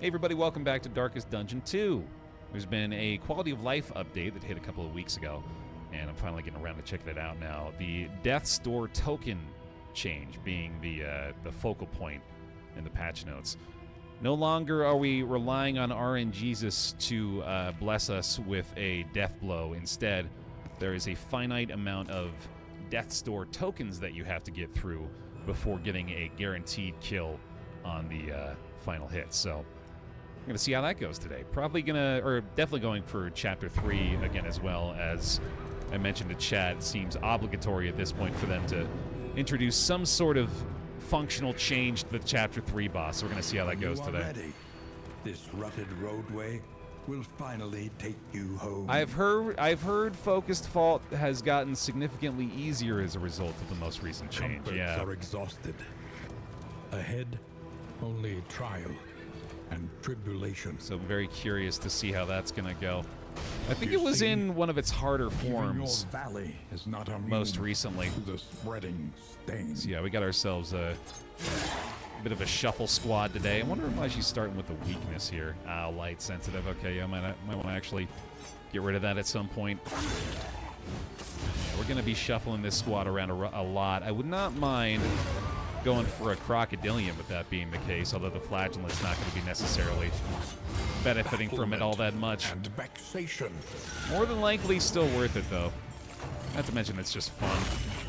Hey everybody, welcome back to Darkest Dungeon 2. There's been a quality of life update that hit a couple of weeks ago, and I'm finally getting around to checking it out now. The Death's Door token change being the focal point in the patch notes. No longer are we relying on RNGesus to bless us with a death blow. Instead, there is a finite amount of Death's Door tokens that you have to get through before getting a guaranteed kill on the final hit. So I'm going to see how that goes today. Definitely going for Chapter 3 again, as well. As I mentioned to chat, it seems obligatory at this point for them to introduce some sort of functional change to the Chapter 3 boss. So we're going to see how that goes today. Ready. This rutted roadway will finally take you home. I've heard Focused Fault has gotten significantly easier as a result of the most recent change. Comforts are exhausted. Ahead, only trial and tribulation. So I'm very curious to see how that's going to go. I think it was in one of its harder forms. Your valley is not most recently. To the spreading stain. So yeah, we got ourselves a bit of a shuffle squad today. I wonder why she's starting with the weakness here. Light sensitive. Okay, yeah, might want to actually get rid of that at some point. Yeah, we're going to be shuffling this squad around a lot. I would not mind going for a crocodilian with that being the case, although the flagellant's not going to be necessarily benefiting from it all that much. And vexation. More than likely still worth it, though. Not to mention it's just fun.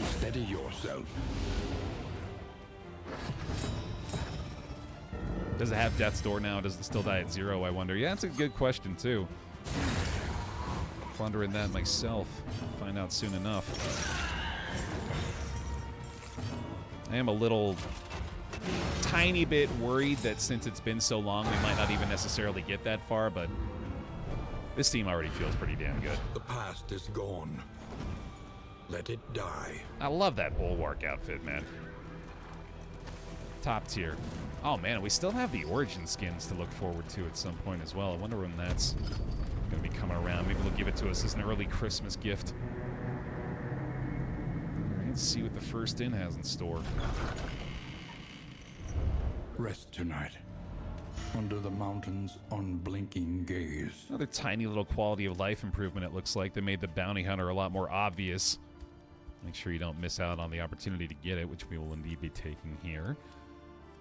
Steady yourself. Does it have Death's Door now? Does it still die at 0, I wonder? Yeah, that's a good question, too. Pondering that myself. Find out soon enough. I am a little tiny bit worried that since it's been so long, we might not even necessarily get that far, but this team already feels pretty damn good. The past is gone. Let it die. I love that Bulwark outfit, man. Top tier. Oh man, we still have the Origin skins to look forward to at some point as well. I wonder when that's going to be coming around. Maybe they'll give it to us as an early Christmas gift. Let's see what the first inn has in store. Rest tonight. Under the mountain's unblinking gaze. Another tiny little quality of life improvement, it looks like. They made the bounty hunter a lot more obvious. Make sure you don't miss out on the opportunity to get it, which we will indeed be taking here.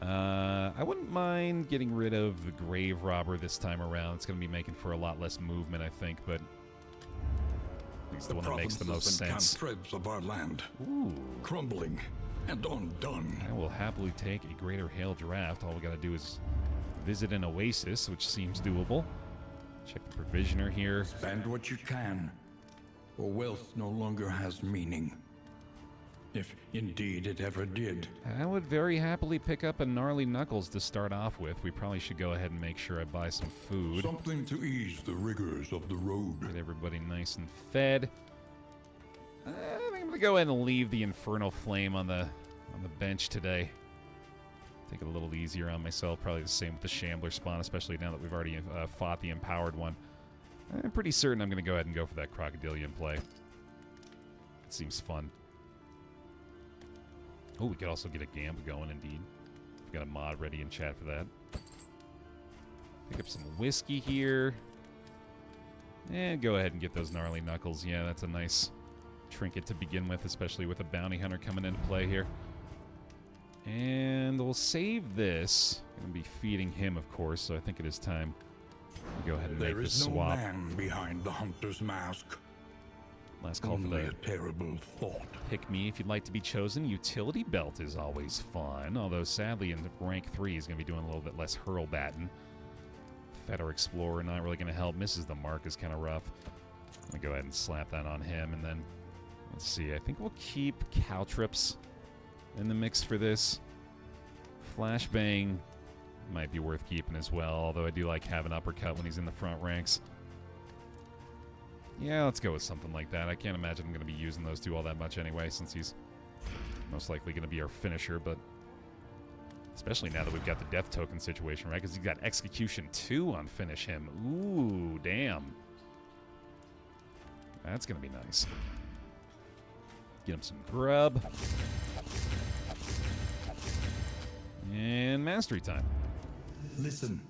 I wouldn't mind getting rid of the grave robber this time around. It's going to be making for a lot less movement, I think, but it's the one that makes the most sense. Cantrips of our land, crumbling and undone. I will happily take a Greater Hail draft. All we got to do is visit an oasis, which seems doable. Check the provisioner here. Spend what you can, or wealth no longer has meaning. If indeed it ever did. I would very happily pick up a Gnarly Knuckles to start off with. We probably should go ahead and make sure I buy some food. Something to ease the rigors of the road. Get everybody nice and fed. I think I'm gonna go ahead and leave the Infernal Flame on the bench today. Take it a little easier on myself. Probably the same with the Shambler spawn, especially now that we've already fought the Empowered one. I'm pretty certain I'm gonna go ahead and go for that Crocodilian play. It seems fun. Oh, we could also get a Gamba going, indeed. We've got a mod ready in chat for that. Pick up some whiskey here. And go ahead and get those Gnarly Knuckles. Yeah, that's a nice trinket to begin with, especially with a bounty hunter coming into play here. And we'll save this. I'm going to be feeding him, of course, so I think it is time to go ahead and make this swap. There is no man behind the hunter's mask. Last call for Only the a terrible thought. Pick me if you'd like to be chosen. Utility belt is always fun, although sadly in rank 3 he's going to be doing a little bit less hurl batting. Fetter Explorer not really going to help. Misses the mark is kind of rough. I'm going to go ahead and slap that on him, and then let's see. I think we'll keep Caltrips in the mix for this. Flashbang might be worth keeping as well, although I do like having Uppercut when he's in the front ranks. Yeah, let's go with something like that. I can't imagine I'm going to be using those two all that much anyway, since he's most likely going to be our finisher, but especially now that we've got the death token situation, right? Because he's got Execution 2 on finish him. Ooh, damn. That's going to be nice. Get him some grub. And mastery time. Listen.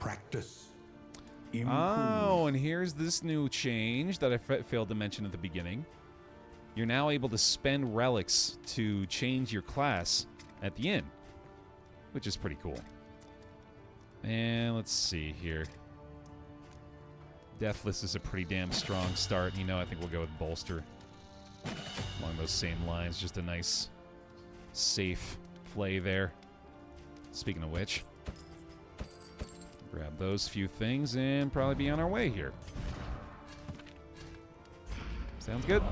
practice. Oh, Improve. and here's this new change that I failed to mention at the beginning. You're now able to spend relics to change your class at the end, which is pretty cool. And let's see here. Deathless is a pretty damn strong start. You know, I think we'll go with Bolster. Along those same lines, just a nice, safe play there. Speaking of which, grab those few things and probably be on our way here. Sounds good.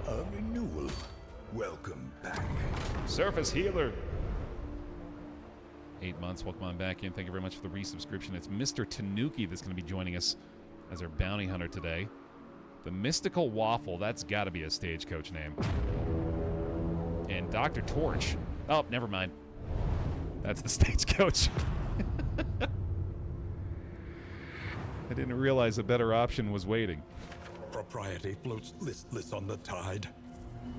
A renewal. Welcome back. Surface Healer. 8 months. Welcome on back in. Thank you very much for the resubscription. It's Mr. Tanuki that's going to be joining us as our bounty hunter today. The Mystical Waffle. That's got to be a stagecoach name. And Dr. Torch. Oh, never mind. That's the stagecoach. I didn't realize a better option was waiting. Propriety floats listless on the tide.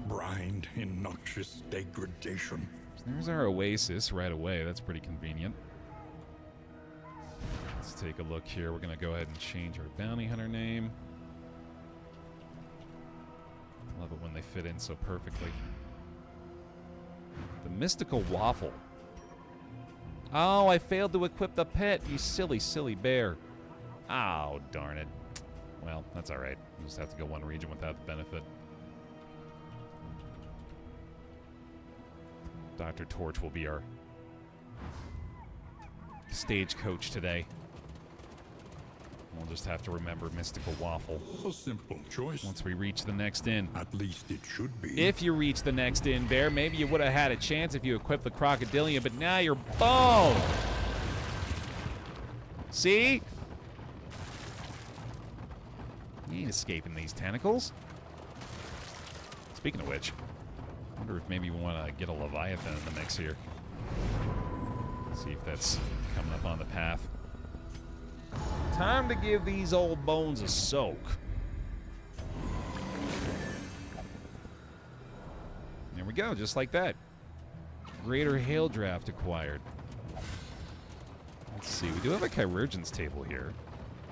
Brined in noxious degradation. So there's our oasis right away. That's pretty convenient. Let's take a look here. We're going to go ahead and change our bounty hunter name. Love it when they fit in so perfectly. The Mystical Waffle. Oh, I failed to equip the pet, you silly, silly bear. Oh, darn it. Well, that's all right. We'll just have to go one region without the benefit. Dr. Torch will be our stagecoach today. We'll just have to remember Mystical Waffle. A simple choice. Once we reach the next inn. At least it should be. If you reach the next inn, Bear, maybe you would have had a chance if you equipped the Crocodilian, but now you're boned! See? You ain't escaping these tentacles. Speaking of which, I wonder if maybe we want to get a Leviathan in the mix here. See if that's coming up on the path. Time to give these old bones a soak. There we go, just like that. Greater Hail Draft acquired. Let's see, we do have a Chirurgeon's table here.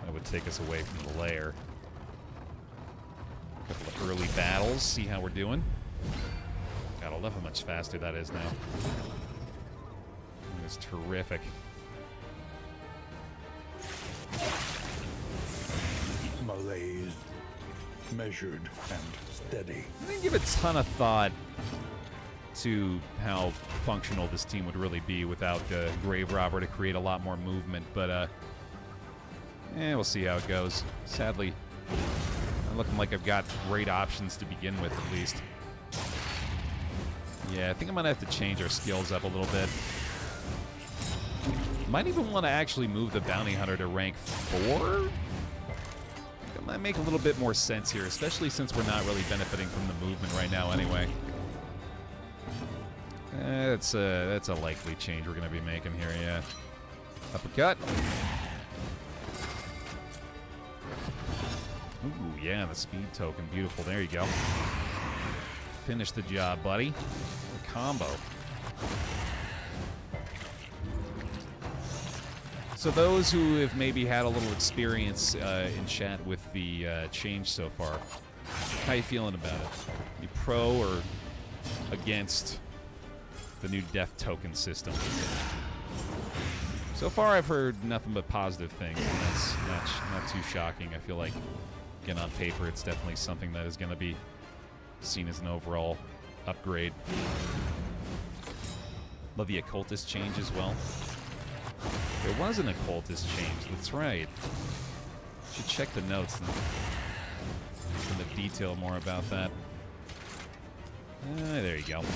That would take us away from the lair. A couple of early battles, see how we're doing. God, I love how much faster that is now. It's terrific. Malaise. Measured and steady. I didn't give a ton of thought to how functional this team would really be without Grave Robber to create a lot more movement, but we'll see how it goes. Sadly, I'm looking like I've got great options to begin with, at least. Yeah, I think I'm going to have to change our skills up a little bit. Might even want to actually move the Bounty Hunter to rank 4? That might make a little bit more sense here, especially since we're not really benefiting from the movement right now anyway. That's a likely change we're going to be making here, yeah. Uppercut. Ooh, yeah, the speed token. Beautiful. There you go. Finish the job, buddy. The combo. So those who have maybe had a little experience in chat with the change so far, how you feeling about it? You pro or against the new death token system? So far I've heard nothing but positive things, and that's not too shocking. I feel like, again, on paper, it's definitely something that is going to be seen as an overall upgrade. Love the occultist change as well. There was an occultist change, that's right. Should check the notes and detail more about that. There you go. Of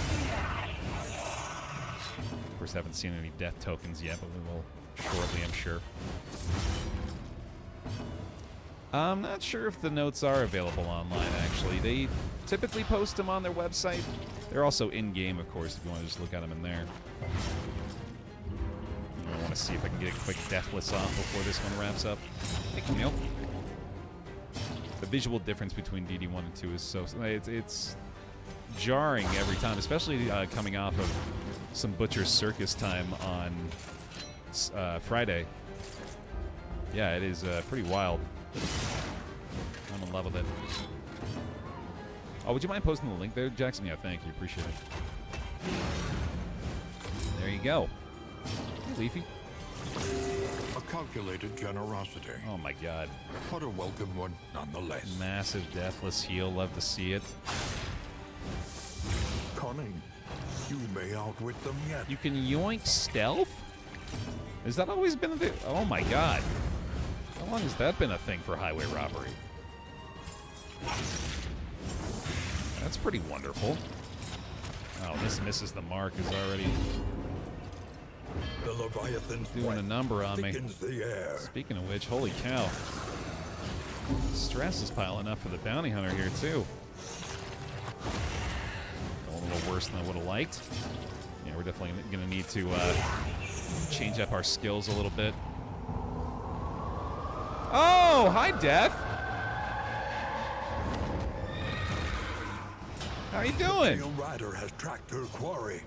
course, haven't seen any death tokens yet, but we will shortly, I'm sure. I'm not sure if the notes are available online, actually. They typically post them on their website. They're also in-game, of course, if you want to just look at them in there. I want to see if I can get a quick Deathless off before this one wraps up. Thank you, Neil. The visual difference between DD1 and 2 is so... It's jarring every time, especially coming off of some Butcher's Circus time on Friday. Yeah, it is pretty wild. I'm in love with it. Oh, would you mind posting the link there, Jackson? Yeah, thank you. Appreciate it. There you go. Hey, Leafy. A calculated generosity. Oh my god. But a welcome one nonetheless. Massive deathless heal. Love to see it. Cunning. You may outwit them yet. You can yoink stealth? Has that always been a thing? Oh my god. How long has that been a thing for highway robbery? That's pretty wonderful. Oh, this misses the mark is already The Leviathan's doing a number on me. the air. Speaking of which, holy cow. Stress is piling up for the bounty hunter here, too. A little worse than I would have liked. Yeah, we're definitely going to need to change up our skills a little bit. Oh, hi, Death. How you doing? The rider has tracked her quarry.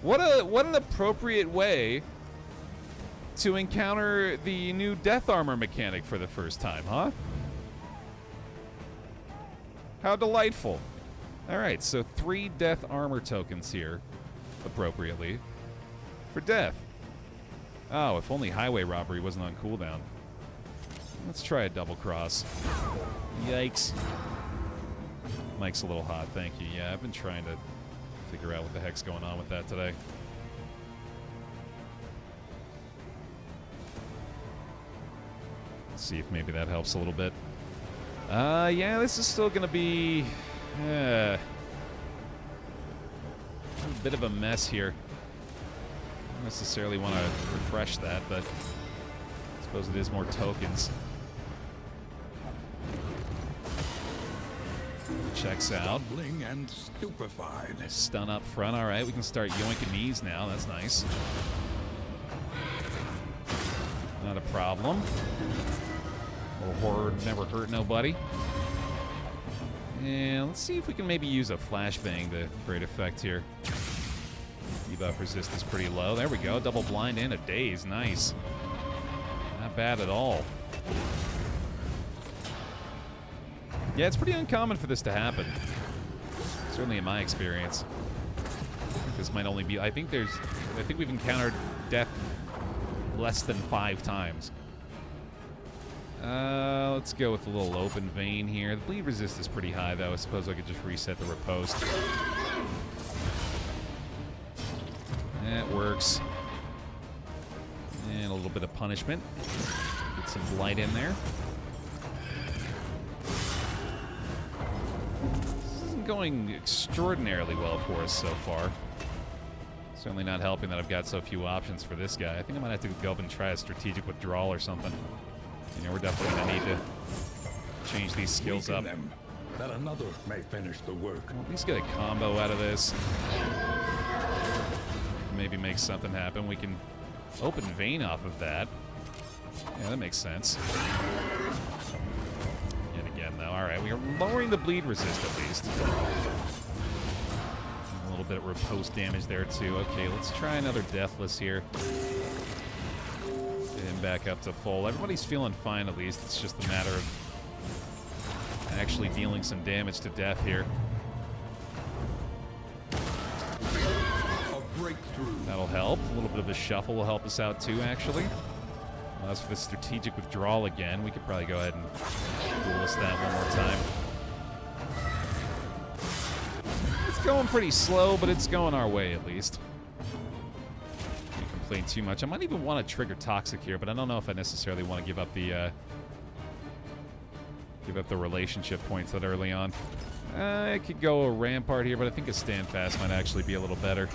What an appropriate way to encounter the new death armor mechanic for the first time, huh? How delightful. All right, so 3 death armor tokens here, appropriately, for death. Oh, if only highway robbery wasn't on cooldown. Let's try a double cross. Yikes. Mike's a little hot, thank you. Yeah, I've been trying to figure out what the heck's going on with that today. Let's see if maybe that helps a little bit. Yeah, this is still gonna be a bit of a mess here. Don't necessarily want to refresh that, but I suppose it is more tokens. Checks out. Stumbling and stupefied. Stun up front. All right, we can start yoinking knees now. That's nice. Not a problem. Little horror never hurt nobody. And let's see if we can maybe use a flashbang to great effect here. Debuff resist is pretty low. There we go. Double blind and a daze. Nice. Not bad at all. Yeah, it's pretty uncommon for this to happen. Certainly in my experience. This might only be... I think we've encountered death less than 5 times. Let's go with a little open vein here. The bleed resist is pretty high, though. I suppose I could just reset the riposte. That works. And a little bit of punishment. Get some blight in there. This isn't going extraordinarily well for us so far. Certainly not helping that I've got so few options for this guy. I think I might have to go up and try a strategic withdrawal or something. You know, we're definitely going to need to change these skills up. Them, that another may finish the work. Well, at least get a combo out of this. Maybe make something happen. We can open vein off of that. Yeah, that makes sense. And again, though, all right, we are lowering the bleed resist at least. A little bit of riposte damage there too. Okay, let's try another deathless here. Get him back up to full. Everybody's feeling fine at least. It's just a matter of actually dealing some damage to death here. That'll help. A little bit of a shuffle will help us out too, actually. As for the strategic withdrawal again, we could probably go ahead and duelist that one more time. It's going pretty slow, but it's going our way at least. Can't complain too much. I might even want to trigger Toxic here, but I don't know if I necessarily want to give up the relationship points that early on. I could go a Rampart here, but I think a Standfast might actually be a little better.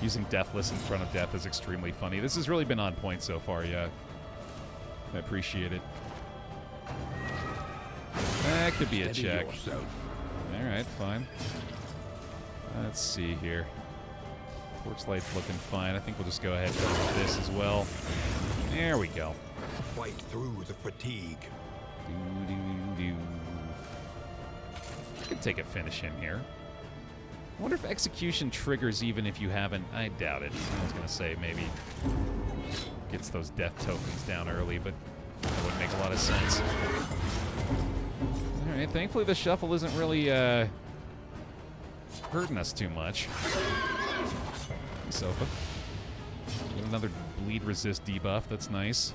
Using Deathless in front of Death is extremely funny. This has really been on point so far, yeah. I appreciate it. That could be a check. Alright, fine. Let's see here. Torchlight's looking fine. I think we'll just go ahead and go with this as well. There we go. Fight through the fatigue. Could take a finish in here. I wonder if execution triggers even if you haven't. I doubt it. I was going to say maybe gets those death tokens down early, but that wouldn't make a lot of sense. All right, thankfully the shuffle isn't really hurting us too much. Sofa. Get another bleed resist debuff. That's nice.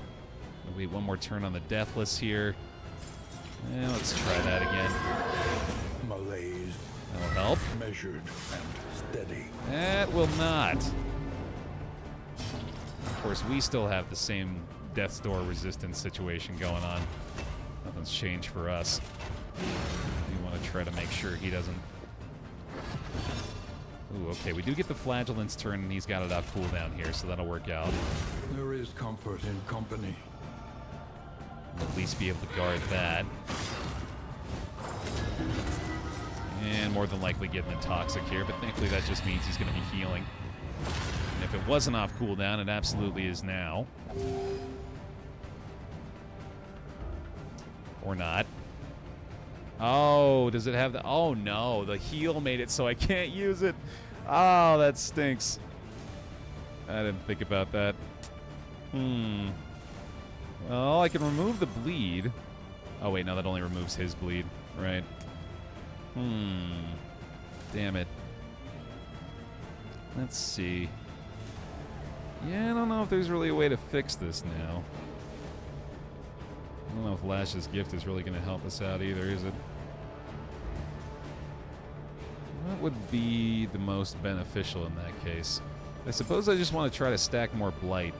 We'll wait one more turn on the deathless here. And let's try that again. Malaise. That'll help. Measured and steady. That will not. Of course, we still have the same Death's Door resistance situation going on. Nothing's changed for us. We want to try to make sure he doesn't... Ooh, okay, we do get the Flagellant's turn, and he's got it off cooldown here, so that'll work out. There is comfort in company. We'll at least be able to guard that. And more than likely getting the Toxic here, but thankfully that just means he's going to be healing. And if it wasn't off cooldown, it absolutely is now. Or not. Oh, does it have the... Oh, no. The heal made it so I can't use it. Oh, that stinks. I didn't think about that. Well, I can remove the bleed. Oh, wait. No, that only removes his bleed. Right. Damn it. Let's see. Yeah, I don't know if there's really a way to fix this now. I don't know if Lash's gift is really going to help us out either, is it? What would be the most beneficial in that case? I suppose I just want to try to stack more Blight.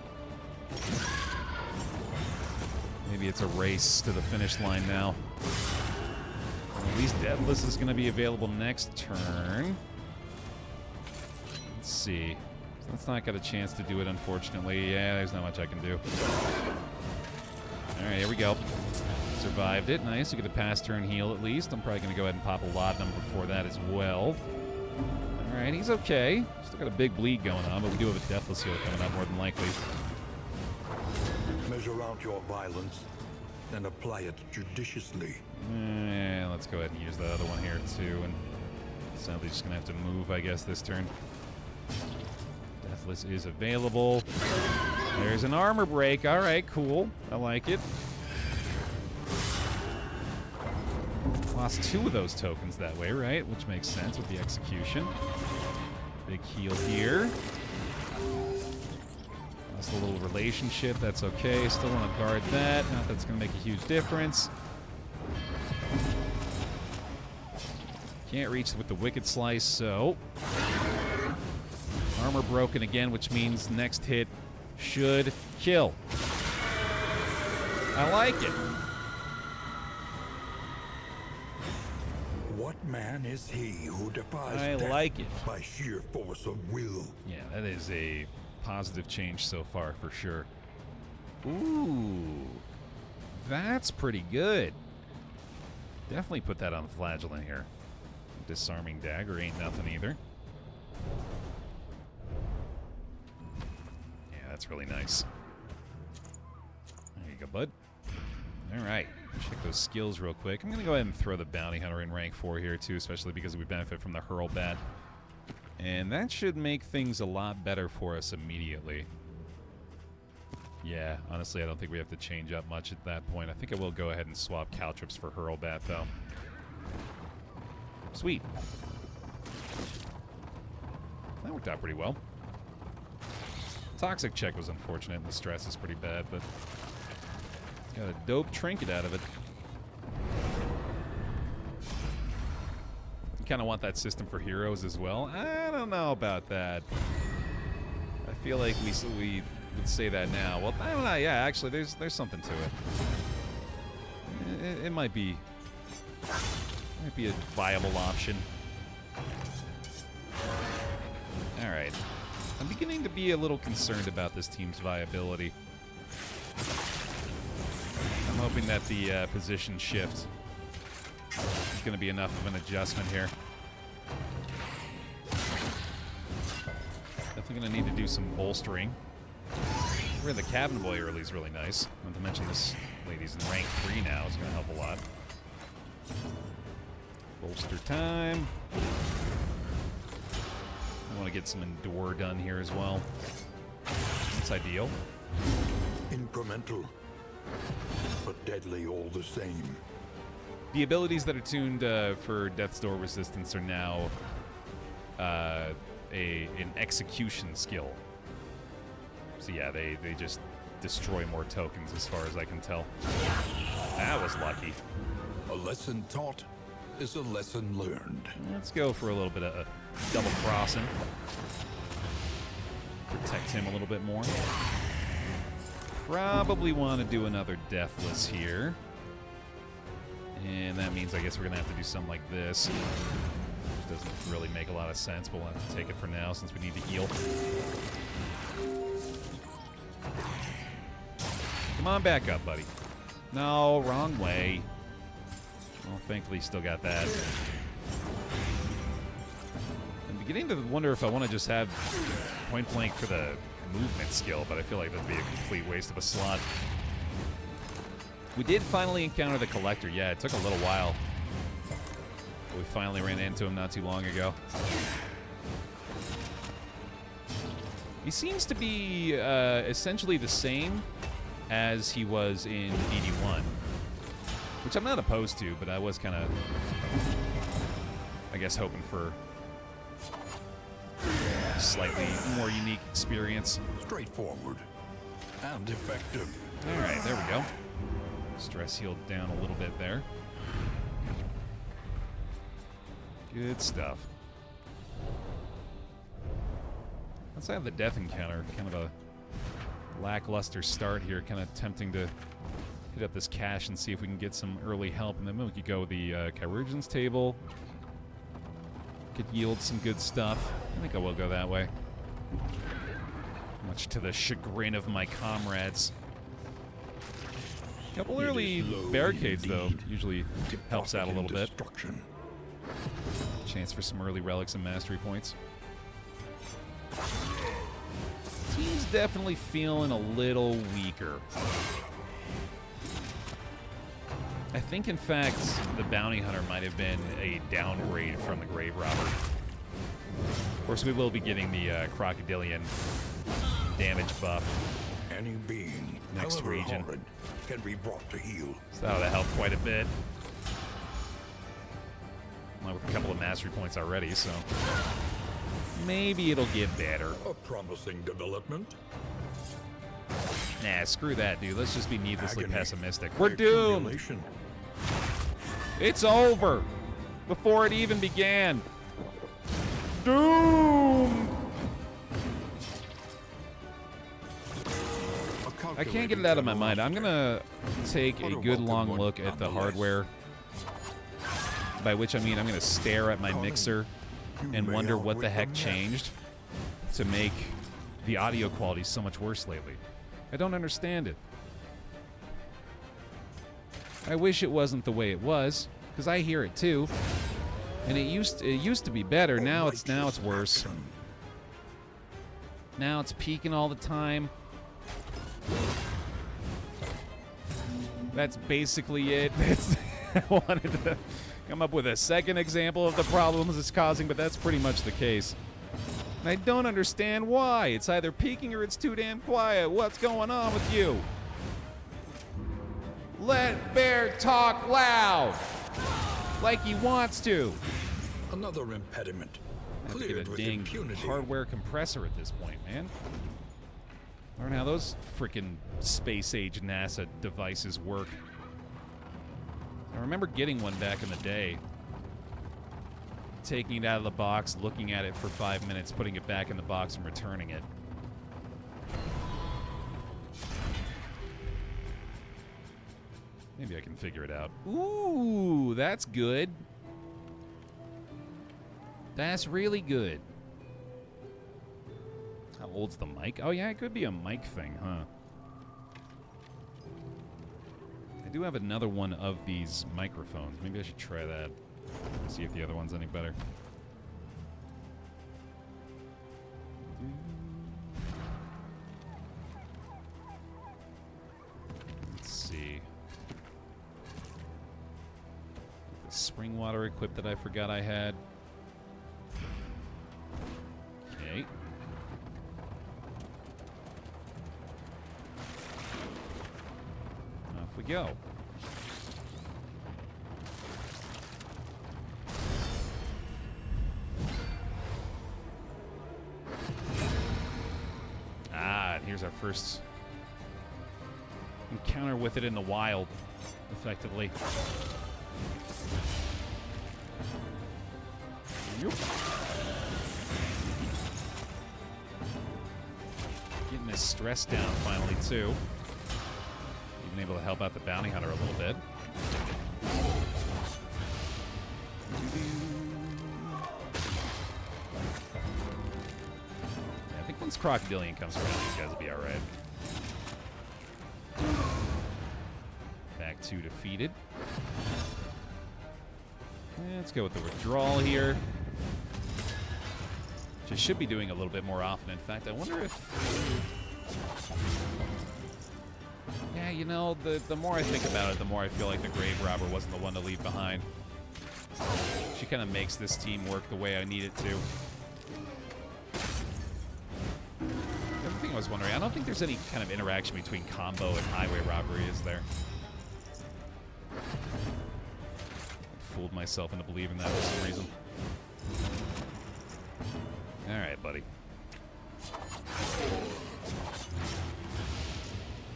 Maybe it's a race to the finish line now. At least Deathless is going to be available next turn. Let's see. That's not got a chance to do it, unfortunately. Yeah, there's not much I can do. All right, here we go. Survived it. Nice. We get a pass turn heal at least. I'm probably going to go ahead and pop a laudanum before that as well. All right, he's okay. Still got a big bleed going on, but we do have a Deathless heal coming up more than likely. Measure out your violence and apply it judiciously. Yeah, let's go ahead and use the other one here too. And sadly just going to have to move, I guess, this turn. Deathless is available. There's an armor break. All right, cool. I like it. Lost 2 of those tokens that way, right? Which makes sense with the execution. Big heal here. Lost a little relationship. That's okay. Still want to guard that. Not that it's going to make a huge difference. Can't reach with the Wicked Slice, so... Armor broken again, which means next hit should kill. I like it. What man is he who defies I death like it. by sheer force of will? Yeah, that is a positive change so far for sure. Ooh, that's pretty good. Definitely put that on Flagellant here. Disarming Dagger ain't nothing either. Yeah, that's really nice. There you go, bud. All right, check those skills real quick. I'm going to go ahead and throw the Bounty Hunter in rank 4 here too, especially because we benefit from the Hurl Bat. And that should make things a lot better for us immediately. Yeah, honestly, I don't think we have to change up much at that point. I think I will go ahead and swap Caltrops for Hurl Bat, though. Sweet. That worked out pretty well. Toxic check was unfortunate, and the stress is pretty bad, but got a dope trinket out of it. You kind of want that system for heroes as well. I don't know about that. I feel like we would say that now. Well, I don't know. Yeah, actually, there's something to it. It might be a viable option. All right. I'm beginning to be a little concerned about this team's viability. I'm hoping that the position shift is going to be enough of an adjustment here. Definitely going to need to do some bolstering. We're in the cabin boy early is really nice. Not to mention this lady's in rank 3 now. It's going to help a lot. Bolster time. I want to get some Endure done here as well. That's ideal. Incremental, but deadly all the same. The abilities that are tuned for Death's Door resistance are now an execution skill. So yeah, they just destroy more tokens as far as I can tell. That was lucky. A lesson taught is a lesson learned. Let's go for a little bit of double crossing. Protect him a little bit more. Probably want to do another Deathless here. And that means I guess we're going to have to do something like this. Which doesn't really make a lot of sense, but we'll have to take it for now since we need to heal. Come on back up, buddy. No, wrong way. Well, thankfully, still got that. I'm beginning to wonder if I want to just have point blank for the movement skill, but I feel like that'd be a complete waste of a slot. We did finally encounter the Collector. Yeah, it took a little while. But we finally ran into him not too long ago. He seems to be essentially the same as he was in DD1, which I'm not opposed to, but I was kind of, I guess, hoping for a slightly more unique experience. Straightforward and effective. All right, there we go. Stress healed down a little bit there. Good stuff. Outside of the death encounter, kind of a lackluster start here, kind of tempting to hit up this cache and see if we can get some early help, and then we could go with the Chirurgeon's table. Could yield some good stuff. I think I will go that way. Much to the chagrin of my comrades. A couple early barricades, though, usually helps out a little bit. Chance for some early relics and mastery points. Team's definitely feeling a little weaker. I think, in fact, the Bounty Hunter might have been a downgrade from the Grave Robber. Of course, we will be getting the Crocodilian damage buff. Any being, next region, horrid, can be brought to heel. So that'll help quite a bit. Well, with a couple of mastery points already, so maybe it'll get better. A promising development. Nah, screw that, dude. Let's just be needlessly pessimistic. We're doomed. It's over before it even began. Doomed. I can't get it out of my mind. I'm gonna take a good long look at the hardware, by which I mean I'm gonna stare at my mixer and wonder what the heck changed to make the audio quality so much worse lately. I don't understand it. I wish it wasn't the way it was, because I hear it too. And it used to be better. Now it's worse. Now it's peaking all the time. That's basically it. I wanted to come up with a second example of the problems it's causing, but that's pretty much the case. And I don't understand why. It's either peaking or it's too damn quiet. What's going on with you? Let Baer talk loud, like he wants to. Another impediment. I have to get a dang hardware compressor at this point, man. Learn how those frickin' space-age NASA devices work. I remember getting one back in the day. Taking it out of the box, looking at it for 5 minutes, putting it back in the box, and returning it. Maybe I can figure it out. Ooh, that's good. That's really good. How old's the mic? Oh, yeah, it could be a mic thing, huh? I do have another one of these microphones. Maybe I should try that. See if the other one's any better. Let's see. The spring water equipped that I forgot I had. Okay. go. Ah, and here's our first encounter with it in the wild, effectively. Yep. Getting his stress down finally, too. Even able to help out the bounty hunter a little bit. Yeah, I think once Crocodilian comes around, these guys will be alright. Back 2 defeated. Let's go with the withdrawal here. Which I should be doing a little bit more often. In fact, I wonder if... Yeah, you know, the more I think about it, the more I feel like the Grave Robber wasn't the one to leave behind. She kind of makes this team work the way I need it to. The other thing I was wondering, I don't think there's any kind of interaction between combo and highway robbery, is there? Fooled myself into believing that for some reason. All right, buddy.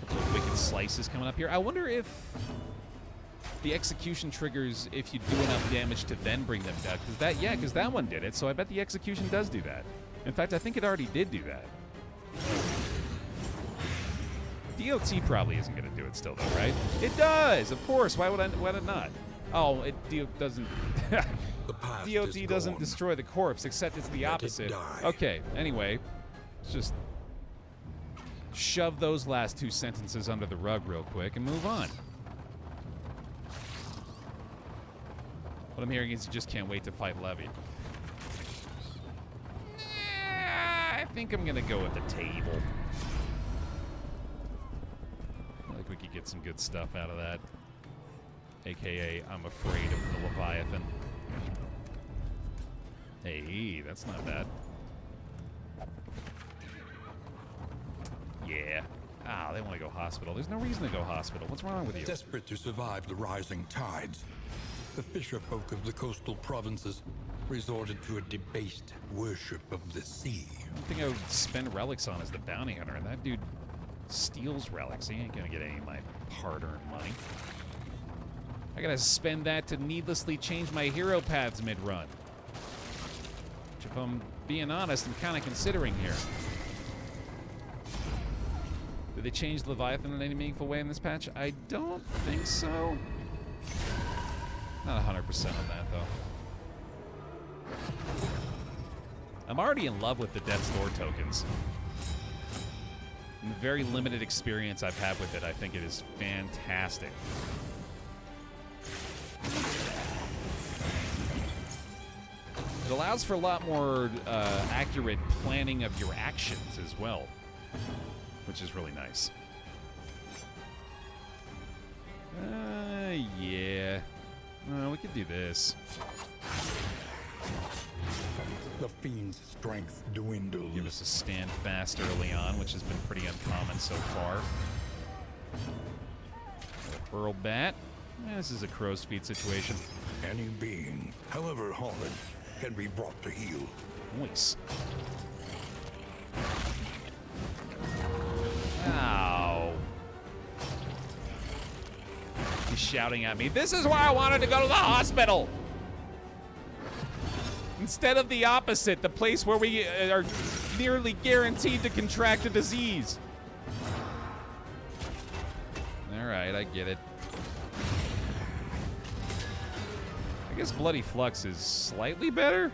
A couple of wicked slices coming up here. I wonder if the execution triggers if you do enough damage to then bring them down. Because that one did it, so I bet the execution does do that. In fact, I think it already did do that. DOT probably isn't going to do it still, though, right? It does, of course. Why would it not? Oh, it doesn't. DOT doesn't destroy the corpse, except it's the opposite. Okay, anyway, let's just shove those last 2 sentences under the rug real quick and move on. What I'm hearing is you just can't wait to fight Levy. I think I'm gonna go with the table. I think we could get some good stuff out of that. AKA, I'm afraid of the Leviathan. Hey, that's not bad. Yeah. Ah, they want to go hospital. There's no reason to go hospital. What's wrong with you? Desperate to survive the rising tides, the fisher folk of the coastal provinces resorted to a debased worship of the sea. One thing I would spend relics on is the bounty hunter, and that dude steals relics. He ain't gonna get any of my hard-earned money. I gotta spend that to needlessly change my hero paths mid-run. Which, if I'm being honest, I'm kind of considering here. Did they change Leviathan in any meaningful way in this patch? I don't think so. Not 100% on that, though. I'm already in love with the Death's Door tokens. In the very limited experience I've had with it, I think it is fantastic. It allows for a lot more accurate planning of your actions as well, which is really nice. Yeah. We could do this. The fiend's strength dwindles. Give us a stand fast early on, which has been pretty uncommon so far. A Burl Bat. This is a crow's feet situation. Any being, however horrid, can be brought to heel. Nice. Ow. He's shouting at me, "This is why I wanted to go to the hospital!" Instead of the opposite, the place where we are nearly guaranteed to contract a disease. Alright, I get it. I guess Bloody Flux is slightly better?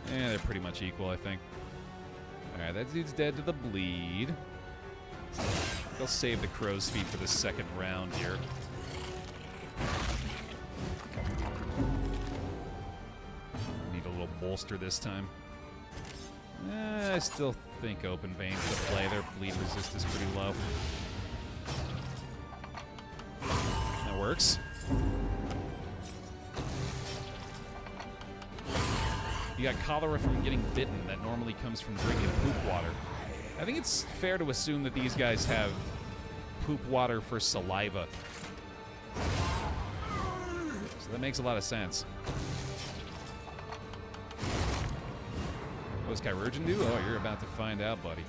Yeah, they're pretty much equal, I think. Alright, that dude's dead to the bleed. They'll save the crow's feet for the second round here. Need a little bolster this time. I still think Open Veins to play. Their bleed resist is pretty low. That works. You got cholera from getting bitten. That normally comes from drinking poop water. I think it's fair to assume that these guys have poop water for saliva. So that makes a lot of sense. What does Chirurgeon do? Oh, you're about to find out, buddy.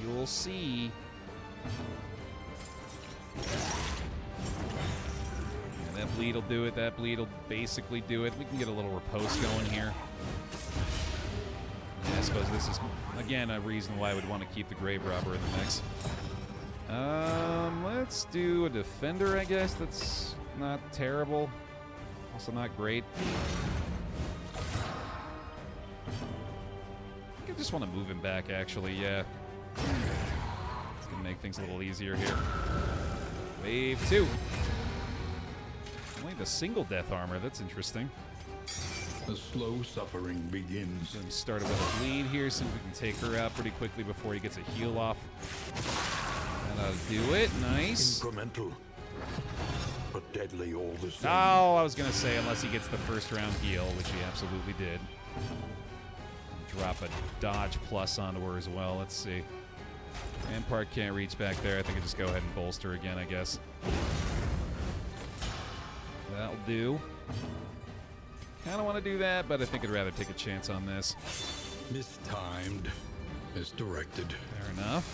You'll see. Yeah, that bleed will do it. That bleed will basically do it. We can get a little riposte going here. Yeah, I suppose this is, again, a reason why I would want to keep the Grave Robber in the mix. Let's do a Defender, I guess. That's not terrible. Also not great. I think I just want to move him back, actually, yeah. It's going to make things a little easier here. Wave 2. Only the single death armor, that's interesting. The slow suffering begins. Then started with a bleed here, so we can take her out pretty quickly before he gets a heal off. That'll do it. Nice. Incremental, but deadly all the same. Oh, I was going to say, unless he gets the first round heal, which he absolutely did. Drop a dodge plus onto her as well. Let's see. Rampart can't reach back there. I think I just go ahead and bolster again, I guess. That'll do. Kind of want to do that, but I think I'd rather take a chance on this. Mistimed. Misdirected. Fair enough.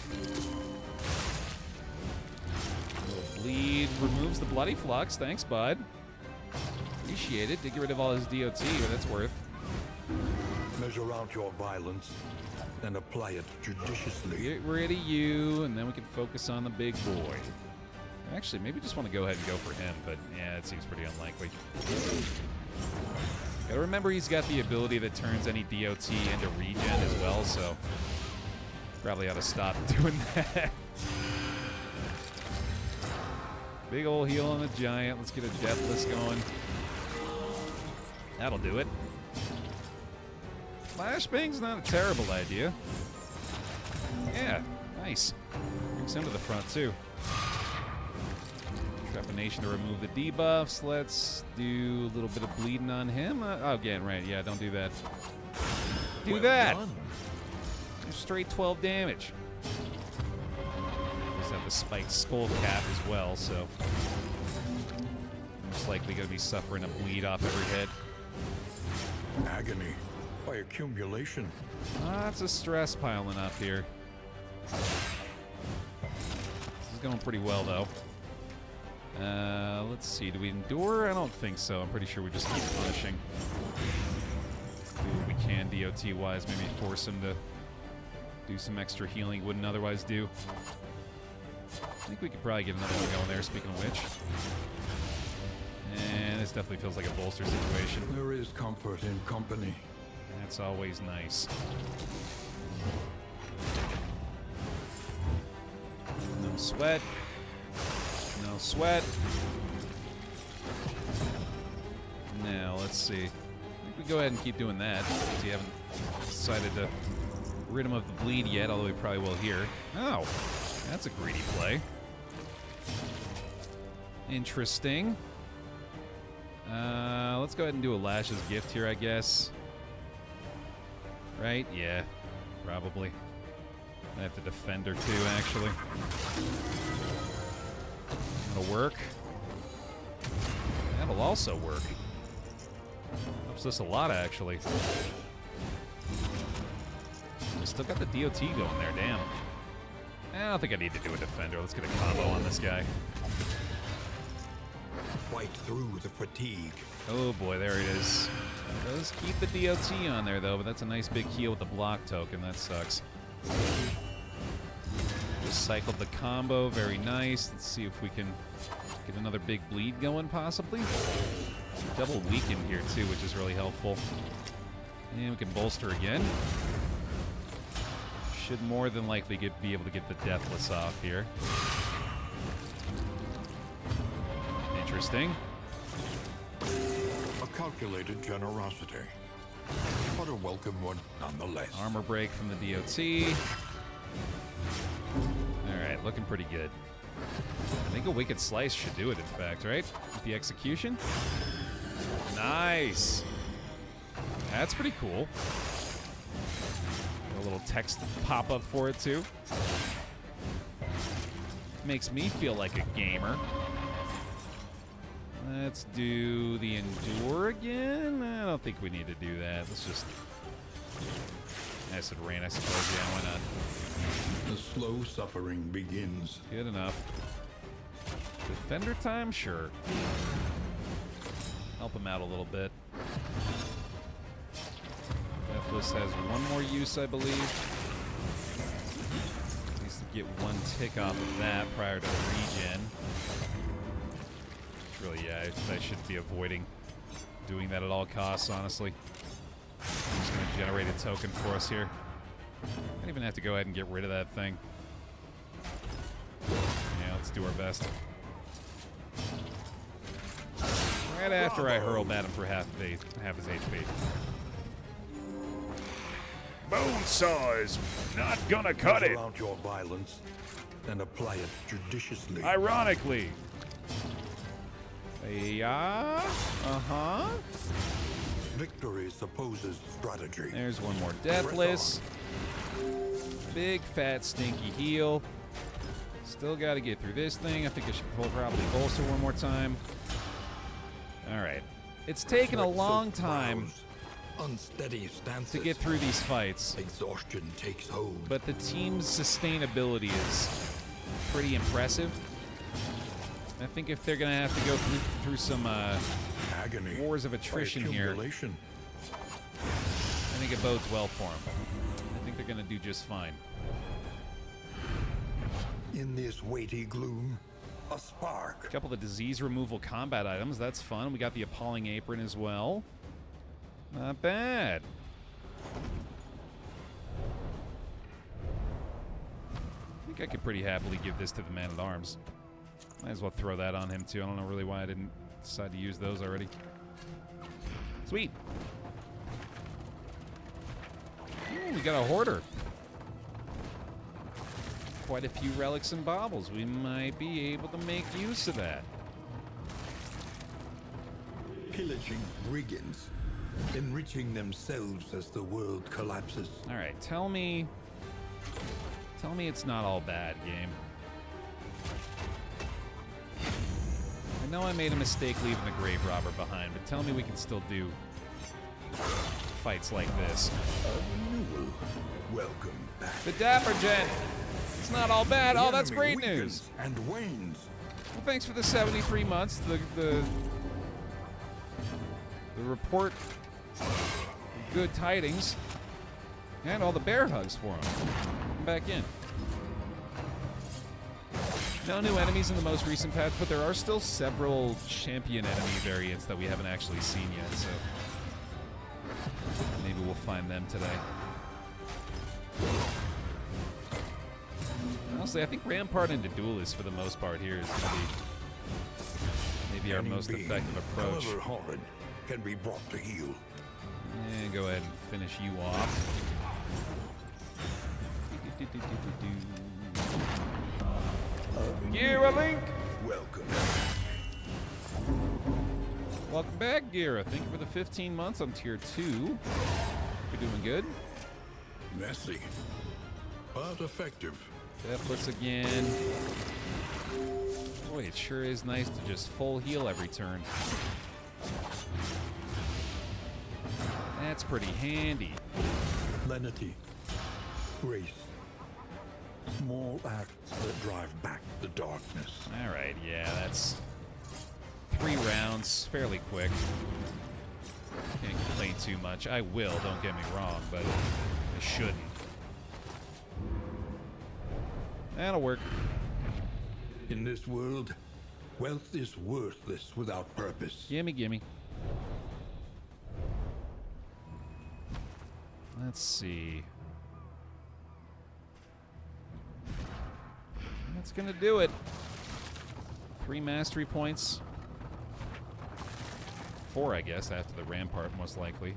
A little bleed removes the bloody flux. Thanks, bud. Appreciate it. Did get rid of all his DOT, but that's worth. Measure out your violence and apply it judiciously. Get rid of you, and then we can focus on the big boy. Actually, maybe just want to go ahead and go for him, but yeah, it seems pretty unlikely. Gotta remember he's got the ability that turns any DOT into regen as well, so probably ought to stop doing that. Big ol' heal on the giant. Let's get a Deathless going. That'll do it. Flashbang's not a terrible idea. Yeah, nice. Brings him to the front, too. Trepanation to remove the debuffs. Let's do a little bit of bleeding on him. Oh, again, right. Yeah, don't do that. Do well that. Done. Straight 12 damage. Just have the spiked skull cap as well, so most likely going to be suffering a bleed off every head. Agony by accumulation. Lots of stress piling up here. This is going pretty well, though. Let's see. Do we endure? I don't think so. I'm pretty sure we just keep punishing. Do what we can DOT-wise. Maybe force him to do some extra healing he wouldn't otherwise do. I think we could probably get another one going there, speaking of which. And this definitely feels like a bolster situation. There is comfort in company. That's always nice. No sweat. No sweat. Now, let's see. I think we go ahead and keep doing that, since you haven't decided to rid him of the bleed yet, although we probably will here. Oh, that's a greedy play. Interesting. Let's go ahead and do a Lash's Gift here, I guess. Right? Yeah, probably. I have to defend her too, actually. That'll work. That'll also work. Helps us a lot, actually. Still got the DOT going there, damn. I don't think I need to do a defender. Let's get a combo on this guy. Fight through the fatigue. Oh boy, there it is. Does keep the DOT on there though, but that's a nice big heal with the block token. That sucks. Just cycled the combo, very nice. Let's see if we can get another big bleed going, possibly. Double weaken here too, which is really helpful. And we can bolster again. Should more than likely be able to get the Deathless off here. Interesting. A calculated generosity, but a welcome one nonetheless. Armor break from the DOT. Alright, looking pretty good. I think a Wicked Slice should do it, in fact, right? With the execution. Nice. That's pretty cool. A little text pop up for it too. Makes me feel like a gamer. Let's do the endure again. I don't think we need to do that. Let's just acid rain, I suppose. Yeah, why not? The slow suffering begins. Good enough. Defender time? Sure. Help him out a little bit. Deathless has one more use, I believe. Needs to get one tick off of that prior to the regen. Really, yeah, I should be avoiding doing that at all costs, honestly. I'm just going to generate a token for us here. I don't even have to go ahead and get rid of that thing. Yeah, let's do our best. Right after I hurl at him for half his HP. Bone saw is not gonna cut it. Measure out your violence and apply it judiciously. Ironically. Yeah. Uh-huh. Victory supposes strategy. There's one more Deathless. Big, fat, stinky heal. Still got to get through this thing. I think I should probably bolster one more time. All right. It's taken a long time unsteady stances to get through these fights. Exhaustion takes hold. But the team's sustainability is pretty impressive. I think if they're going to have to go through some agony, wars of attrition here, I think it bodes well for them. I think they're going to do just fine. In this weighty gloom, a spark. A couple of disease removal combat items. That's fun. We got the Appalling Apron as well. Not bad. I think I could pretty happily give this to the Man-at-Arms. Might as well throw that on him, too. I don't know really why I didn't decide to use those already. Sweet. Ooh, we got a Hoarder. Quite a few relics and baubles. We might be able to make use of that. Pillaging brigands, enriching themselves as the world collapses. All right, tell me it's not all bad, game. I know I made a mistake leaving the Grave Robber behind, but tell me we can still do fights like this. Renewal. Welcome back. The Dapper Gen. It's not all bad. Oh, that's great Weakens news. and wanes. Well, thanks for the 73 months. The report of good tidings and all the bear hugs for him. Come back in. No new enemies in the most recent patch, but there are still several champion enemy variants that we haven't actually seen yet, so maybe we'll find them today. Honestly, I think Rampart into Duelist for the most part here is going to be maybe our most effective approach. However horrid, can be brought to heel. And go ahead and finish you off. Gira Link! Welcome. Welcome back, Gira. Thank you for the 15 months on tier 2. You're doing good. Messy, but effective. Deathless again. Boy, it sure is nice to just full heal every turn. That's pretty handy. Lenity, grace, small acts that drive back the darkness. All right, yeah, that's 3 rounds, fairly quick. Can't complain too much. I will, don't get me wrong, but I shouldn't. That'll work. In this world, wealth is worthless without purpose. Gimme, gimme. Let's see. That's gonna do it. 3 mastery points. 4, I guess, after the Rampart, most likely.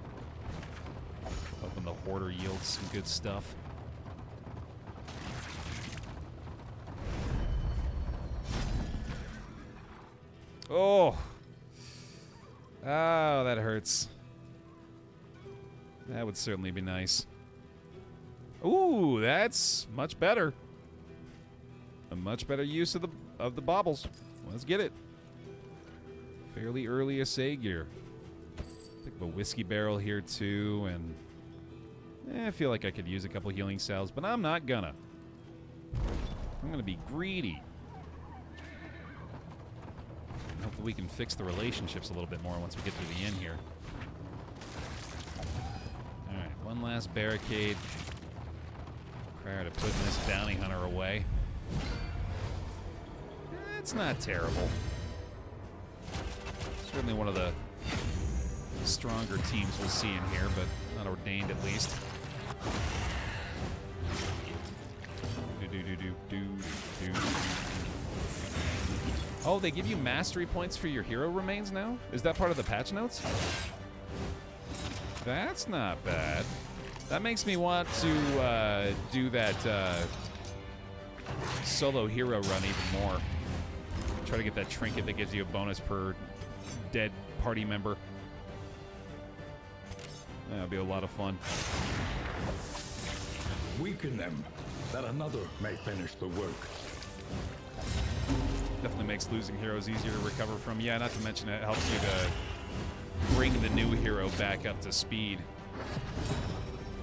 Hoping the Hoarder yields some good stuff. Oh! Oh, that hurts. That would certainly be nice. Ooh, that's much better. A much better use of the baubles. Let's get it. Fairly early assay gear. Think of a whiskey barrel here too, and I feel like I could use a couple healing cells, but I'm not gonna. I'm gonna be greedy. Hopefully we can fix the relationships a little bit more once we get to the end here. Alright, one last barricade prior to putting this bounty hunter away. It's not terrible. Certainly one of the stronger teams we'll see in here, but not ordained at least. Oh, they give you mastery points for your hero remains now? Is that part of the patch notes? That's not bad. That makes me want to do that solo hero run even more. Try to get that trinket that gives you a bonus per dead party member. That'll be a lot of fun. Weaken them, that another may finish the work. Definitely makes losing heroes easier to recover from. Yeah, not to mention it helps you to bring the new hero back up to speed.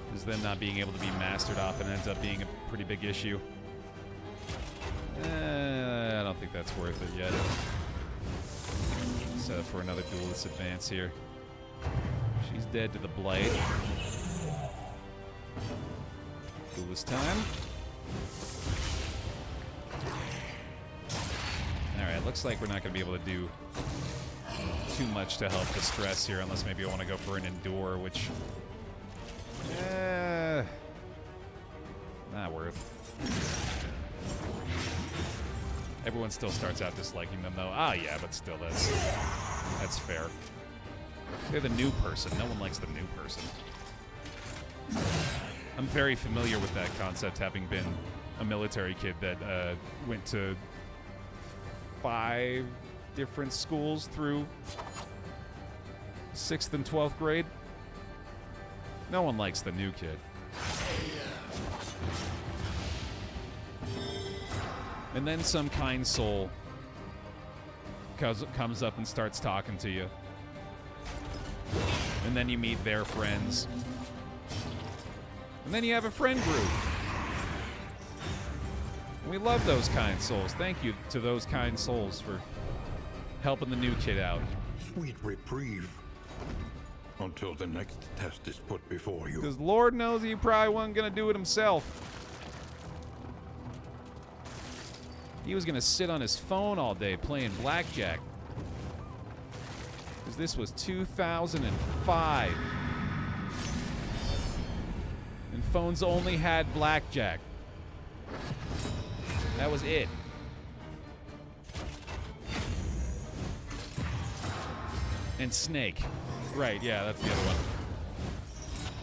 Because them not being able to be mastered often ends up being a pretty big issue. I don't think that's worth it yet. Set up for another duelist advance here. She's dead to the blight. Duelist time. Alright, looks like we're not going to be able to do too much to help the stress here, unless maybe I want to go for an endure, which... not worth. Everyone still starts out disliking them, though. Ah, yeah, but still, that's fair. They're the new person. No one likes the new person. I'm very familiar with that concept, having been a military kid that went to 5 different schools through 6th and 12th grade. No one likes the new kid. And then some kind soul comes up and starts talking to you. And then you meet their friends. And then you have a friend group. And we love those kind souls. Thank you to those kind souls for helping the new kid out. Sweet reprieve. Until the next test is put before you. Because Lord knows he probably wasn't going to do it himself. He was going to sit on his phone all day playing blackjack. Because this was 2005. And phones only had blackjack. That was it. And Snake. Right, yeah, that's the other one.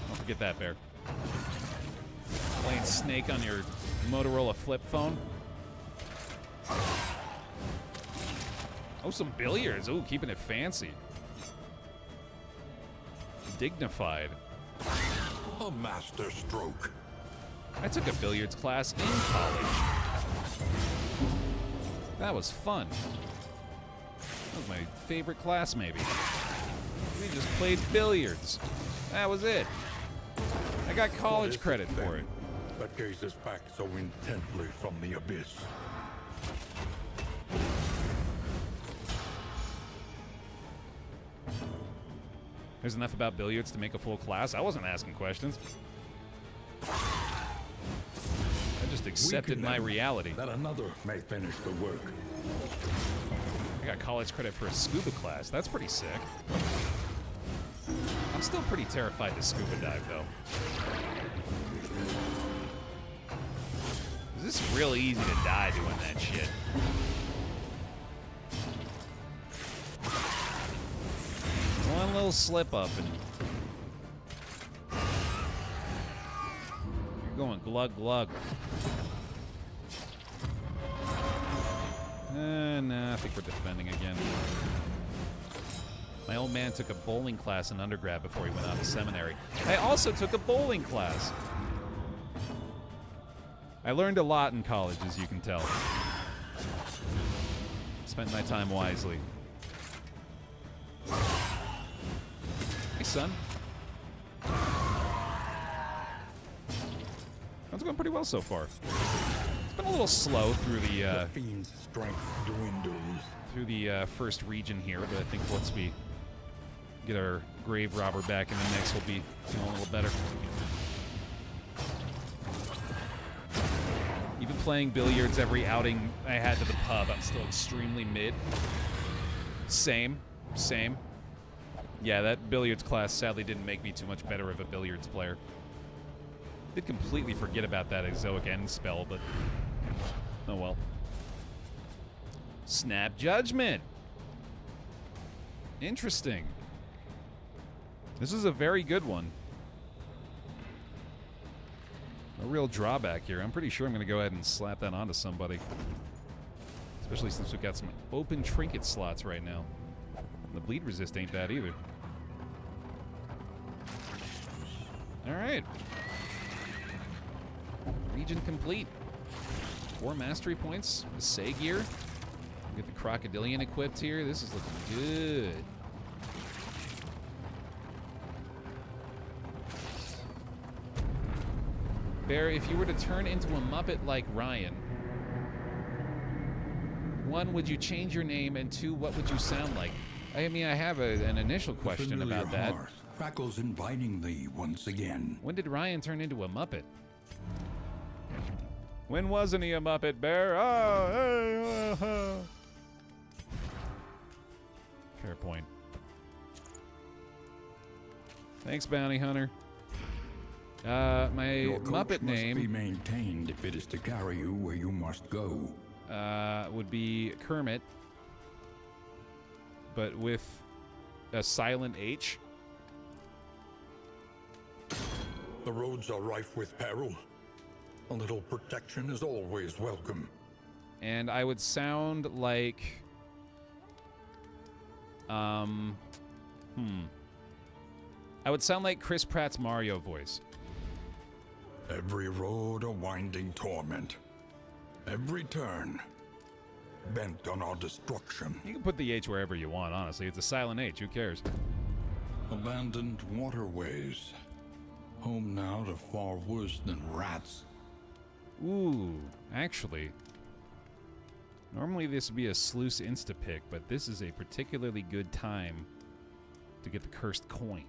Don't forget that, Baer. Playing Snake on your Motorola flip phone. Oh, some billiards. Ooh, keeping it fancy. Dignified. A master stroke. I took a billiards class in college. That was fun. That was my favorite class, maybe. We just played billiards. That was it. I got college credit for it. That gazes back so intently from the abyss. There's enough about billiards to make a full class. I wasn't asking questions. I just accepted my reality. That another may finish the work. I got college credit for a scuba class. That's pretty sick. I'm still pretty terrified to scuba dive, though. This is real easy to die doing that shit. One little slip up and you're going glug glug. Nah, I think we're defending again. My old man took a bowling class in undergrad before he went out to seminary. I also took a bowling class. I learned a lot in college, as you can tell. Spent my time wisely. Hey, son. That's going pretty well so far. It's been a little slow through the fiend's strength dwindles. First region here, but I think once we get our grave robber back in the mix, we'll be feeling a little better. Even playing billiards every outing I had to the pub, I'm still extremely mid. Same. Yeah, that billiards class sadly didn't make me too much better of a billiards player. Did completely forget about that exoic end spell, but oh well. Snap Judgment. Interesting. This is a very good one. No real drawback here. I'm pretty sure I'm going to go ahead and slap that onto somebody. Especially since we've got some open trinket slots right now. The bleed resist ain't bad either. Alright. Region complete. 4 mastery points. The Say gear. Get the Crocodilian equipped here. This is looking good. Baer, if you were to turn into a Muppet like Ryan, 1, would you change your name? And 2, what would you sound like? I mean, I have an initial question about that. Crackles inviting thee once again. When did Ryan turn into a Muppet? When wasn't he a Muppet, Baer? Oh, hey, Fair point. Thanks, Bounty Hunter. My Your coach Muppet name must be maintained if it is to carry you where you must go. Would be Kermit, but with a silent H. The roads are rife with peril. A little protection is always welcome. And I would sound like... I would sound like Chris Pratt's Mario voice. Every road a winding torment. Every turn bent on our destruction. You can put the H wherever you want, honestly. It's a silent H. Who cares? Abandoned waterways. Home now to far worse than rats. Ooh, actually. Normally this would be a sluice insta-pick, but this is a particularly good time to get the cursed coin.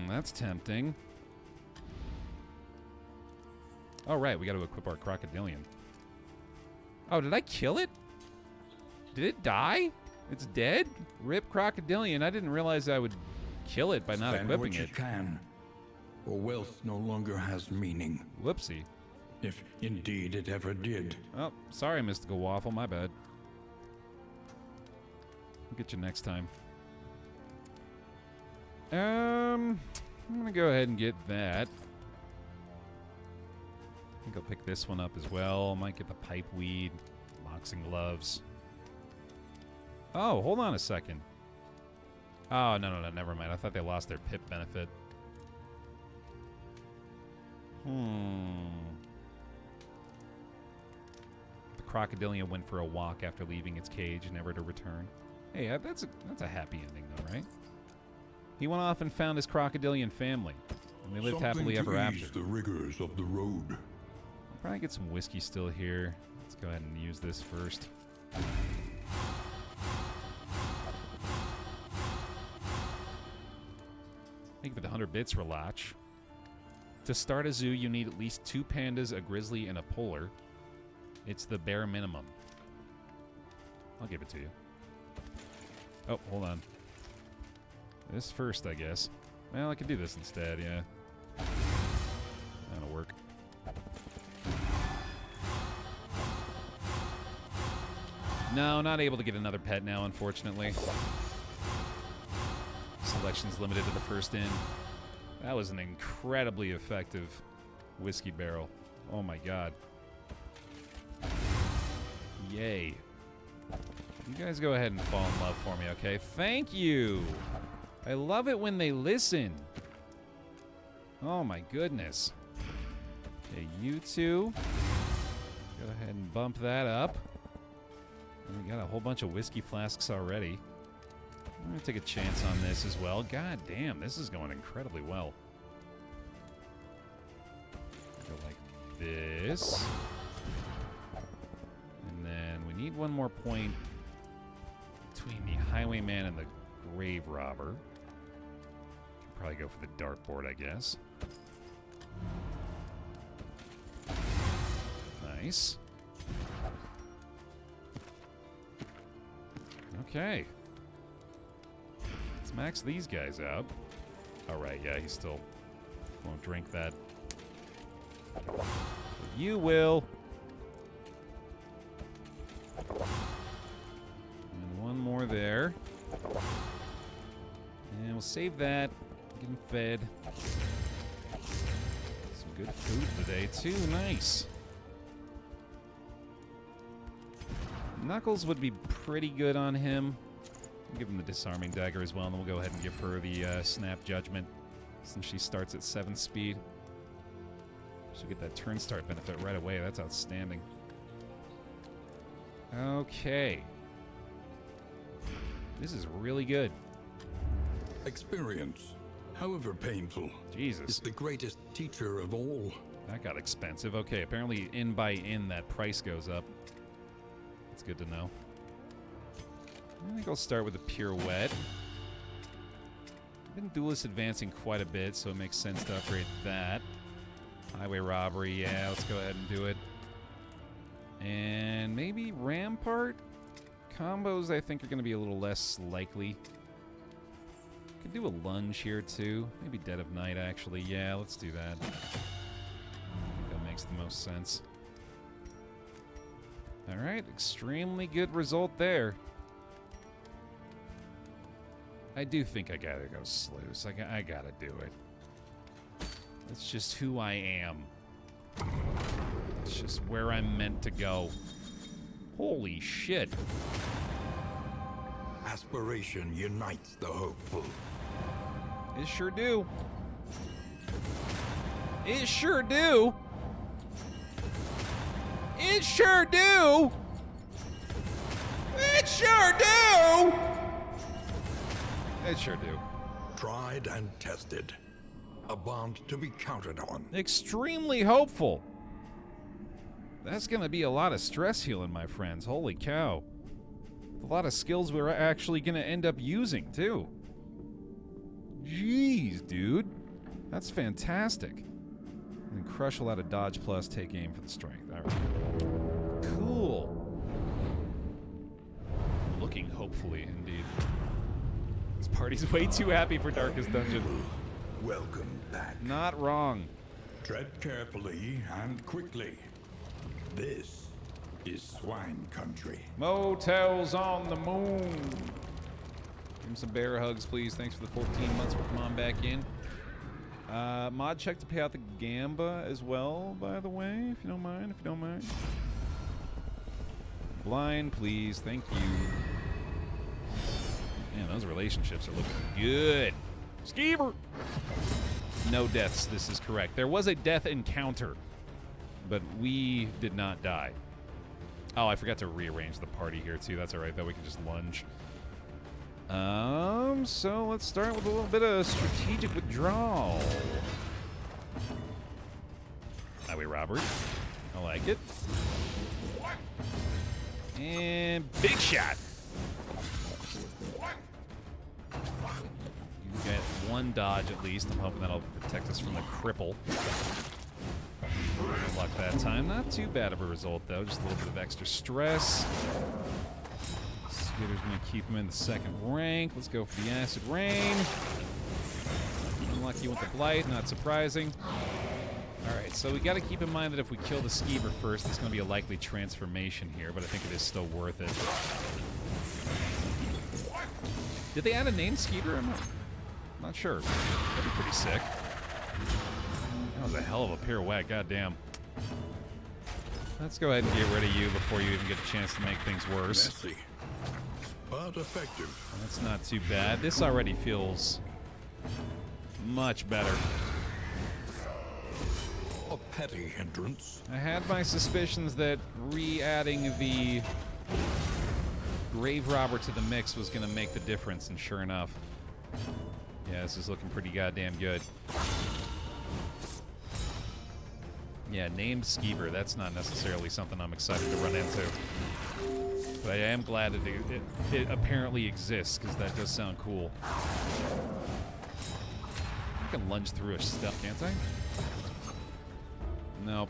That's tempting. Oh, right, we got to equip our Crocodilian. Oh, did I kill it? Did it die? It's dead? Rip Crocodilian. I didn't realize I would kill it by not Spend equipping what you it. can, for wealth no longer has meaning. Whoopsie. If indeed it ever did. Oh, sorry, Mystical Waffle. My bad. I'll get you next time. I'm gonna go ahead and get that. I think I'll pick this one up as well. Might get the pipe weed, boxing gloves. Oh, hold on a second. Oh, no, never mind. I thought they lost their pip benefit. The Crocodilian went for a walk after leaving its cage, never to return. Hey, that's a happy ending, though, right? He went off and found his Crocodilian family, and they lived happily ever after. The rigors of the road. I'll probably get some whiskey still here. Let's go ahead and use this first. Thank you for the 100 bits, Relach. To start a zoo, you need at least 2 pandas, a grizzly, and a polar. It's the bare minimum. I'll give it to you. Oh, hold on. This first, I guess. Well, I could do this instead, yeah. That'll work. No, not able to get another pet now, unfortunately. Selection's limited to the first in. That was an incredibly effective whiskey barrel. Oh my god. Yay. You guys go ahead and fall in love for me, okay? Thank you! I love it when they listen. Oh my goodness. Okay, you two. Go ahead and bump that up. And we got a whole bunch of whiskey flasks already. I'm going to take a chance on this as well. God damn, this is going incredibly well. Go like this. And then we need one more point between the highwayman and the grave robber. Could probably go for the dartboard, I guess. Nice. Okay. Let's max these guys out. Alright, yeah, he still won't drink that. But you will. And one more there. And we'll save that. Get him fed. Some good food today, too. Nice. Knuckles would be pretty good on him. We'll give him the disarming dagger as well, and then we'll go ahead and give her the snap judgment since she starts at 7 speed. She'll get that turn start benefit right away. That's outstanding. Okay. This is really good. Experience, however painful, Jesus. is the greatest teacher of all. That got expensive. Okay, apparently in by in that price goes up. That's good to know. I think I'll start with a pirouette. I've been duelist advancing quite a bit, so it makes sense to upgrade that. Highway robbery, yeah, let's go ahead and do it. And maybe rampart? Combos I think are going to be a little less likely. Could do a lunge here too. Maybe Dead of Night actually. Yeah, let's do that. I think that makes the most sense. Alright, extremely good result there. I do think I gotta go sluice. I gotta do it. That's just who I am. It's just where I'm meant to go. Holy shit. Aspiration unites the hopeful. It sure do. It sure do. It sure do. It sure do. It sure do. Tried and tested. A bond to be counted on. Extremely hopeful. That's going to be a lot of stress healing, my friends. Holy cow. A lot of skills we're actually going to end up using, too. Jeez, dude. That's fantastic. And crush a lot of dodge plus, take aim for the strength. All right. Cool. Looking hopefully, indeed. This party's way too happy for Darkest Dungeon. Welcome back. Not wrong. Tread carefully and quickly. This is swine country. Motels on the moon. Give him some bear hugs, please. Thanks for the 14 months. We'll come on back in. Mod check to pay out the Gamba as well, by the way, if you don't mind, if you don't mind. Blind, please. Thank you. Man, those relationships are looking good. Skeever! No deaths, this is correct. There was a death encounter, but we did not die. Oh, I forgot to rearrange the party here, too. That's all right, though. We can just lunge. So let's start with a little bit of strategic withdrawal. Highway robbery. I like it. And big shot. You get one dodge at least. I'm hoping that'll protect us from the cripple. Good luck that time. Not too bad of a result, though. Just a little bit of extra stress. Skitter's going to keep him in the second rank. Let's go for the Acid Rain. Unlucky with the Blight, not surprising. Alright, so we got to keep in mind that if we kill the Skeever first, there's going to be a likely transformation here, but I think it is still worth it. Did they add a name Skeever? I'm not sure. That'd be pretty sick. That was a hell of a pirouette, goddamn. Let's go ahead and get rid of you before you even get a chance to make things worse. Messy, but effective. That's not too bad. This already feels much better. petty hindrance. I had my suspicions that re-adding the grave robber to the mix was going to make the difference, and sure enough. Yeah, this is looking pretty goddamn good. Yeah, named Skeever, that's not necessarily something I'm excited to run into. But I am glad that it apparently exists, because that does sound cool. I can lunge through a step, can't I? Nope.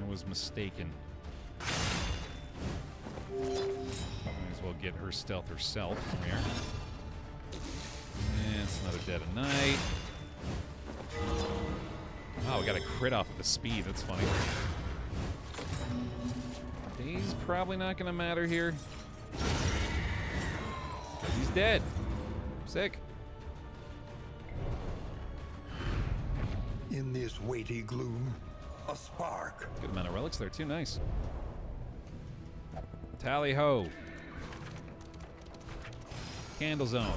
I was mistaken. Might as well get her stealth herself. Come here. And it's another dead of night. Oh, we got a crit off of the speed. That's funny. He's probably not going to matter here. He's dead. Sick. In this weighty gloom, a spark. Good amount of relics there, too. Nice. Tally ho. Candle zone.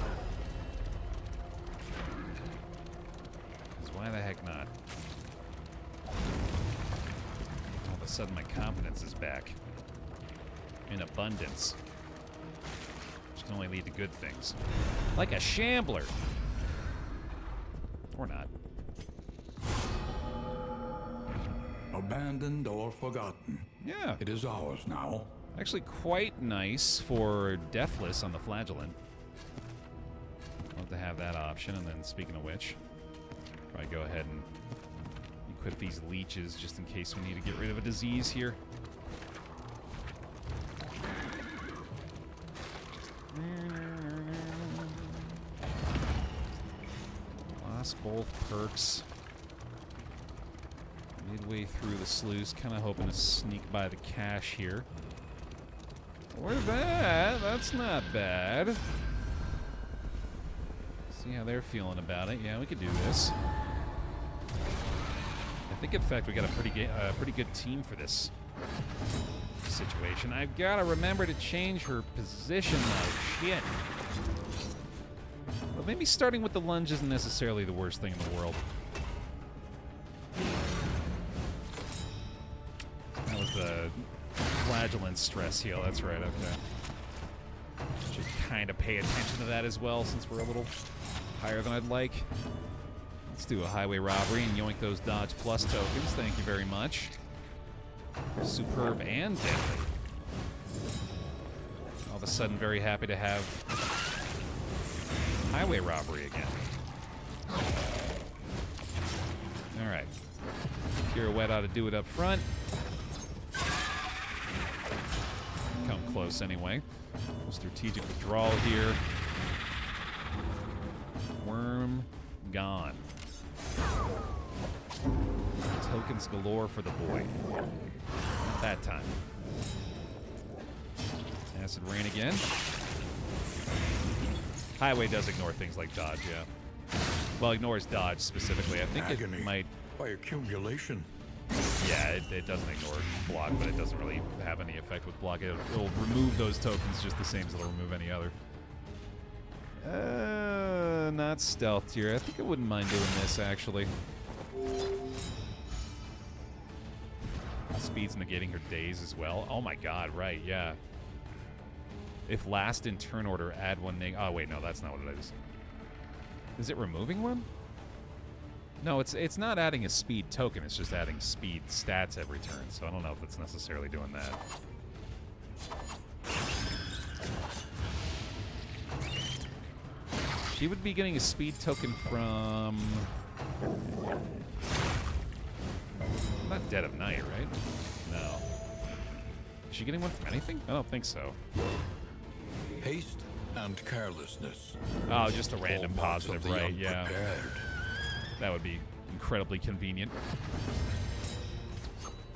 'Cause why the heck not? All of a sudden, my confidence is back. In abundance. Which can only lead to good things. Like a shambler. Or not. Abandoned or forgotten. Yeah. It is ours now. Actually quite nice for Deathless on the Flagellant. Love to have that option. And then, speaking of which, probably go ahead and equip these leeches just in case we need to get rid of a disease here. Lost both perks. Midway through the sluice, kind of hoping to sneak by the cache here. Or that. That's not bad. See how they're feeling about it. Yeah, we could do this. I think, in fact, we got a pretty good team for this situation. I've got to remember to change her position, though. Shit. But maybe starting with the lunge isn't necessarily the worst thing in the world. That was the Flagellant stress heal. That's right, okay. Should kind of pay attention to that as well, since we're a little higher than I'd like. Let's do a highway robbery and yoink those dodge plus tokens. Thank you very much. Superb and deadly. All of a sudden, very happy to have highway robbery again. All right. Pirouette ought to do it up front. Come close anyway. Strategic withdrawal here. Worm gone. Tokens galore for the boy. Not that time. Acid rain again. Highway does ignore things like dodge, yeah. Well, ignores dodge specifically. I think Agony it might... by accumulation. Yeah, it doesn't ignore block, but it doesn't really have any effect with block. It'll remove those tokens just the same as it'll remove any other. Not stealth tier. I think I wouldn't mind doing this, actually. Speed's negating her days as well. Oh my god, right, yeah. If last in turn order, add one neg... Oh, wait, no, that's not what it is. Is it removing one? No, it's not adding a speed token. It's just adding speed stats every turn, so I don't know if it's necessarily doing that. She would be getting a speed token from... Not Dead of Night, right? No. Is she getting one from anything? I don't think so. Haste and carelessness. Oh, just a random Hallmarks of positive, the right, yeah. unprepared. That would be incredibly convenient.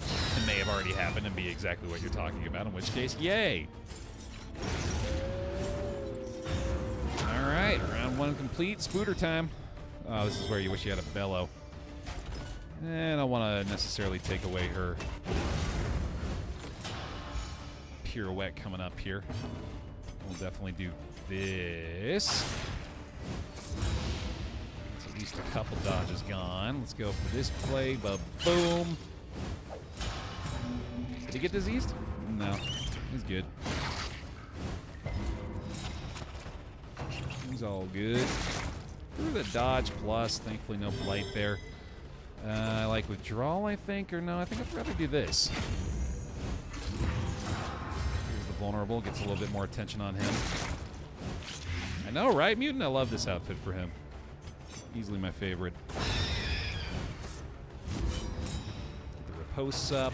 It may have already happened and be exactly what you're talking about, in which case, yay! Alright, round one complete. Spooter time. Oh, this is where you wish you had a bellow. I don't want to necessarily take away her pirouette coming up here. We'll definitely do this. Let's at least a couple dodges gone. Let's go for this play. Boom. Did he get diseased? No. He's good. He's all good. Through the dodge plus. Thankfully, no blight there. I like withdrawal, I think. Or no, I think I'd rather do this. Here's the vulnerable. Gets a little bit more attention on him. I know, right? Mutant, I love this outfit for him. Easily my favorite. The riposte up.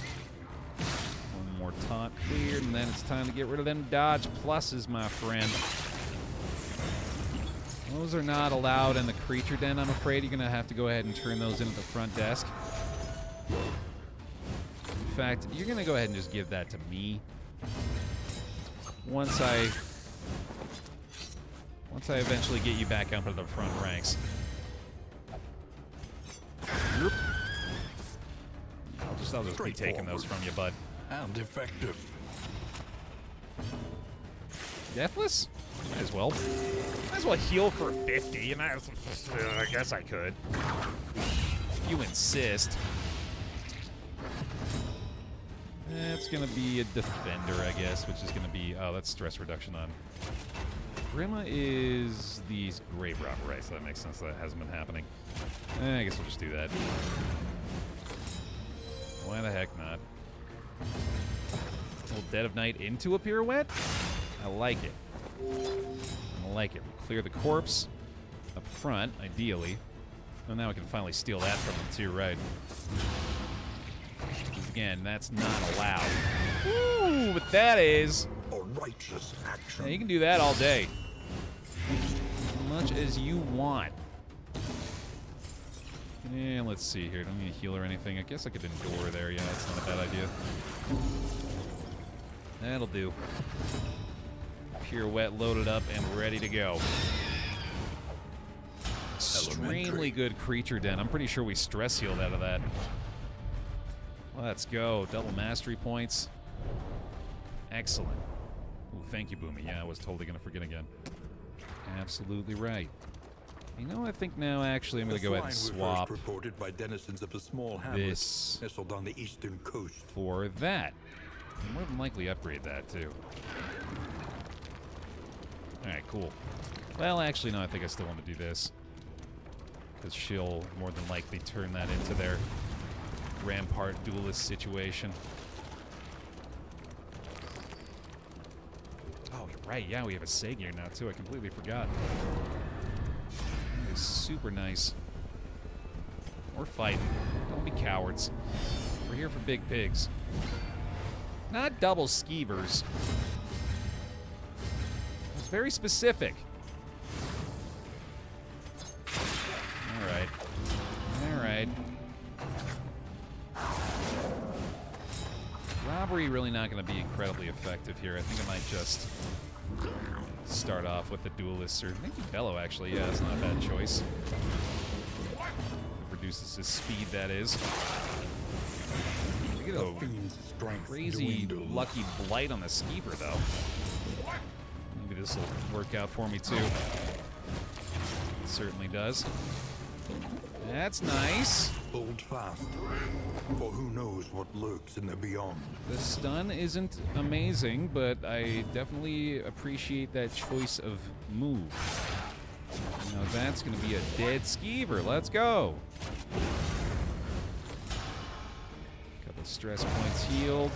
One more taunt cleared, and then it's time to get rid of them dodge pluses, my friend. Those are not allowed in the creature den, I'm afraid. You're going to have to go ahead and turn those in at the front desk. In fact, you're going to go ahead and just give that to me. Once I eventually get you back up to the front ranks. Yep. I'll just be taking those from you, bud. And effective. Deathless? Might as well. Might as well heal for 50, and I guess I could. You insist. That's gonna be a defender, I guess, which is gonna be, oh, that's stress reduction on. Grima is the grave robber, right? So that makes sense that hasn't been happening. I guess we'll just do that. Why the heck not? Little Dead of Night into a pirouette? I like it. I like it. We'll clear the corpse up front, ideally. And now we can finally steal that from them too, right? Because again, that's not allowed. Ooh, but that is A righteous action. yeah, you can do that all day. As much as you want. Yeah, let's see here. Don't need to heal or anything. I guess I could endure there. Yeah, that's not a bad idea. That'll do. Pirouette loaded up and ready to go. Extremely good creature den. I'm pretty sure we stress healed out of that. Let's go. Double mastery points. Excellent. Ooh, thank you, Boomy. Yeah, I was totally going to forget again. Absolutely right. You know, I think now, actually, I'm going to go ahead and swap First reported by denizens of a small hamlet this nestled on the eastern coast. for that. And more than likely upgrade that, too. Alright, cool. Well, actually, no, I think I still want to do this. Because she'll more than likely turn that into their Rampart duelist situation. Oh, you're right. Yeah, we have a Sagier now, too. I completely forgot. That is super nice. We're fighting. Don't be cowards. We're here for big pigs. Not double skeevers. It's very specific. Alright. Alright. Robbery really not going to be incredibly effective here. I think I might just start off with the duelists, or maybe Bellow, actually. Yeah, that's not a bad choice. Reduces his speed, that is. Look at a crazy lucky blight on the Skeever, though. Maybe this will work out for me, too. It certainly does. That's nice. Hold fast, for who knows what lurks in the beyond. The stun isn't amazing, but I definitely appreciate that choice of move. Now that's going to be a dead Skeever. Let's go. Couple stress points healed.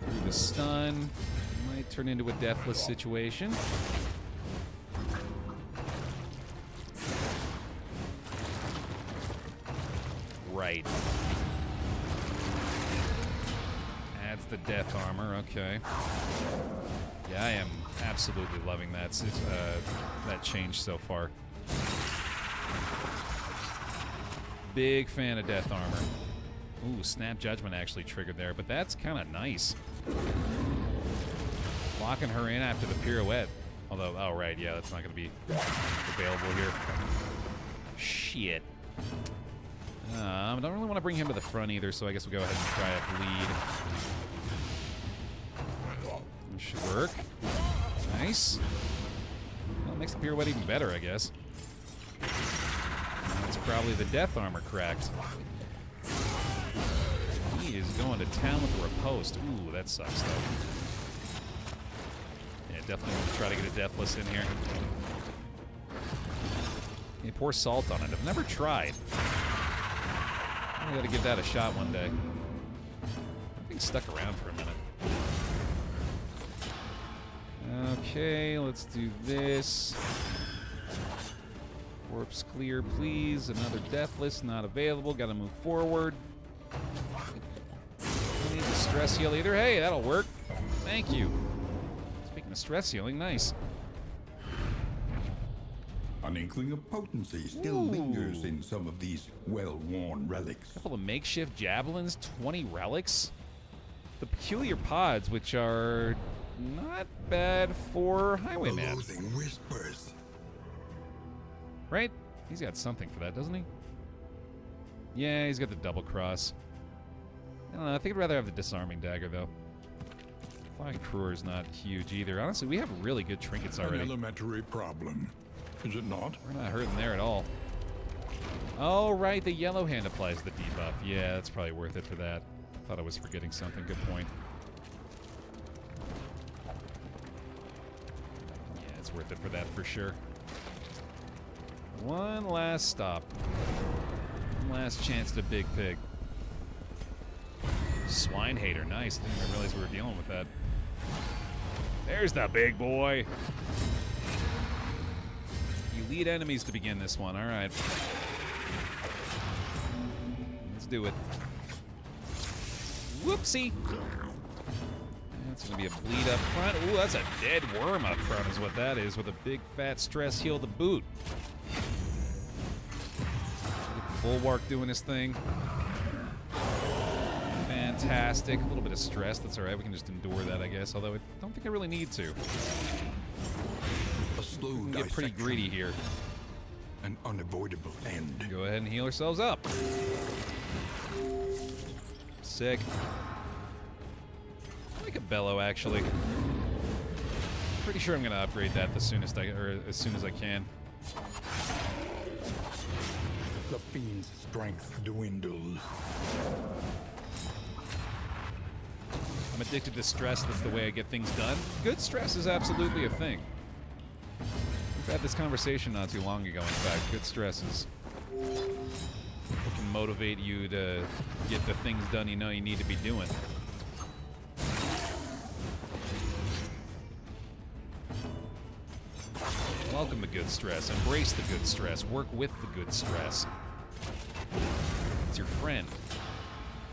Through the stun. Might turn into a deathless situation. Right. Adds the death armor, okay. Yeah, I am absolutely loving that that change so far. Big fan of death armor. Ooh, Snap Judgment actually triggered there, but that's kind of nice. Locking her in after the pirouette. Although, oh right, yeah, that's not going to be available here. Shit. I don't really want to bring him to the front either, so I guess we'll go ahead and try a bleed. This should work. Nice. Well, it makes the pirouette even better, I guess. probably the death armor cracked. He is going to town with a riposte. Ooh, that sucks, though. Yeah, definitely want to try to get a deathless in here. Yeah, pour salt on it. I've never tried. I gotta give that a shot one day. That thing's stuck around for a minute. Okay, let's do this. Corpse clear, please. Another deathless, not available. Gotta move forward. Don't need the stress heal either. Hey, that'll work. Thank you. Speaking of stress healing, nice. An inkling of potency still lingers in some of these well-worn relics. A couple of makeshift javelins, 20 relics. The peculiar pods, which are not bad for Highwayman. Loathing whispers. Right? He's got something for that, doesn't he? Yeah, he's got the double cross. I don't know, I think I'd rather have the disarming dagger, though. Flying Cruer's not huge either. Honestly, we have really good trinkets already. An elementary problem, is it not? We're not hurting there at all. Oh, right, the yellow hand applies the debuff. Yeah, that's probably worth it for that. Thought I was forgetting something. Good point. Yeah, it's worth it for that for sure. One last stop. One last chance at a big pig. Swine hater, nice. Didn't even realize we were dealing with that. There's the big boy. You lead enemies to begin this one. All right. Let's do it. Whoopsie. That's going to be a bleed up front. Ooh, that's a dead worm up front is what that is, with a big fat stress heal to boot. Bulwark doing his thing. Fantastic. A little bit of stress. That's all right. We can just endure that, I guess. Although I don't think I really need to. A slow We get pretty greedy here. An unavoidable end. Go ahead and heal ourselves up. Sick. I like a bellow, actually. Pretty sure I'm going to upgrade that as soon as I can. The fiend's strength dwindles. I'm addicted to stress. That's the way I get things done. Good stress is absolutely a thing. We've had this conversation not too long ago, in fact. Good stress is what can motivate you to get the things done you know you need to be doing. Welcome to good stress. Embrace the good stress. Work with the good stress. It's your friend.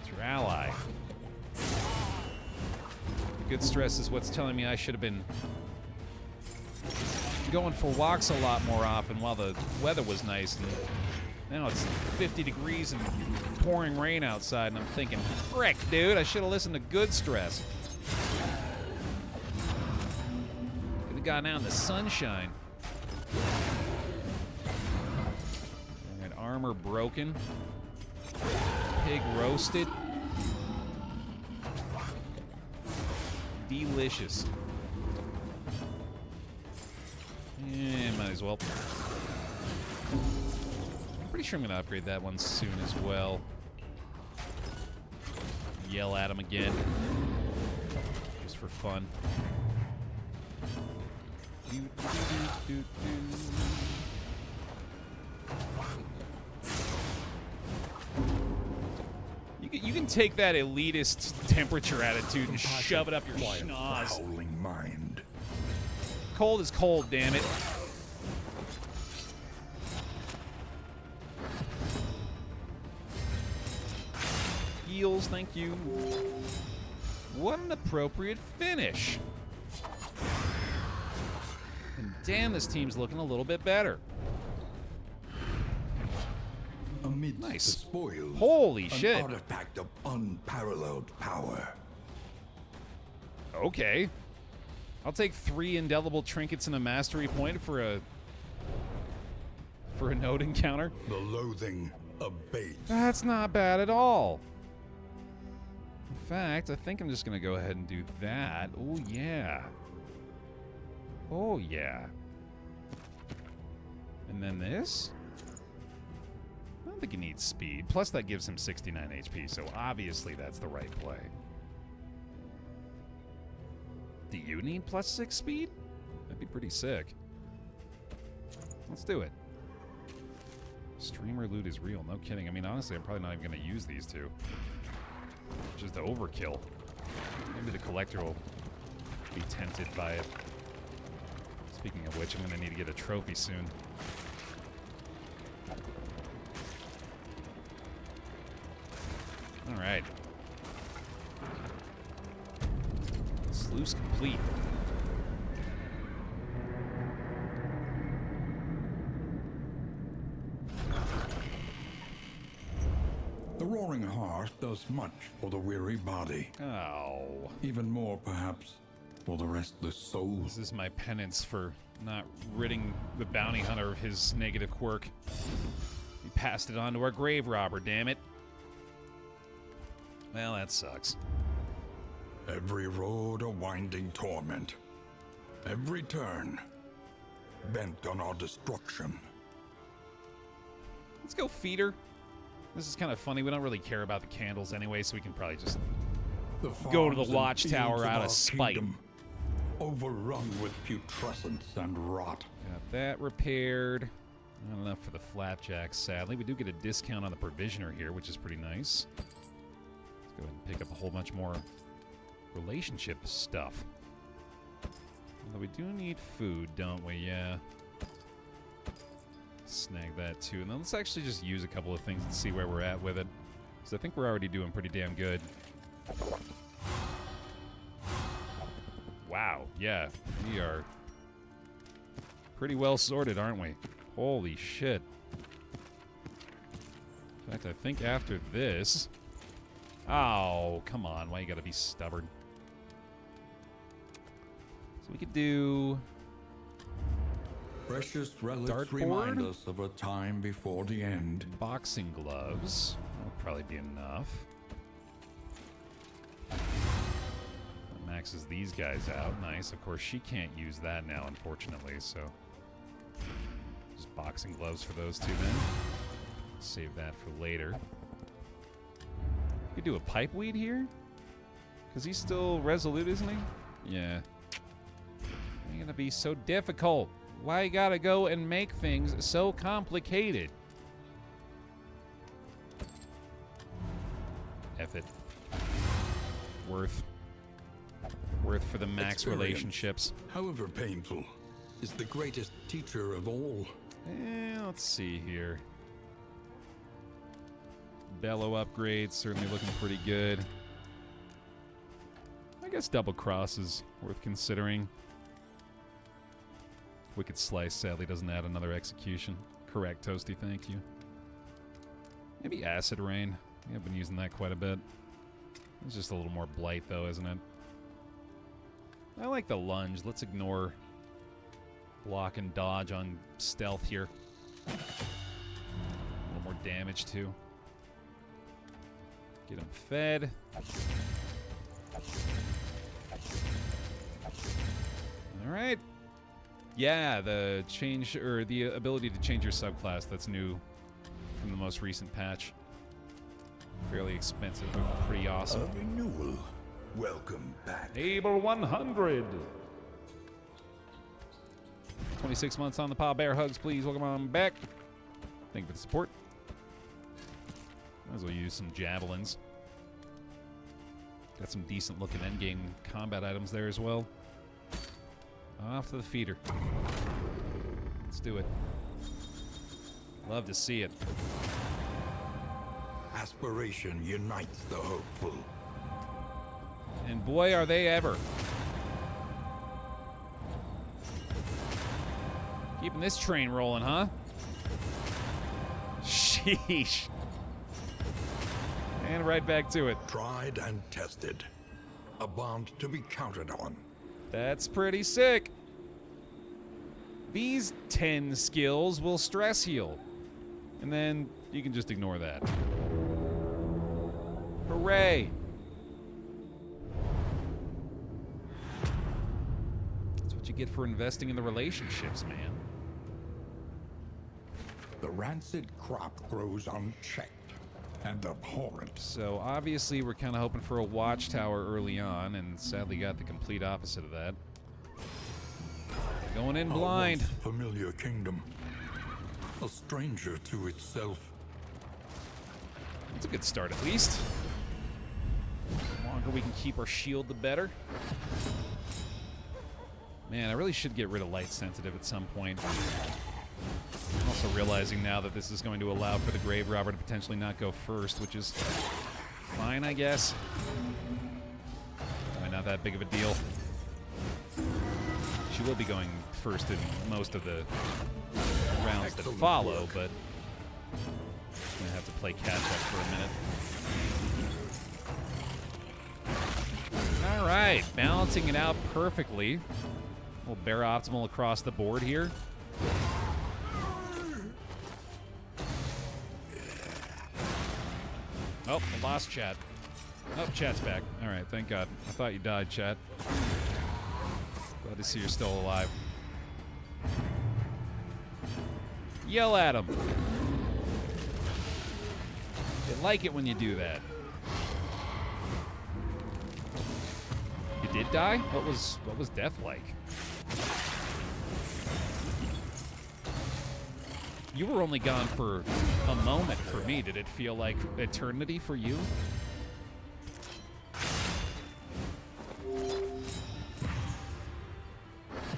It's your ally. Good stress is what's telling me I should have been going for walks a lot more often while the weather was nice. And now it's 50 degrees and pouring rain outside, and I'm thinking, frick, dude, I should have listened to good stress. Could have gotten out in the sunshine. Alright, armor broken. Pig roasted. Delicious. Yeah, might as well. I'm pretty sure I'm going to upgrade that one soon as well. Yell at him again. Just for fun. You can take that elitist temperature attitude and shove it up your schnoz. Howling mind. Cold is cold, damn it. Heals, thank you. What an appropriate finish. And damn, this team's looking a little bit better. Amidst Nice. the spoils, Holy an shit. artifact of unparalleled power. Okay. I'll take 3 indelible trinkets and a mastery point for a node encounter. The loathing abates. That's not bad at all. In fact, I think I'm just going to go ahead and do that. Oh, yeah. Oh, yeah. And then this. I don't think he needs speed. Plus, that gives him 69 HP, so obviously that's the right play. Do you need +6 speed? That'd be pretty sick. Let's do it. Streamer loot is real, no kidding. I mean, honestly, I'm probably not even going to use these two. Just overkill. Maybe the collector will be tempted by it. Speaking of which, I'm going to need to get a trophy soon. Alright. Sluice complete. The roaring hearth does much for the weary body. Oh. Even more, perhaps, for the restless soul. This is my penance for not ridding the bounty hunter of his negative quirk. He passed it on to our grave robber, damn it. Well, that sucks. Every road a winding torment. Every turn bent on our destruction. Let's go, feeder. This is kind of funny. We don't really care about the candles anyway, so we can probably just go to the watchtower out of spite. Overrun with putrescence and rot. Got that repaired. Not enough for the flapjacks, sadly. We do get a discount on the provisioner here, which is pretty nice. Let's go ahead and pick up a whole bunch more relationship stuff. Although we do need food, don't we? Yeah. Snag that too. And then let's actually just use a couple of things and see where we're at with it. Because I think we're already doing pretty damn good. Wow. Yeah. We are pretty well sorted, aren't we? Holy shit. In fact, I think after this... Oh, come on. Why you gotta be stubborn? So we could do... Precious relics Dartboard? remind us of a time before the end. Boxing gloves. That'll probably be enough. That maxes these guys out. Nice. Of course, she can't use that now, unfortunately, so... Just boxing gloves for those two, then. Save that for later. We could do a pipe weed here? Because he's still resolute, isn't he? Yeah. Ain't gonna be so difficult. Why you gotta go and make things so complicated? F it. Worth for the max Experience, relationships. However painful, is the greatest teacher of all. Let's see here. Bellow upgrades, certainly looking pretty good. I guess double cross is worth considering. Wicked Slice sadly doesn't add another execution. Correct, Toasty, thank you. Maybe Acid Rain. Yeah, I've been using that quite a bit. It's just a little more blight though, isn't it? I like the lunge. Let's ignore block and dodge on stealth here. A little more damage too. Get him fed. Alright. Yeah, the change, or the ability to change your subclass, that's new from the most recent patch. Fairly expensive, but pretty awesome. A renewal. Welcome back. Able 100. 26 months on the Baer hugs, please. Welcome on back. Thank you for the support. Might as well use some javelins. Got some decent looking endgame combat items there as well. Off to the feeder. Let's do it. Love to see it. Aspiration unites the hopeful. And boy, are they ever. Keeping this train rolling, huh? Sheesh. And right back to it. Tried and tested. A bond to be counted on. That's pretty sick. These 10 skills will stress heal. And then you can just ignore that. Hooray! That's what you get for investing in the relationships, man. The rancid crop grows unchecked and abhorrent. So obviously we're kind of hoping for a watchtower early on, and sadly got the complete opposite of that. Going in blind. A once familiar kingdom, a stranger to itself. That's a good start, at least. The longer we can keep our shield, the better. Man, I really should get rid of light sensitive at some point. I'm also realizing now that this is going to allow for the grave robber to potentially not go first, which is fine, I guess. Probably not that big of a deal. She will be going first in most of the rounds that follow, but I'm gonna have to play catch up for a minute. All right, balancing it out perfectly. We'll Baer optimal across the board here. Oh, I lost chat. Oh, chat's back. All right, thank God. I thought you died, chat. Glad to see you're still alive. Yell at him. They like it when you do that. You did die? What was death like? You were only gone for a moment for me. Did it feel like eternity for you?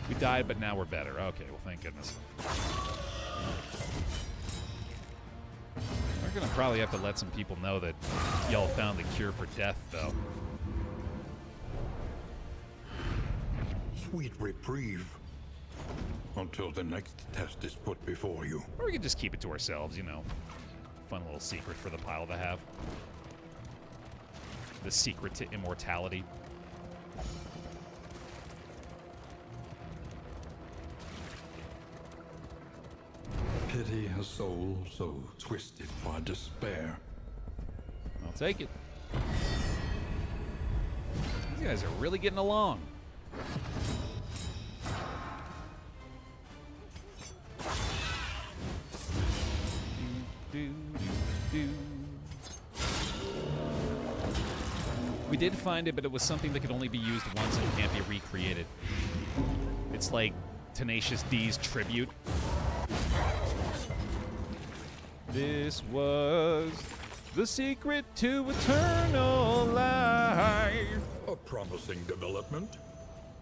We died, but now we're better. Okay, well, thank goodness. We're gonna probably have to let some people know that y'all found the cure for death, though. Sweet reprieve. Until the next test is put before you. Or we could just keep it to ourselves, you know. Fun little secret for the pile to have. The secret to immortality. Pity a soul so twisted by despair. I'll take it. These guys are really getting along. We did find it, but it was something that could only be used once and can't be recreated. It's like Tenacious D's tribute. This was the secret to eternal life. A promising development.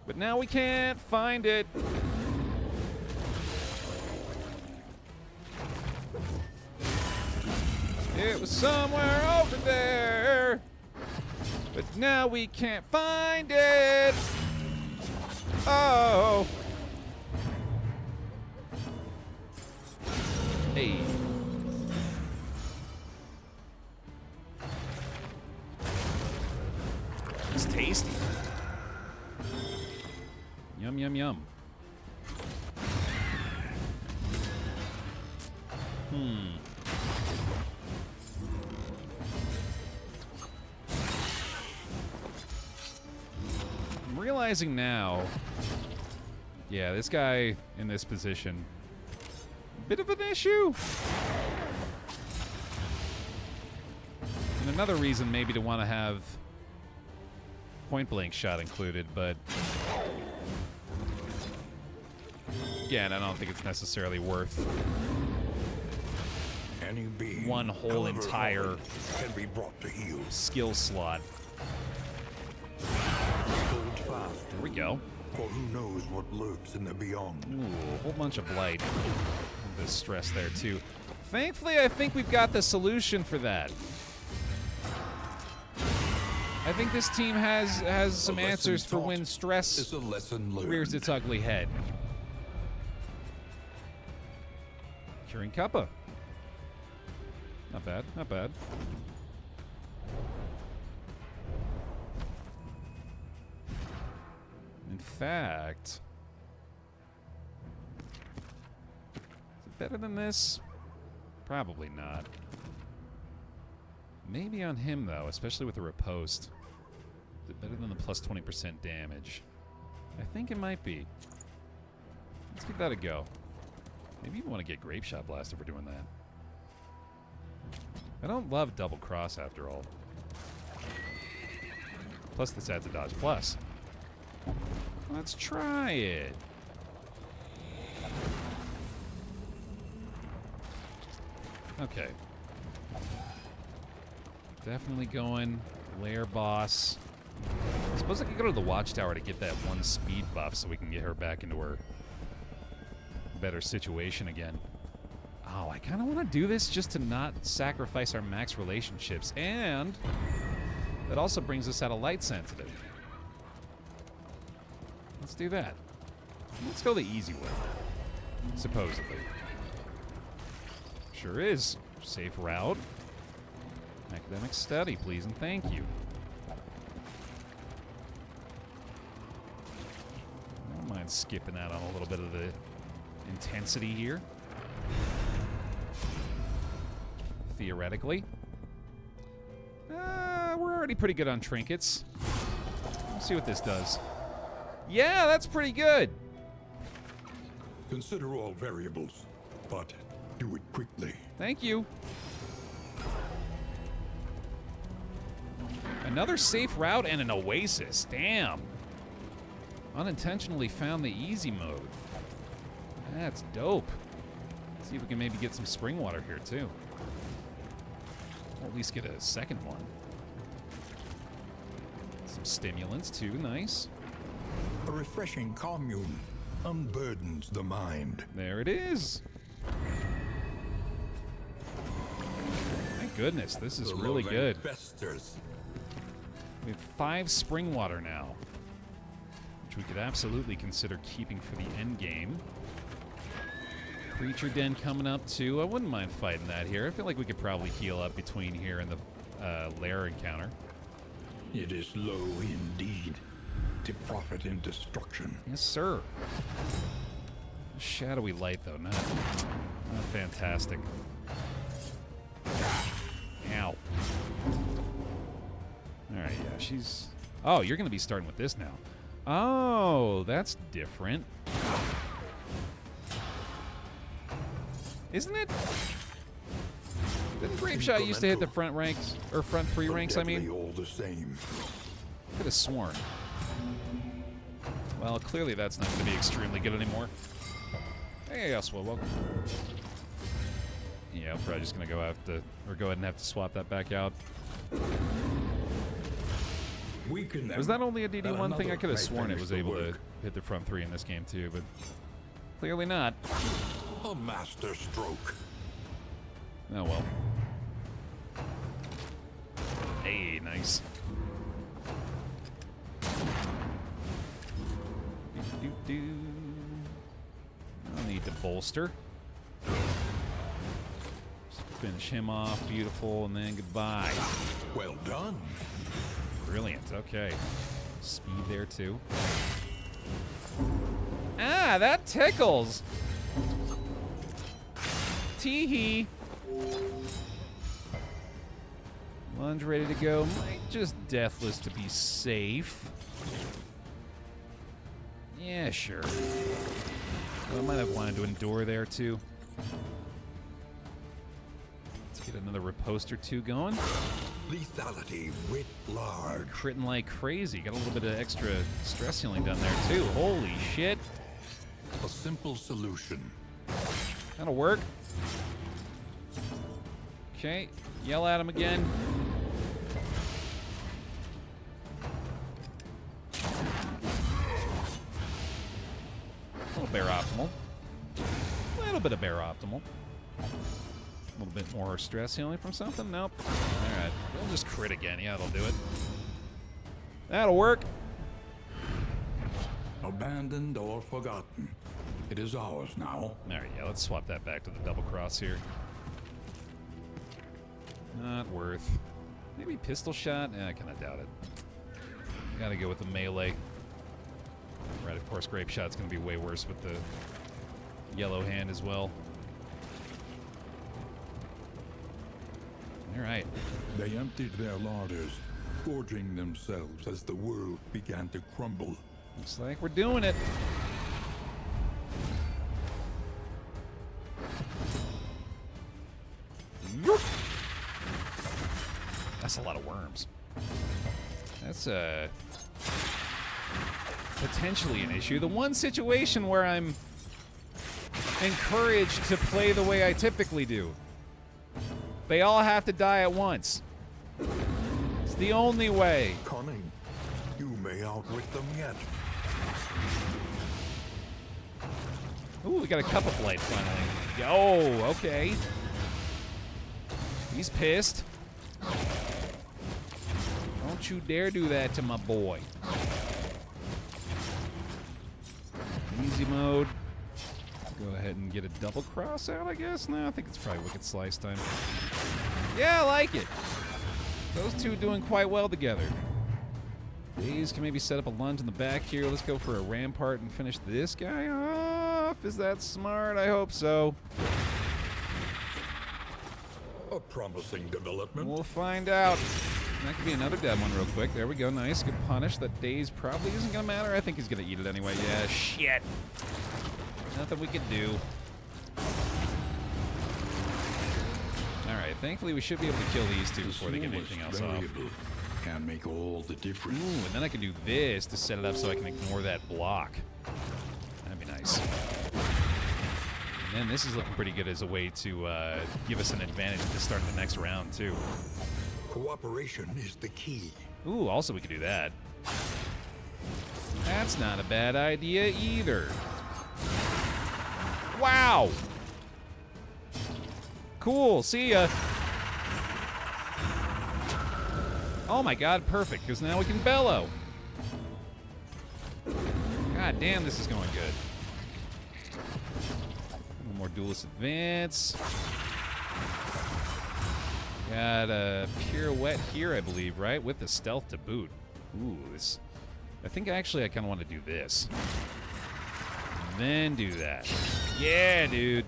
But now we can't find it. It was somewhere over there. But now we can't find it. Oh. Hey. It's tasty. Yum, yum, yum. I'm realizing now, yeah, this guy in this position, bit of an issue. And another reason maybe to want to have point blank shot included, but again, I don't think it's necessarily worth Any being, one whole however entire horrid, can be brought to heel. skill slot. Hold fast, There we go. for who knows what lurks in the beyond. Ooh, a whole bunch of blight. The stress there too. Thankfully, I think we've got the solution for that. I think this team has some lesson answers for taught when stress It's a lesson learned. rears its ugly head. Curing Kappa. Not bad, not bad. In fact, is it better than this? Probably not. Maybe on him, though, especially with the riposte. Is it better than the plus 20% damage? I think it might be. Let's give that a go. Maybe you want to get Grape Shot Blast if we're doing that. I don't love double cross after all. Plus this adds a dodge plus. Let's try it. Okay. Definitely going lair boss. I suppose I could go to the watchtower to get that one speed buff so we can get her back into her better situation again. Oh, I kind of want to do this just to not sacrifice our max relationships, and that also brings us out of light sensitive. Let's do that. Let's go the easy way, supposedly. Sure is. Safe route. Academic study, please and thank you. I don't mind skipping out on a little bit of the intensity here. Theoretically. We're already pretty good on trinkets. Let's see what this does. Yeah, that's pretty good. Consider all variables, but do it quickly. Thank you. Another safe route and an oasis. Damn. Unintentionally found the easy mode. That's dope. See if we can maybe get some spring water here too. Or at least get a second one. Some stimulants too, nice. A refreshing commune unburdens the mind. There it is. Thank goodness, this is really good. Festers. We have 5 spring water now, which we could absolutely consider keeping for the end game. Creature Den coming up too. I wouldn't mind fighting that here. I feel like we could probably heal up between here and the lair encounter. It is low indeed to profit in destruction. Yes, sir. Shadowy light, though, not fantastic. Ow. Alright, yeah, she's... Oh, you're going to be starting with this now. Oh, that's different. Isn't it? Didn't Grape Shot used to hit the front ranks, or front 3 ranks, I mean? All the same. Could have sworn. Well, clearly that's not going to be extremely good anymore. Hey, Oswald, welcome. Yeah, I'm probably just going to go ahead and have to swap that back out. Was that only a DD1 thing? I could have sworn it was able to hit the front 3 in this game too, but clearly not. A master stroke. Oh well. Hey, nice. I'll need to bolster. Just finish him off, beautiful, and then goodbye. Well done. Brilliant, okay. Speed there too. Ah, that tickles! Tee-hee. Lunge ready to go. Might just Deathless to be safe. Yeah, sure. Well, I might have wanted to endure there too. Let's get another riposte or 2 going. Lethality writ large. Critting like crazy. Got a little bit of extra stress healing done there too. Holy shit. A simple solution. That'll work. Okay, yell at him again. A little Baer optimal. A little bit of Baer optimal. A little bit more stress healing from something? Nope. Alright, we'll just crit again. Yeah, that'll do it. That'll work. Abandoned or forgotten. It is ours now. Alright, yeah, let's swap that back to the double cross here. Not worth. Maybe pistol shot? I kind of doubt it. Gotta go with the melee. Right, of course, Grape Shot's gonna be way worse with the yellow hand as well. Alright. They emptied their larders, gorging themselves as the world began to crumble. Looks like we're doing it. That's a lot of worms. That's potentially an issue. The one situation where I'm encouraged to play the way I typically do. They all have to die at once. It's the only way. Cunning. You may outwit them yet. Ooh, we got a cup of blight finally. Oh, okay. He's pissed. Don't you dare do that to my boy. Easy mode. Go ahead and get a double cross out, I guess. No, I think it's probably Wicked Slice time. Yeah, I like it. Those two doing quite well together. Daze can maybe set up a lunge in the back here. Let's go for a rampart and finish this guy off. Is that smart? I hope so. A promising development. We'll find out. That could be another dead one real quick. There we go. Nice. Good punish. That Daze probably isn't going to matter. I think he's going to eat it anyway. Yeah, shit. Nothing we can do. Alright, thankfully we should be able to kill these two before they get anything else off. Can make all the difference. Ooh, and then I can do this to set it up so I can ignore that block. That'd be nice. And then this is looking pretty good as a way to give us an advantage at the start of the next round, too. Cooperation is the key. Ooh, also we could do that. That's not a bad idea either. Wow! Cool, see ya. Oh my god, perfect, because now we can bellow. God damn, this is going good. One more duelist advance. Got a pirouette here, I believe, right? With the stealth to boot. Ooh, this. I think actually I kind of want to do this. Then do that. Yeah, dude.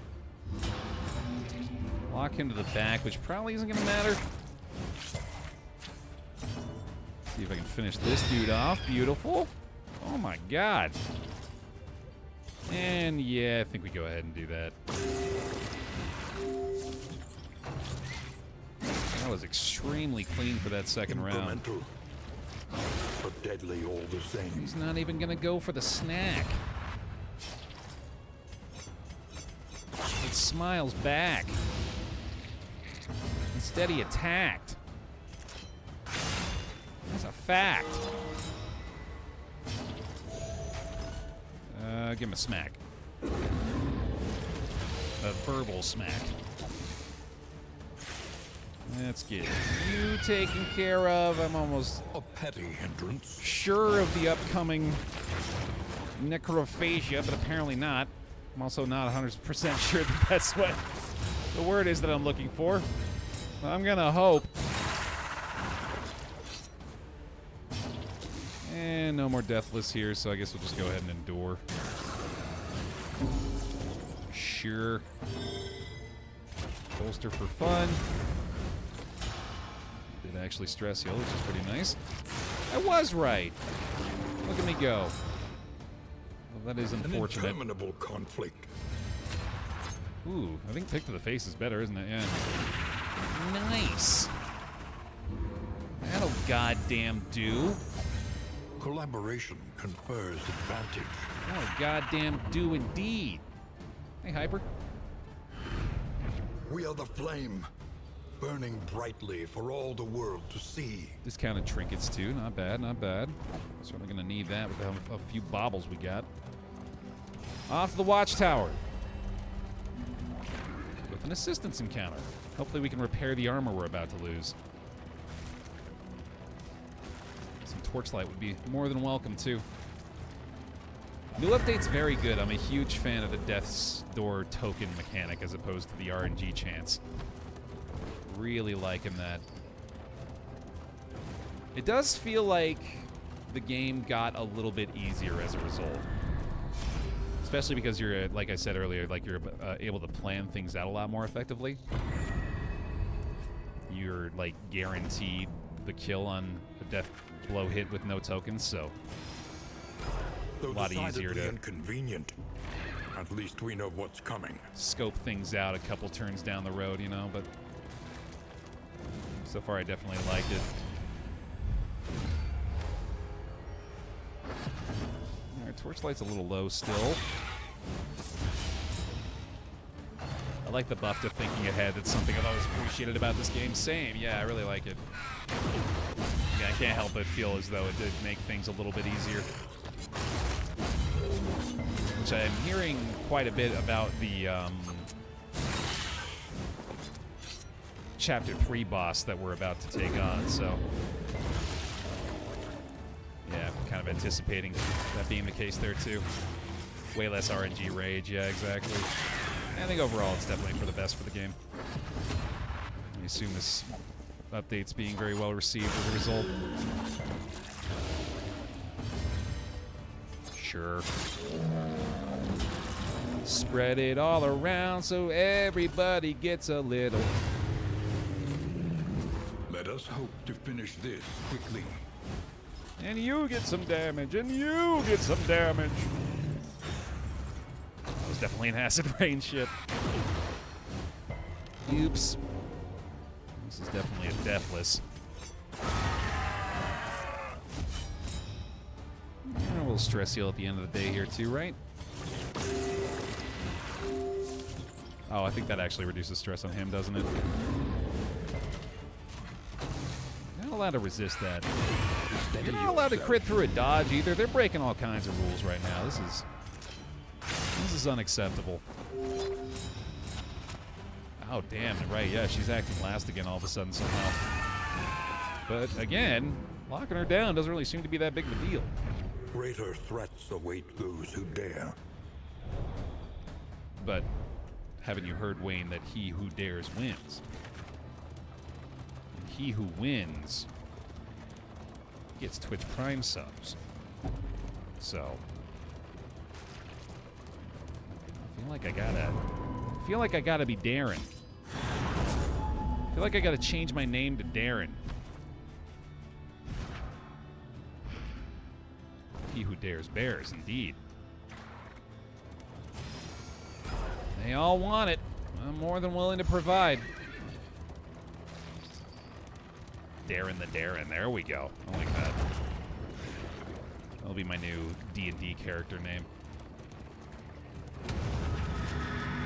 Lock him to the back, which probably isn't going to matter. See if I can finish this dude off. Beautiful. Oh my god. And yeah, I think we go ahead and do that. That was extremely clean for that second round. But deadly all the same. He's not even going to go for the snack. It smiles back. Instead, he attacked. That's a fact. Give him a smack. A verbal smack. Let's get you taken care of. I'm almost a petty hindrance. Sure of the upcoming necrophagia, but apparently not. I'm also not 100% sure that that's what the word is that I'm looking for. I'm gonna hope. And no more deathless here, so I guess we'll just go ahead and endure. Sure. Bolster for fun. Did actually stress heal, which is pretty nice. I was right. Look at me go. Well, that is unfortunate. An interminable conflict. Ooh, I think pick to the face is better, isn't it? Yeah. Nice. That'll goddamn do. Collaboration confers advantage. Oh, goddamn do indeed. Hey, Hyper. We are the flame, burning brightly for all the world to see. Discounted trinkets, too. Not bad, not bad. Certainly going to need that with a few baubles we got. Off to the watchtower. With an assistance encounter. Hopefully we can repair the armor we're about to lose. Some torchlight would be more than welcome, too. New update's very good. I'm a huge fan of the Death's Door token mechanic as opposed to the RNG chance. Really liking that. It does feel like the game got a little bit easier as a result. Especially because you're, like I said earlier, like you're able to plan things out a lot more effectively. You're like guaranteed the kill on a death blow hit with no tokens, so a lot easier to inconvenient. At least we know what's coming. Scope things out a couple turns down the road, you know, but So far, I definitely liked it. Alright, Torchlight's a little low still. I like the buff to thinking ahead. That's something I've always appreciated about this game. Same, yeah, I really like it. Yeah, I can't help but feel as though it did make things a little bit easier. Which I'm hearing quite a bit about the Chapter 3 boss that we're about to take on, so... yeah, I'm kind of anticipating that being the case there, too. Way less RNG rage, yeah, exactly. I think overall it's definitely for the best for the game. I assume this update's being very well received as a result. Sure. Spread it all around so everybody gets a little. Let us hope to finish this quickly. And you get some damage, and you get some damage. That was definitely an acid rain ship. Oops. This is definitely a deathless. And a little stress heal at the end of the day here too, right? Oh, I think that actually reduces stress on him, doesn't it? You're not allowed to resist that. You're not allowed to crit through a dodge either. They're breaking all kinds of rules right now. This is unacceptable. Oh, damn, right, yeah, she's acting last again all of a sudden somehow. But, again, locking her down doesn't really seem to be that big of a deal. Greater threats await those who dare. But haven't you heard, Wayne, that he who dares wins? And he who wins gets Twitch Prime subs. So I feel like I gotta be Darren. I feel like I gotta change my name to Darren. He who dares bears, indeed. They all want it. I'm more than willing to provide. Darren the Darren. There we go. I like that. That'll be my new D&D character name.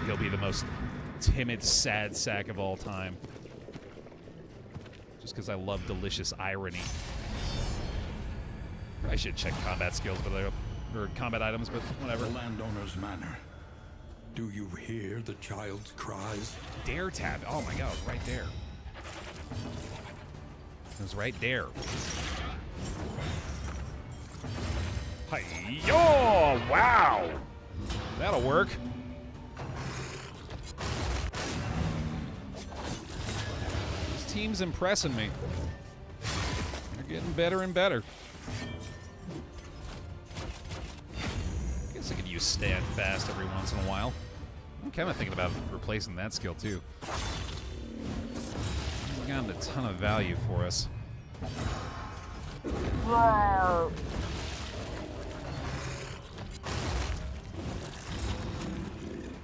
He'll be the most timid, sad sack of all time. Just because I love delicious irony. I should check combat skills, or combat items, but whatever. The landowner's manor. Do you hear the child's cries? BaerTaffy. Oh my god, it was right there. It was right there. Hi-yo! Wow! That'll work. This team's impressing me. They're getting better and better. I guess I could use stand fast every once in a while. I'm kind of thinking about replacing that skill too. It's gotten a ton of value for us.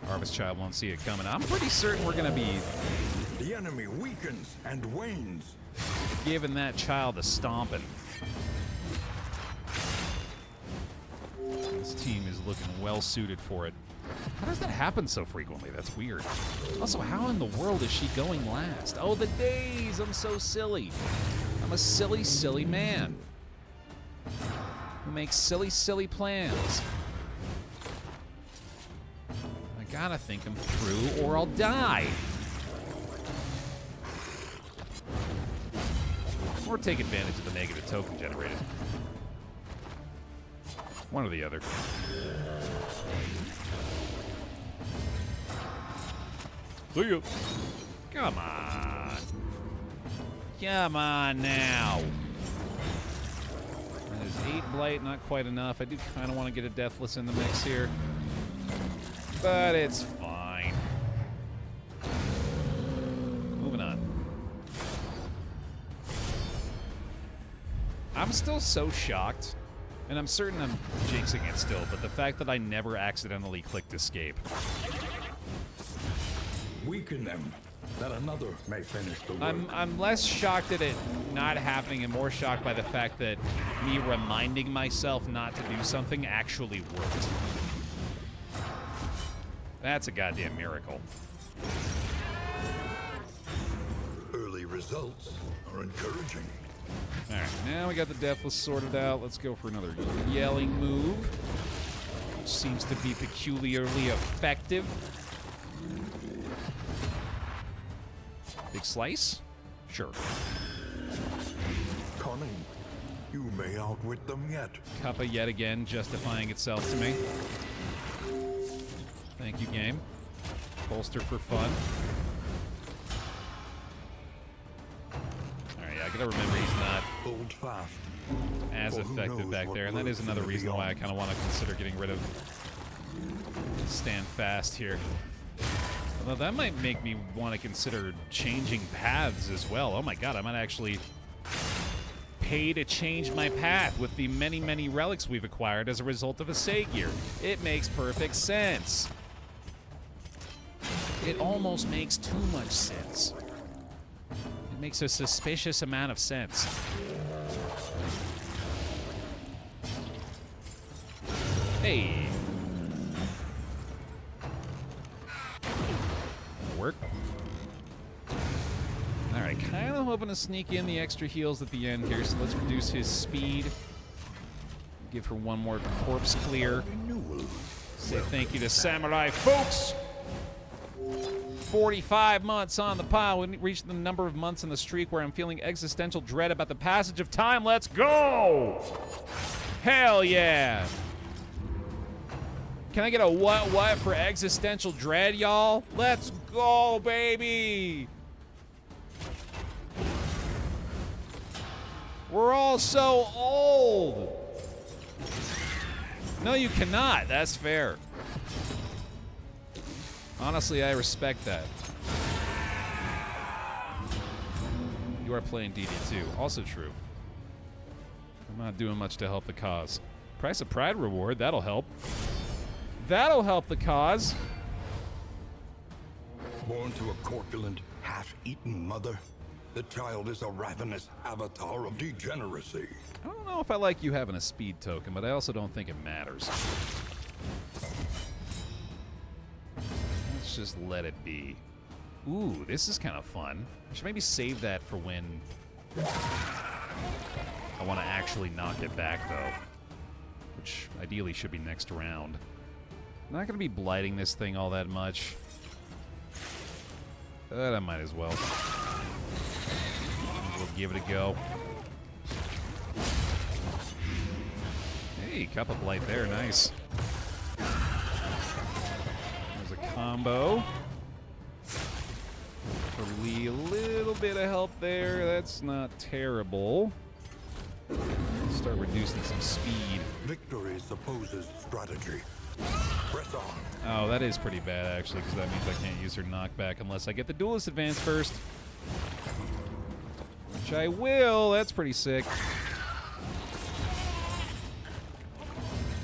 Harvest Child won't see it coming. I'm pretty certain we're gonna be The enemy weakens and wanes. giving that child a stomping. This team is looking well suited for it. How does that happen so frequently? That's weird. Also, how in the world is she going last? Oh, the days! I'm so silly. I'm a silly, silly man who makes silly, silly plans. I gotta think them through or I'll die. Or take advantage of the negative token generated. One or the other. See ya. Come on. Come on now. That is 8 blight, not quite enough. I do kind of want to get a deathless in the mix here. But it's fine. Moving on. I'm still so shocked, and I'm certain I'm jinxing it still, but the fact that I never accidentally clicked escape. Weaken them. that another may finish the work. I'm less shocked at it not happening and more shocked by the fact that me reminding myself not to do something actually worked. That's a goddamn miracle. Early results are encouraging. Alright, now we got the Deathless sorted out. Let's go for another yelling move, which seems to be peculiarly effective. Big slice? Sure. Cunning. You may outwit them yet. Kappa yet again justifying itself to me. Thank you, game. Bolster for fun. Alright, yeah, I gotta remember he's not Hold fast. as For who effective knows back what there, and that is lurks in another the reason why I beyond. kind of want to consider getting rid of Stand Fast here. Although that might make me want to consider changing paths as well. Oh my god, I might actually pay to change my path with the many, many relics we've acquired as a result of a Sagear. It makes perfect sense. It almost makes too much sense. It makes a suspicious amount of sense. Hey. Work. Alright, kind of hoping to sneak in the extra heals at the end here, so let's reduce his speed. Give her one more corpse clear. Say thank you to Samurai folks! 45 months on the pile. We reached the number of months in the streak where I'm feeling existential dread about the passage of time. Let's go! Hell yeah! Can I get a what for existential dread, y'all? Let's go, baby! We're all so old! No, you cannot. That's fair. Honestly, I respect that. You are playing DD2. Also true. I'm not doing much to help the cause. Price of Pride reward, that'll help. That'll help the cause. Born to a corpulent, half-eaten mother, the child is a ravenous avatar of degeneracy. I don't know if I like you having a speed token, but I also don't think it matters. Let's just let it be. Ooh, this is kind of fun. I should maybe save that for when I want to actually knock it back, though. Which ideally should be next round. I'm not going to be blighting this thing all that much. But I might as well. We'll give it a go. Hey, cup of blight there, nice. There's a combo. Probably a little bit of help there. That's not terrible. Start reducing some speed. Victory supposes strategy. Press on. Oh, that is pretty bad, actually, because that means I can't use her knockback unless I get the duelist advance first. Which I will. That's pretty sick.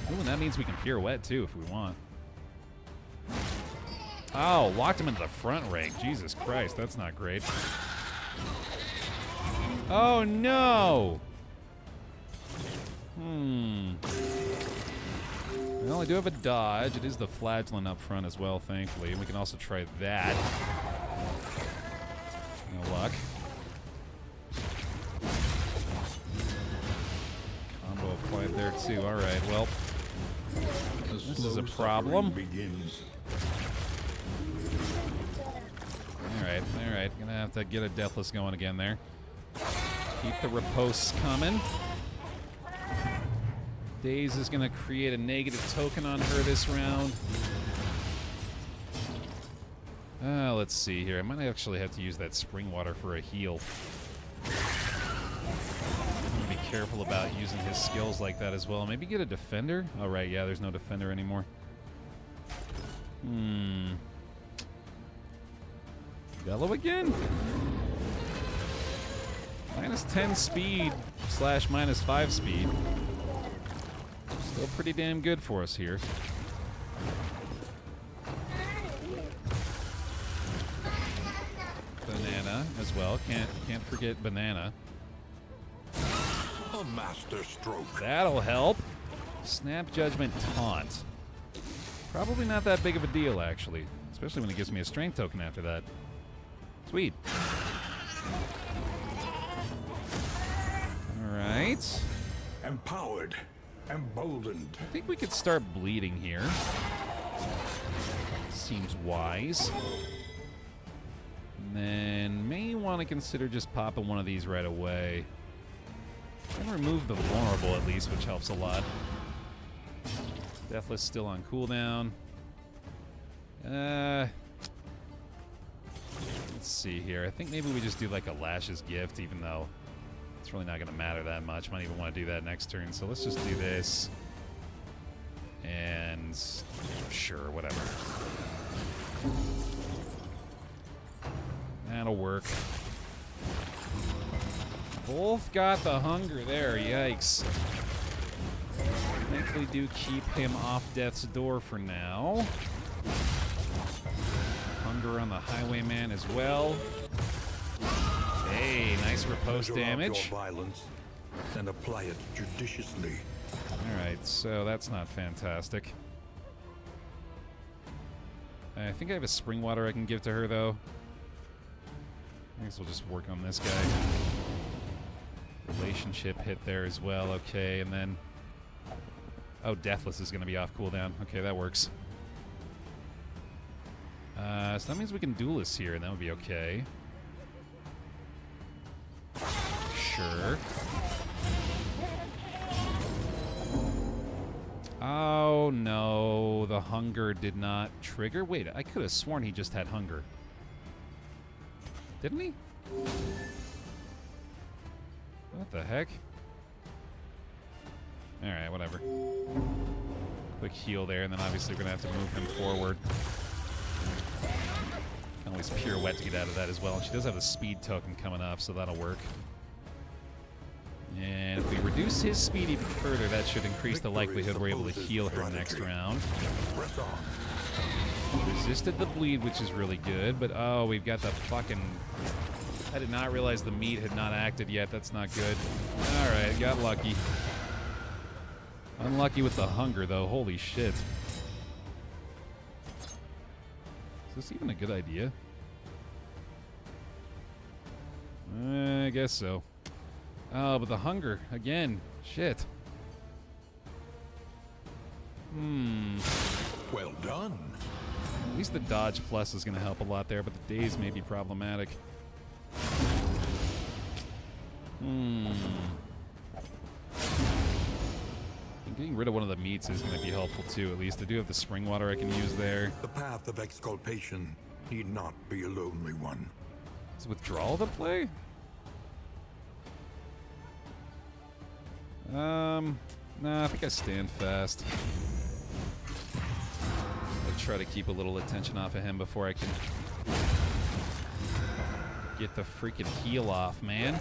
Ooh, and that means we can pirouette, too, if we want. Oh, locked him into the front rank. Jesus Christ, that's not great. Oh, no! Well, I do have a dodge. It is the flagellant up front as well, thankfully. And we can also try that. No luck. Combo applied there, too. All right, well, this is a problem. Begins. All right. Gonna have to get a Deathless going again there. Keep the riposts coming. Daze is going to create a negative token on her this round. Let's see here. I might actually have to use that spring water for a heal. I'm going to be careful about using his skills like that as well. Maybe get a defender? Oh, right, yeah, there's no defender anymore. Bellow again? Minus 10 speed / minus 5 speed. Still pretty damn good for us here. as well. Can't forget banana. A master stroke. That'll help. Snap Judgment Taunt. Probably not that big of a deal, actually. Especially when it gives me a strength token after that. Sweet. Alright. Empowered. Emboldened. I think we could start bleeding here. Seems wise. And then may want to consider just popping one of these right away. And remove the vulnerable at least, which helps a lot. Deathless still on cooldown. Let's see here. I think maybe we just do like a Lash's Gift, even though it's really not going to matter that much. Might even want to do that next turn. So let's just do this. And sure, whatever. That'll work. Both got the hunger there. Yikes. Thankfully do keep him off death's door for now. Hunger on the highwayman as well. Hey, nice riposte damage. Your violence and apply it judiciously. Alright, so that's not fantastic. I think I have a spring water I can give to her, though. I guess we'll just work on this guy. Relationship hit there as well, okay, and then... Oh, Deathless is going to be off cooldown. Okay, that works. So that means we can duelist here, and that would be okay. Sure. Oh, no. The hunger did not trigger. Wait, I could have sworn he just had hunger. Didn't he? What the heck? Alright, whatever. Quick heal there, and then obviously we're going to have to move him forward. Can always pirouette to get out of that as well. And she does have a speed token coming up, so that'll work. And if we reduce his speed even further, that should increase the likelihood we're able to heal her next round. Resisted the bleed, which is really good, but oh, we've got the fucking... I did not realize the meat had not acted yet. That's not good. Alright, got lucky. Unlucky with the hunger, though. Holy shit. Is this even a good idea? I guess so. Oh, but the hunger, again. Shit. Well done. At least the dodge plus is going to help a lot there, but the daze may be problematic. Getting rid of one of the meats is going to be helpful too, at least. I do have the spring water I can use there. The path of exculpation need not be a lonely one. Is withdrawal the play? Nah, I think I stand fast. I'll try to keep a little attention off of him before I can get the freaking heal off, man.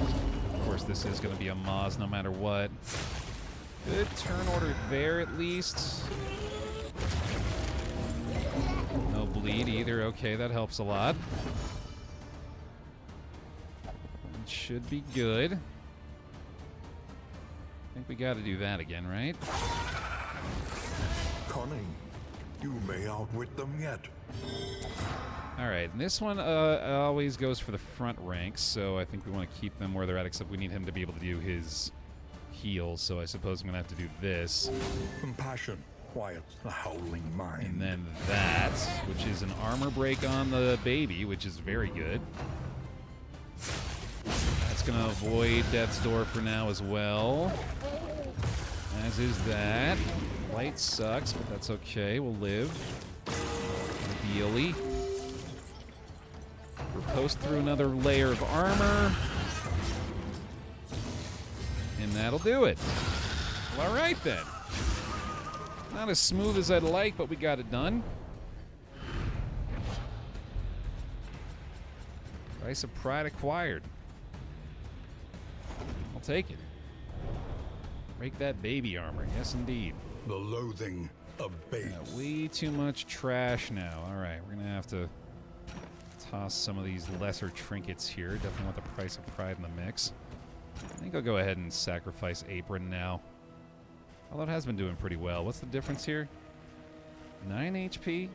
Of course, this is going to be a Moz no matter what. Good turn order there, at least. No bleed either. Okay, that helps a lot. It should be good. I think we got to do that again, right? Cunning. You may outwit them yet. Alright, and this one always goes for the front ranks, so I think we want to keep them where they're at, except we need him to be able to do his heals, so I suppose I'm going to have to do this. Compassion quiets the howling mind. And then that, which is an armor break on the baby, which is very good. That's going to avoid Death's Door for now as well. As is that. Light sucks, but that's okay. We'll live. Ideally. Riposte through another layer of armor. And that'll do it. Well, all right then. Not as smooth as I'd like, but we got it done. Price of pride acquired. I'll take it. Break that baby armor. Yes, indeed. The loathing abates. Yeah, way too much trash now. All right, we're going to have to toss some of these lesser trinkets here. Definitely want the price of pride in the mix. I think I'll go ahead and sacrifice Apron now. Although it has been doing pretty well. What's the difference here? 9 HP?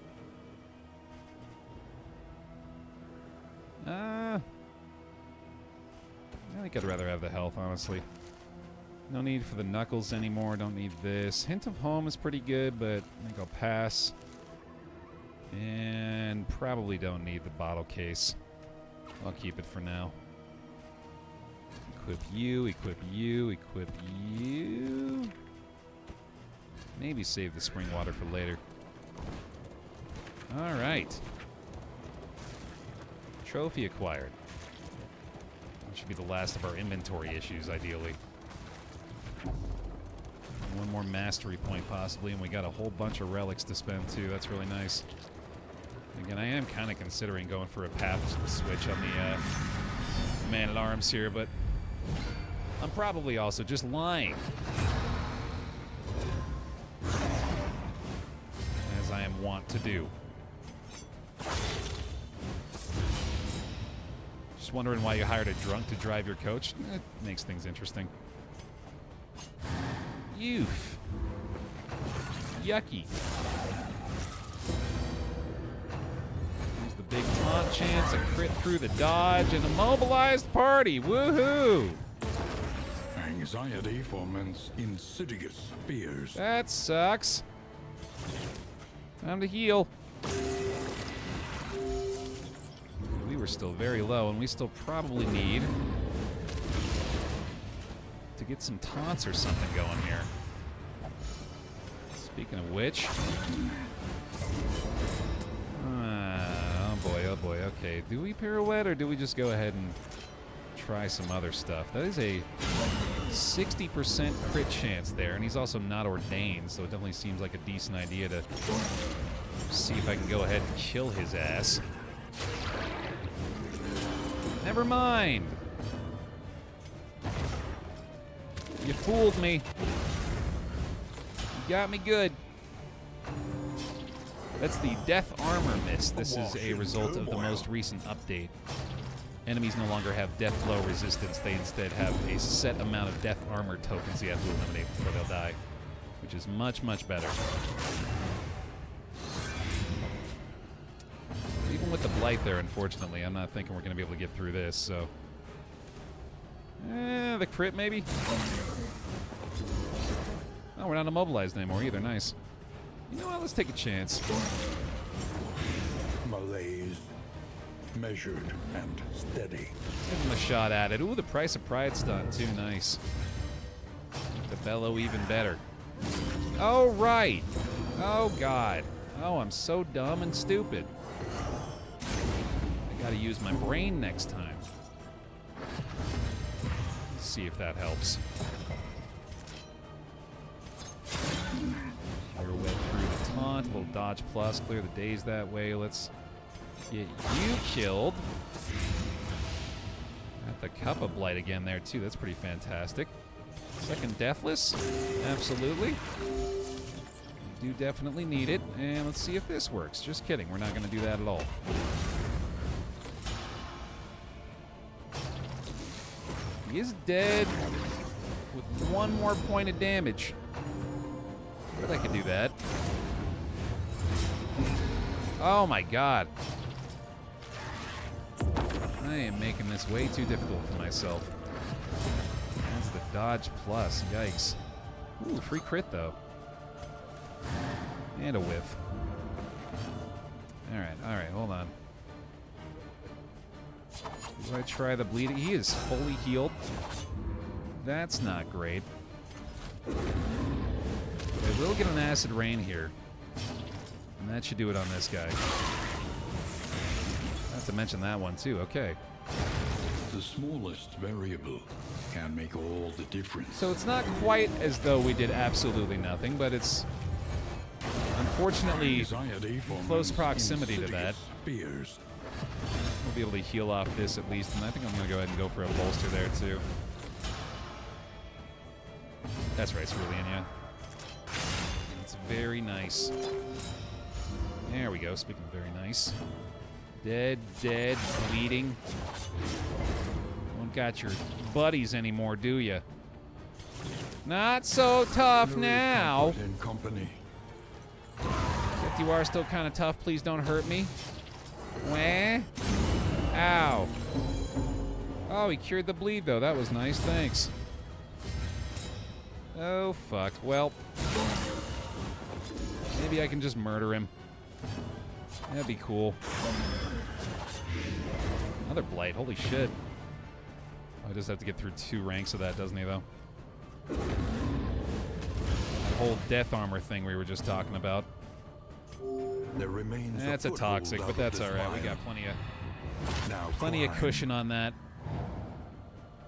I think I'd rather have the health, honestly. No need for the knuckles anymore. Don't need this. Hint of Home is pretty good, but I think I'll pass. And probably don't need the bottle case. I'll keep it for now. Equip you, equip you, equip you. Maybe save the spring water for later. All right. Trophy acquired. That should be the last of our inventory issues, ideally. One more mastery point, possibly, and we got a whole bunch of relics to spend, too. That's really nice. Again, I am kind of considering going for a path switch on the Man-at-Arms here, but I'm probably also just lying. As I am wont to do. Just wondering why you hired a drunk to drive your coach? It makes things interesting. Youth. Yucky. There's the big taunt chance, a crit through the dodge, and a mobilized party. Woohoo! Anxiety foments insidious fears. That sucks. Time to heal. We were still very low, and we still probably need to get some taunts or something going here. Speaking of which, oh boy, okay. Do we pirouette or do we just go ahead and try some other stuff? That is a 60% crit chance there, and he's also not ordained, so it definitely seems like a decent idea to see if I can go ahead and kill his ass. Never mind. You fooled me. You got me good. That's the Death Armor Mist. This is a result of the most recent update. Enemies no longer have death blow resistance. They instead have a set amount of death armor tokens you have to eliminate before they'll die, which is much, much better. Even with the Blight there, unfortunately, I'm not thinking we're going to be able to get through this, so... the crit, maybe? Oh, we're not immobilized anymore either. Nice. You know what? Let's take a chance. Malaise. Measured and steady. Give him a shot at it. Ooh, the price of pride stun, too. Nice. The bellow even better. Oh, right. Oh, God. Oh, I'm so dumb and stupid. I gotta use my brain next time. Let's see if that helps. Pirouette through the taunt. A little dodge plus. Clear the daze that way. Let's get you killed. Got the Cup of Blight again there, too. That's pretty fantastic. Second Deathless. Absolutely. We do definitely need it. And let's see if this works. Just kidding. We're not going to do that at all. He is dead with one more point of damage. But I could do that. Oh my god. I am making this way too difficult for myself. That's the dodge plus. Yikes. Ooh, free crit though. And a whiff. Alright, hold on. Do I try the bleeding? He is fully healed. That's not great. I will get an acid rain here. And that should do it on this guy. Not to mention that one too, okay. The smallest variable can make all the difference. So it's not quite as though we did absolutely nothing, but it's unfortunately close proximity to that. Fears. We'll be able to heal off this at least, and I think I'm going to go ahead and go for a bolster there too. That's right, Cerulean, yeah. It's very nice. There we go, speaking of very nice. Dead, bleeding. Don't got your buddies anymore, do you? Not so tough now. In company. Except you are still kind of tough. Please don't hurt me. Wah. Ow. Oh, he cured the bleed, though. That was nice. Thanks. Oh, fuck. Well, maybe I can just murder him. That'd be cool. Another blight. Holy shit. I just have to get through 2 ranks of that, doesn't he, though? That whole death armor thing we were just talking about. There remains That's a toxic, but that's all right. We got plenty of cushion on that.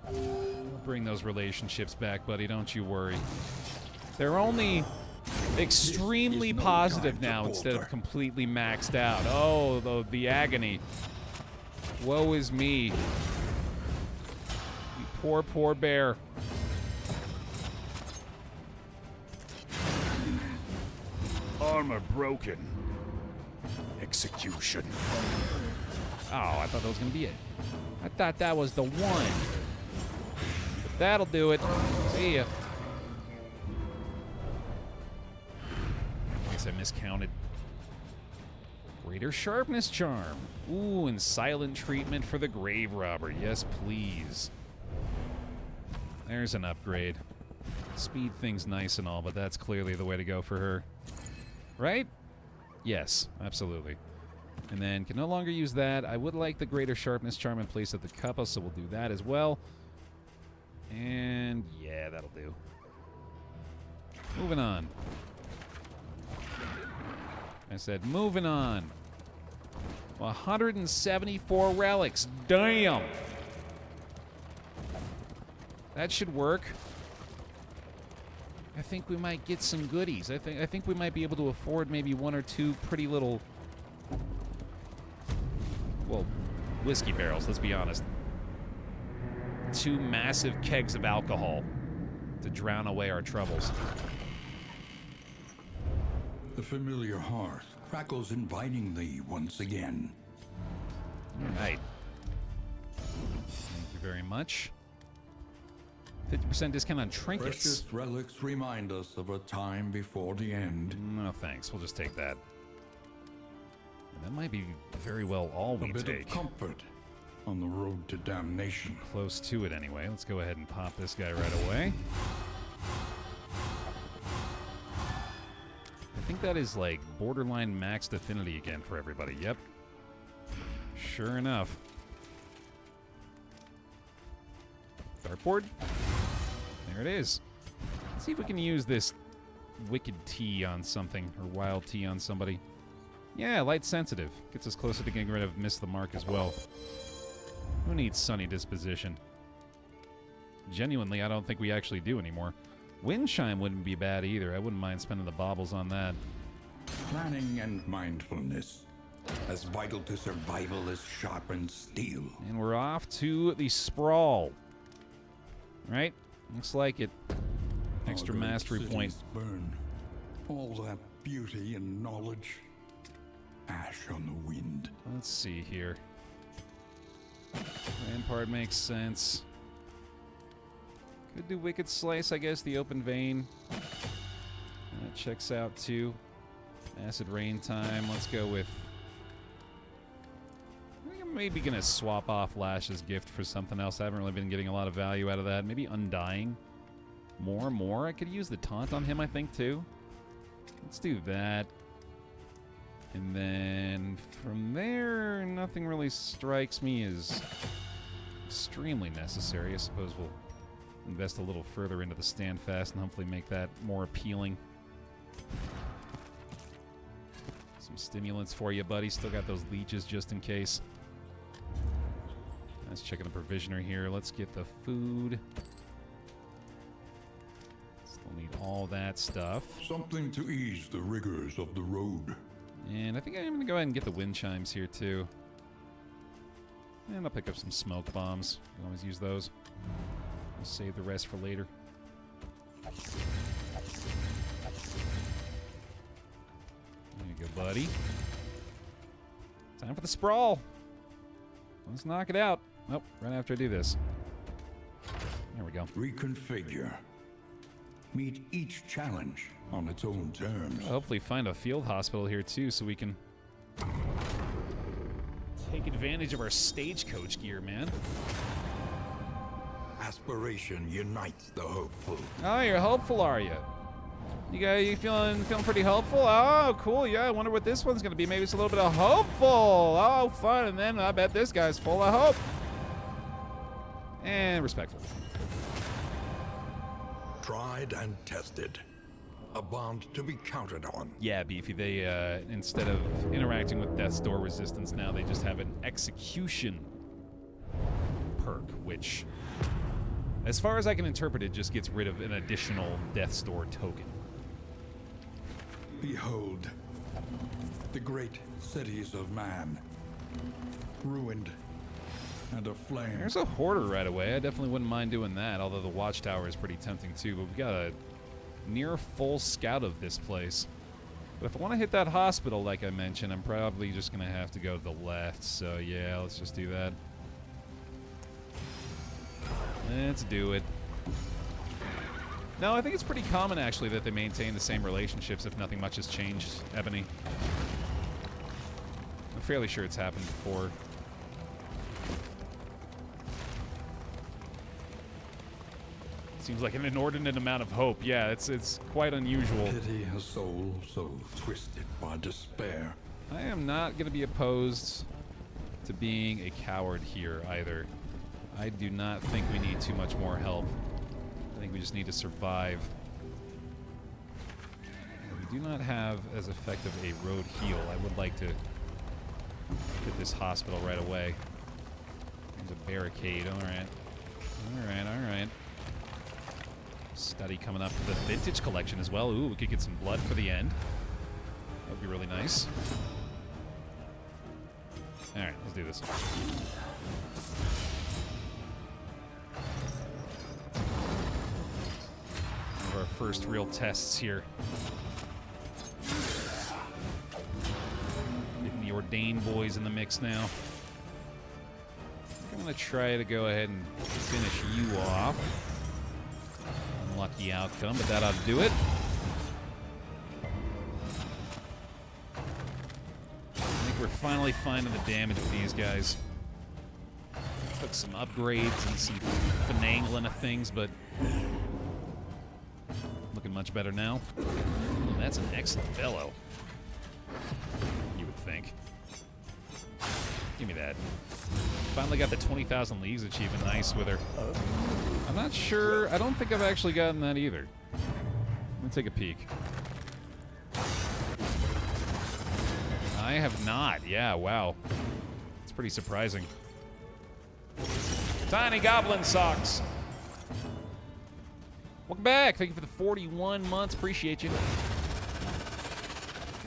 We'll bring those relationships back, buddy. Don't you worry. They're only extremely positive now instead of completely maxed out. Oh, the agony. Woe is me. You poor, poor bear. Armor broken. Execution. Oh, I thought that was going to be it. I thought that was the one. But that'll do it. See ya. I guess I miscounted. Greater sharpness charm. Ooh, and silent treatment for the grave robber. Yes, please. There's an upgrade. Speed things nice and all, but that's clearly the way to go for her. Right? Yes, absolutely. And then can no longer use that. I would like the greater sharpness charm in place of the cuppa, so we'll do that as well. And yeah, that'll do. Moving on. I said moving on. 174 relics. Damn! That should work. I think we might get some goodies. I think we might be able to afford maybe 1 or 2 pretty little, well, whiskey barrels, let's be honest. 2 massive kegs of alcohol to drown away our troubles. The familiar hearth crackles invitingly once again. All right. Thank you very much. 50% discount on trinkets. Precious relics remind us of a time before the end. No thanks, we'll just take that. And that might be very well all we A bit take. of comfort on the road to damnation. Close to it anyway. Let's go ahead and pop this guy right away. I think that is like borderline maxed affinity again for everybody. Yep. Sure enough. Dartboard. There it is. Let's see if we can use this wicked tea on something, or wild tea on somebody. Yeah, light sensitive. Gets us closer to getting rid of Miss the Mark as well. Who needs sunny disposition? Genuinely, I don't think we actually do anymore. Wind chime wouldn't be bad either. I wouldn't mind spending the baubles on that. Planning and mindfulness, as vital to survival as sharpened steel. And we're off to the sprawl. Right? Looks like it. Extra Our great mastery point. cities burn. All that beauty and knowledge. Ash on the wind. Let's see here. Rampart makes sense. Could do Wicked Slice, I guess, the open vein. That checks out too. Acid Rain time. Let's go with... I think I'm maybe going to swap off Lash's Gift for something else. I haven't really been getting a lot of value out of that. Maybe Undying. More. I could use the Taunt on him, I think, too. Let's do that. And then from there, nothing really strikes me as extremely necessary. I suppose we'll invest a little further into the Standfast and hopefully make that more appealing. Some stimulants for you, buddy. Still got those leeches just in case. Let's check out the provisioner here. Let's get the food. Still need all that stuff. Something to ease the rigors of the road. And I think I'm going to go ahead and get the wind chimes here, too. And I'll pick up some smoke bombs. You can always use those. We'll save the rest for later. There you go, buddy. Time for the sprawl. Let's knock it out. Nope, right after I do this. There we go. Reconfigure. Meet each challenge on its own terms. Hopefully find a field hospital here too so we can take advantage of our stagecoach gear, man. Aspiration unites the hopeful. Oh, you're hopeful, are you? You feeling pretty hopeful? Oh, cool. Yeah, I wonder what this one's gonna be. Maybe it's a little bit of hopeful. Oh, fun. And then I bet this guy's full of hope. And respectful. Tried and tested. A bond to be counted on. Yeah, Beefy. They, instead of interacting with Death's Door resistance, now they just have an execution perk, which, as far as I can interpret it, just gets rid of an additional Death's Door token. Behold, the great cities of man, ruined and aflame. There's a hoarder right away. I definitely wouldn't mind doing that, although the watchtower is pretty tempting too. But we've got a near full scout of this place. But if I want to hit that hospital, like I mentioned, I'm probably just going to have to go to the left. So yeah, let's just do that. Let's do it. No, I think it's pretty common, actually, that they maintain the same relationships if nothing much has changed, Ebony. I'm fairly sure it's happened before. Seems like an inordinate amount of hope. Yeah, it's quite unusual. Pity a soul so twisted by despair. I am not going to be opposed to being a coward here, either. I do not think we need too much more help. I think we just need to survive. We do not have as effective a road heal. I would like to hit this hospital right away. There's a barricade. Alright. Alright, alright. Study coming up for the vintage collection as well. Ooh, we could get some blood for the end. That would be really nice. Alright, let's do this. One of our first real tests here. Getting the Ordained boys in the mix now. I'm going to try to go ahead and finish you off. Unlucky outcome, but that ought to do it. I think we're finally finding the damage with these guys. Took some upgrades and some finagling of things, but looking much better now. Oh, that's an excellent bellow. You would think. Give me that. Finally got the 20,000 Leagues achievement. Nice with her. I'm not sure. I don't think I've actually gotten that either. Let me take a peek. I have not. Yeah, wow. It's pretty surprising. Tiny Goblin Socks. Welcome back. Thank you for the 41 months. Appreciate you. Give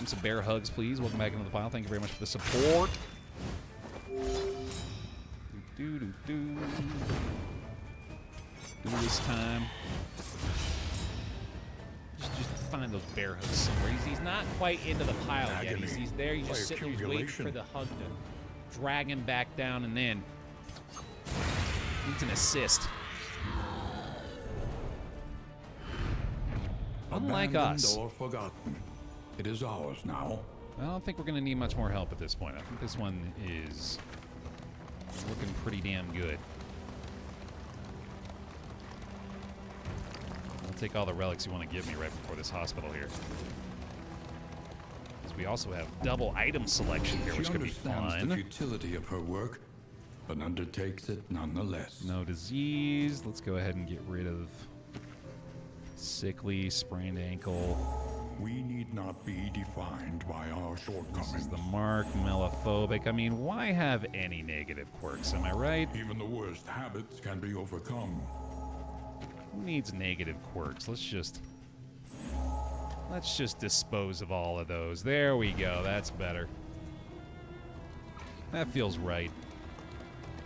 me some bear hugs, please. Welcome back into the pile. Thank you very much for the support. Do this time. Just find those bear hugs somewhere. He's not quite into the pile yet. He's there. He's just sitting there waiting for the hug to drag him back down, and then needs an assist. Unlike us. Or forgotten. It is ours now. I don't think we're going to need much more help at this point. I think this one is looking pretty damn good. I'll take all the relics you want to give me right before this hospital here. Because we also have double item selection here, which could be fun. She understands the futility of her work, but undertakes it nonetheless. No disease. Let's go ahead and get rid of sickly, sprained ankle. We need not be defined by our shortcomings. This is the mark, melophobic. I mean, why have any negative quirks? Am I right? Even the worst habits can be overcome. Who needs negative quirks? Let's just dispose of all of those. There we go. That's better. That feels right.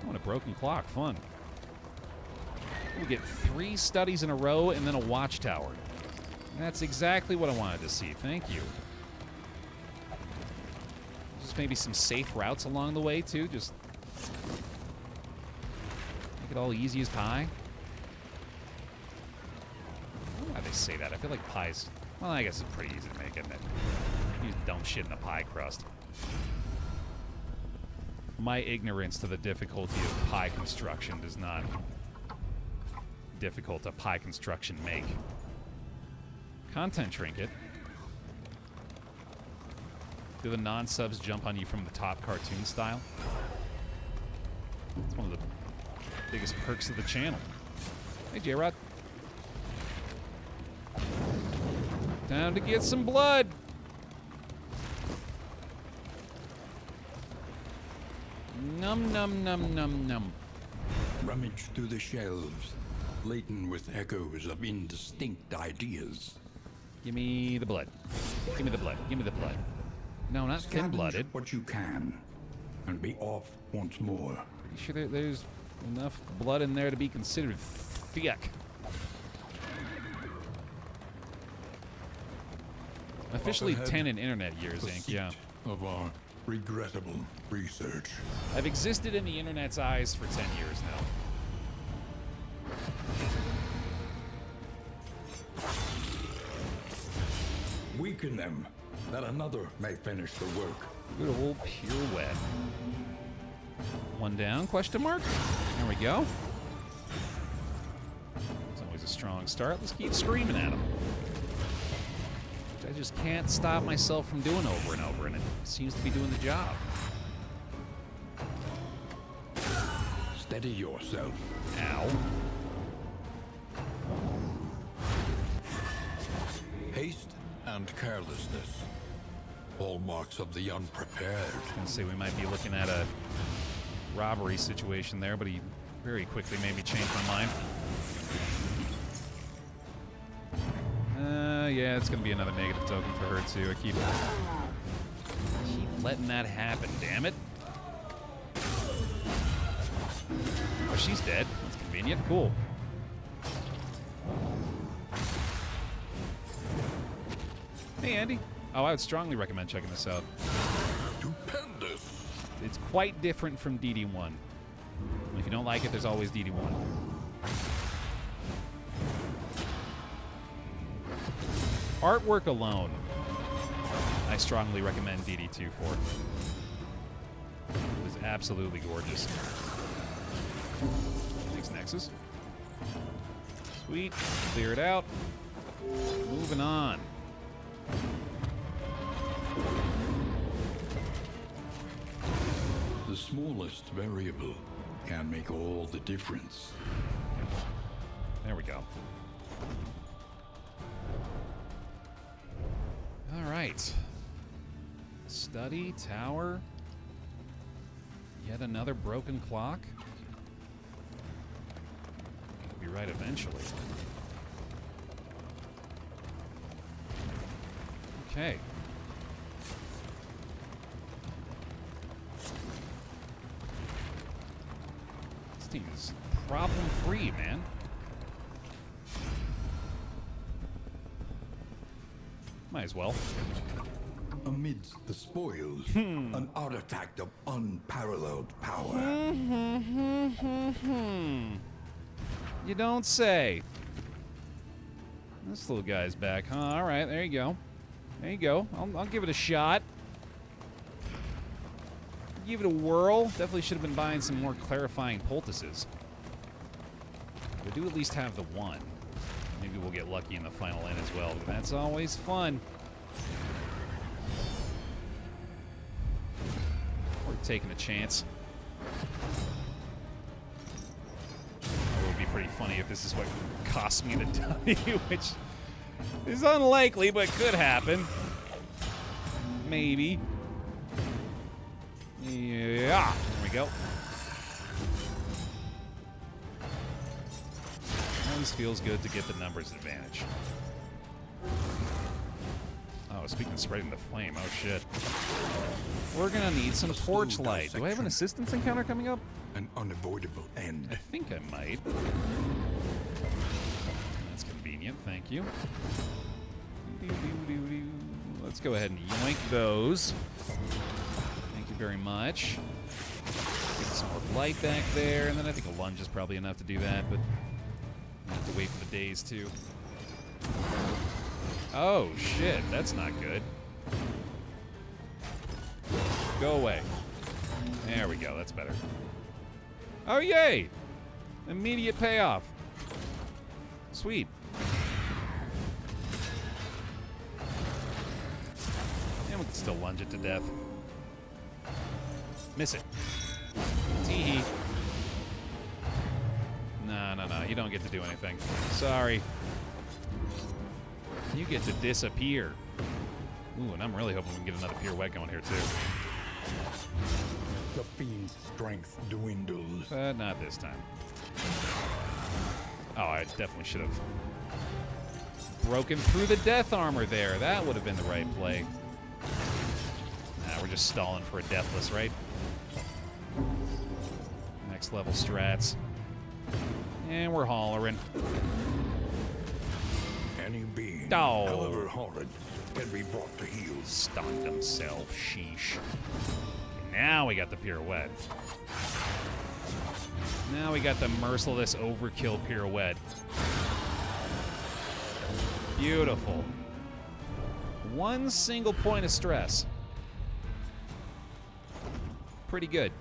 I want a broken clock. Fun. We get 3 studies in a row and then a watchtower. That's exactly what I wanted to see. Thank you. Just maybe some safe routes along the way, too. Just make it all easy as pie. Why'd they say that? I feel like pie's... Well, I guess it's pretty easy to make, isn't it? You just dump shit in a pie crust. My ignorance to the difficulty of pie construction does not difficult a pie construction make. Content trinket. Do the non-subs jump on you from the top cartoon style? It's one of the biggest perks of the channel. Hey, J-Rod. Time to get some blood. Num num num num num. Rummage through the shelves, laden with echoes of indistinct ideas. Give me the blood. Give me the blood. Give me the blood. No, not thin-blooded. What you can, and be off once more. Pretty sure there's enough blood in there to be considered thick. Officially 10 in internet years, Inc. Yeah. Of our regrettable research. I've existed in the internet's eyes for 10 years now. Weaken them, that another may finish the work. Good old pirouette. One down, question mark? There we go. It's always a strong start. Let's keep screaming at him. Which I just can't stop myself from doing over and over, and it seems to be doing the job. Steady yourself. Ow. Haste and carelessness. Hallmarks of the unprepared. I was gonna say we might be looking at a robbery situation there, but he very quickly made me change my mind. Yeah, it's gonna be another negative token for her too. I keep letting that happen, damn it. Oh, she's dead. That's convenient. Cool. Hey, Andy. Oh, I would strongly recommend checking this out. Stupendous. It's quite different from DD1. If you don't like it, there's always DD1. Artwork alone, I strongly recommend DD2 for. It is absolutely gorgeous. Thanks, Nexus. Sweet. Clear it out. Moving on. The smallest variable can make all the difference. There we go. All right. Study, tower. Yet another broken clock. Could be right eventually. Okay. This team is problem-free, man. Might as well. Amidst the spoils, an artifact of unparalleled power. You don't say. This little guy's back, huh? All right, there you go. There you go. I'll give it a shot. Give it a whirl. Definitely should have been buying some more clarifying poultices. We do at least have the one. Maybe we'll get lucky in the final end as well. But that's always fun. We're taking a chance. It would be pretty funny if this is what cost me the W, which is unlikely, but could happen. Maybe. Yeah. There we go. Always feels good to get the numbers advantage. Oh, speaking of spreading the flame, oh shit. We're gonna need some torchlight. Do I have an assistance encounter coming up? An unavoidable end. I think I might. That's convenient, thank you. Let's go ahead and yoink those. very much. Get some more light back there, and then I think a lunge is probably enough to do that, but I have to wait for the days too. Oh shit, that's not good. Go away. There we go, that's better. Oh yay! Immediate payoff. Sweet. And we can still lunge it to death. Miss it. Tee-hee. No, you don't get to do anything. Sorry. You get to disappear. Ooh, and I'm really hoping we can get another pirouette going here, too. The fiend's strength dwindles. But not this time. Oh, I definitely should have broken through the death armor there. That would have been the right play. Nah, we're just stalling for a deathless, right? Next level strats. And we're hollering. Any being, Oh. however horrid, can be brought to heel. Stunned himself. Sheesh. Now we got the pirouette. Now we got the merciless overkill pirouette. Beautiful. One single point of stress. Pretty good.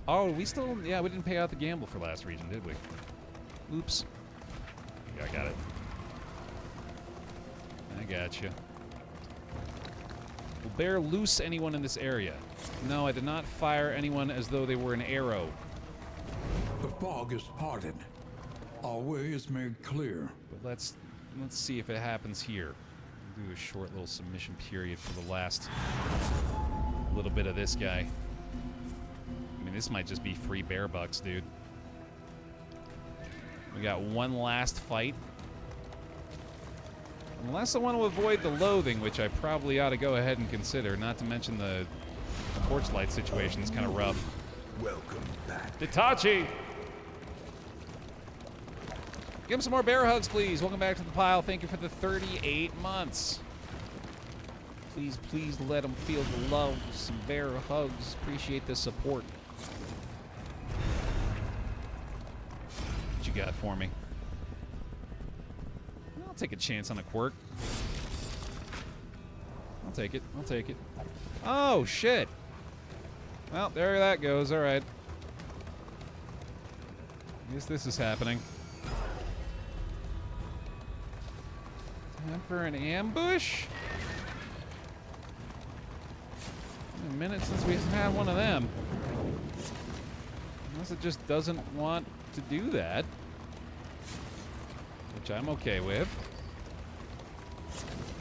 Oh, we didn't pay out the gamble for last region, did we? Oops. Yeah, I got it. I got you. Will Baer loose anyone in this area? No, I did not fire anyone as though they were an arrow. The fog is parted. Our way is made clear. But let's see if it happens here. We'll do a short little submission period for the last little bit of this guy. I mean, this might just be free bear bucks, dude. We got one last fight. Unless I want to avoid the loathing, which I probably ought to go ahead and consider, not to mention the torchlight situation is kind of rough. Welcome back. Hitachi! Give him some more bear hugs, please. Welcome back to the pile. Thank you for the 38 months. Please let him feel the love. Some bear hugs. Appreciate the support. What you got for me? I'll take a chance on a quirk. I'll take it. Oh, shit. Well, there that goes. All right. I guess this is happening. Time for an ambush? Been a minute since we've had one of them. Unless it just doesn't want to do that. Which I'm okay with.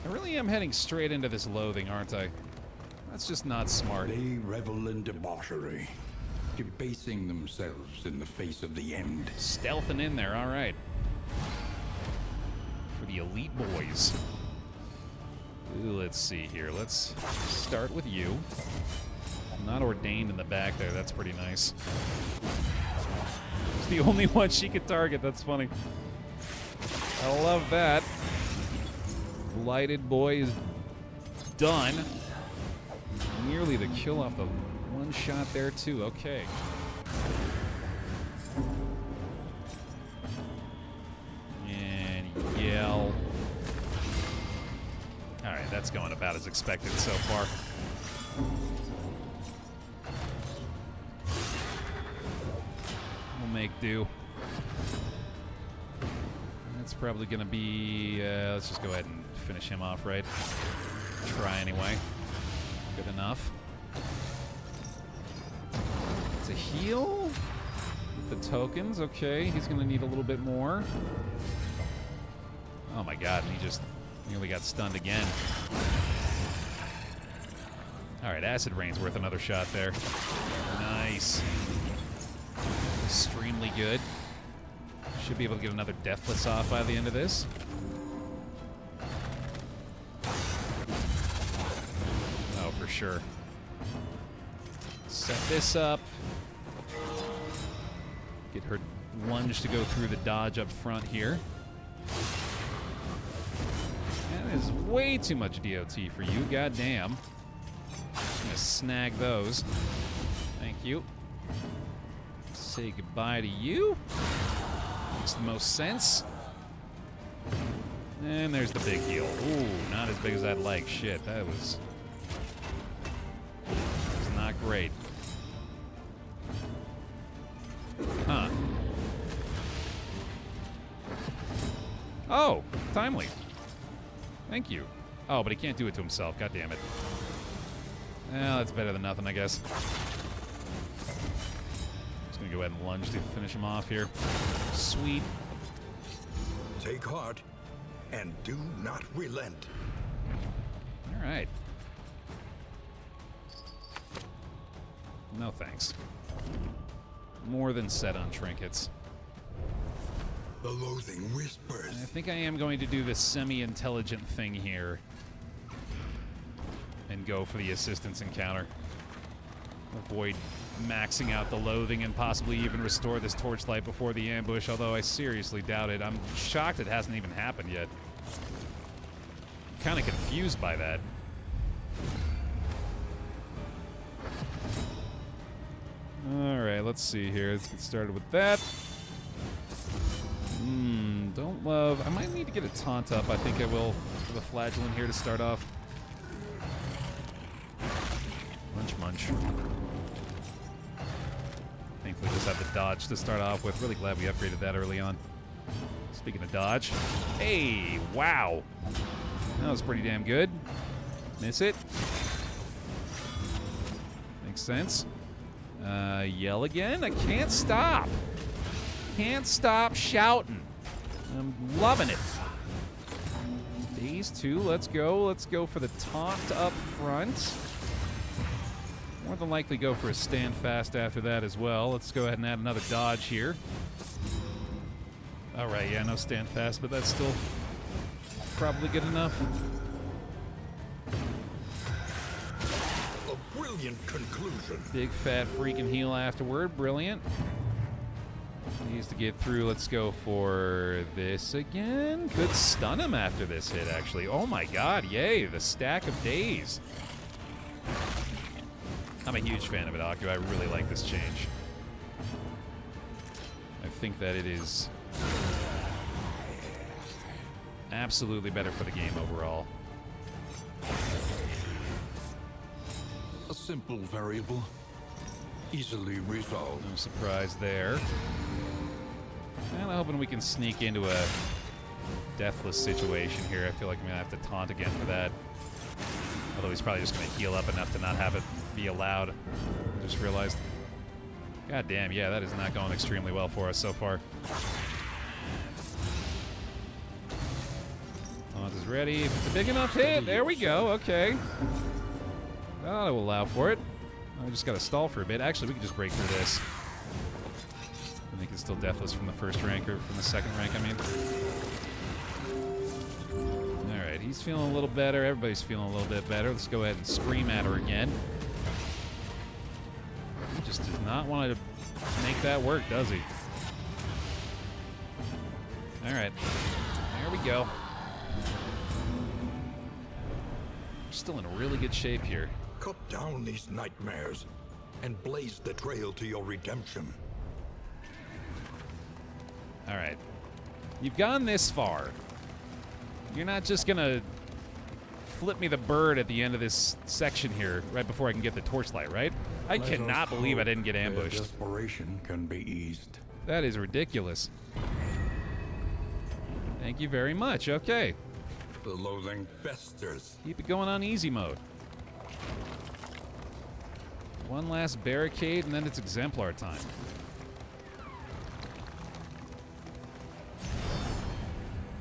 I really am heading straight into this loathing, aren't I? That's just not smart. They revel in debauchery, debasing themselves in the face of the end. Stealthing in there, all right. For the elite boys. Ooh, let's see here. Let's start with you. Not ordained in the back there. That's pretty nice. It's the only one she could target. That's funny. I love that. Blighted boy is done. Nearly the kill off the one shot there, too. Okay. And yell. All right, that's going about as expected so far. We'll make do. That's probably going to be... let's just go ahead and finish him off, right? Try anyway. Good enough. It's a heal. The tokens, okay. He's going to need a little bit more. Oh my god, and he just nearly got stunned again. Alright, Acid Rain's worth another shot there. Nice. Extremely good. Should be able to get another Deathless off by the end of this. Oh, for sure. Set this up. Get her lunge to go through the dodge up front here. That is way too much DOT for you, goddamn. Just gonna snag those. Thank you. Say goodbye to you. Makes the most sense. And there's the big heal. Ooh, not as big as I'd like. Shit, that was not great. Huh. Oh, timely. Thank you. Oh, but he can't do it to himself. God damn it. Well, that's better than nothing, I guess. Just gonna go ahead and lunge to finish him off here. Sweet. Take heart and do not relent. All right. No thanks. More than set on trinkets. The loathing whispers. I think I am going to do the semi-intelligent thing here and go for the assistance encounter. Avoid maxing out the loathing and possibly even restore this torchlight before the ambush, although I seriously doubt it. I'm shocked it hasn't even happened yet. Kind of confused by that. Alright, let's see here. Let's get started with that. Don't love... I might need to get a taunt up. I think I will for the flagellant here to start off. Munch, munch. Thankfully, just have the dodge to start off with. Really glad we upgraded that early on. Speaking of dodge. Hey, wow. That was pretty damn good. Miss it. Makes sense. Yell again? I can't stop. Can't stop shouting. I'm loving it. These two, let's go. Let's go for the taunt up front. More than likely go for a stand fast after that as well. Let's go ahead and add another dodge here. All right, yeah, no stand fast, but that's still probably good enough. A brilliant conclusion. Big fat freaking heal afterward. Brilliant. Needs to get through. Let's go for this again. Could stun him after this hit, actually. Oh my god, yay, the stack of days. I'm a huge fan of it, Aku. I really like this change. I think that it is absolutely better for the game overall. A simple variable, easily resolved. No surprise there. And I'm hoping we can sneak into a deathless situation here. I feel like I'm going to have to taunt again for that. Although he's probably just going to heal up enough to not have it be allowed. I just realized. God damn, yeah, that is not going extremely well for us so far. Taunt is ready. If it's a big enough hit, there we go, okay. I will allow for it. I just got to stall for a bit. Actually, we can just break through this. I think it's still deathless from the first rank, or from the second rank, I mean. Alright, he's feeling a little better. Everybody's feeling a little bit better. Let's go ahead and scream at her again. He just does not want to make that work, does he? Alright. There we go. We're still in really good shape here. Cut down these nightmares and blaze the trail to your redemption. Alright. You've gone this far. You're not just gonna flip me the bird at the end of this section here, right before I can get the torchlight, right? I cannot believe I didn't get ambushed. Desperation can be eased. That is ridiculous. Thank you very much. Okay. The loathing festers. Keep it going on easy mode. One last barricade, and then it's exemplar time.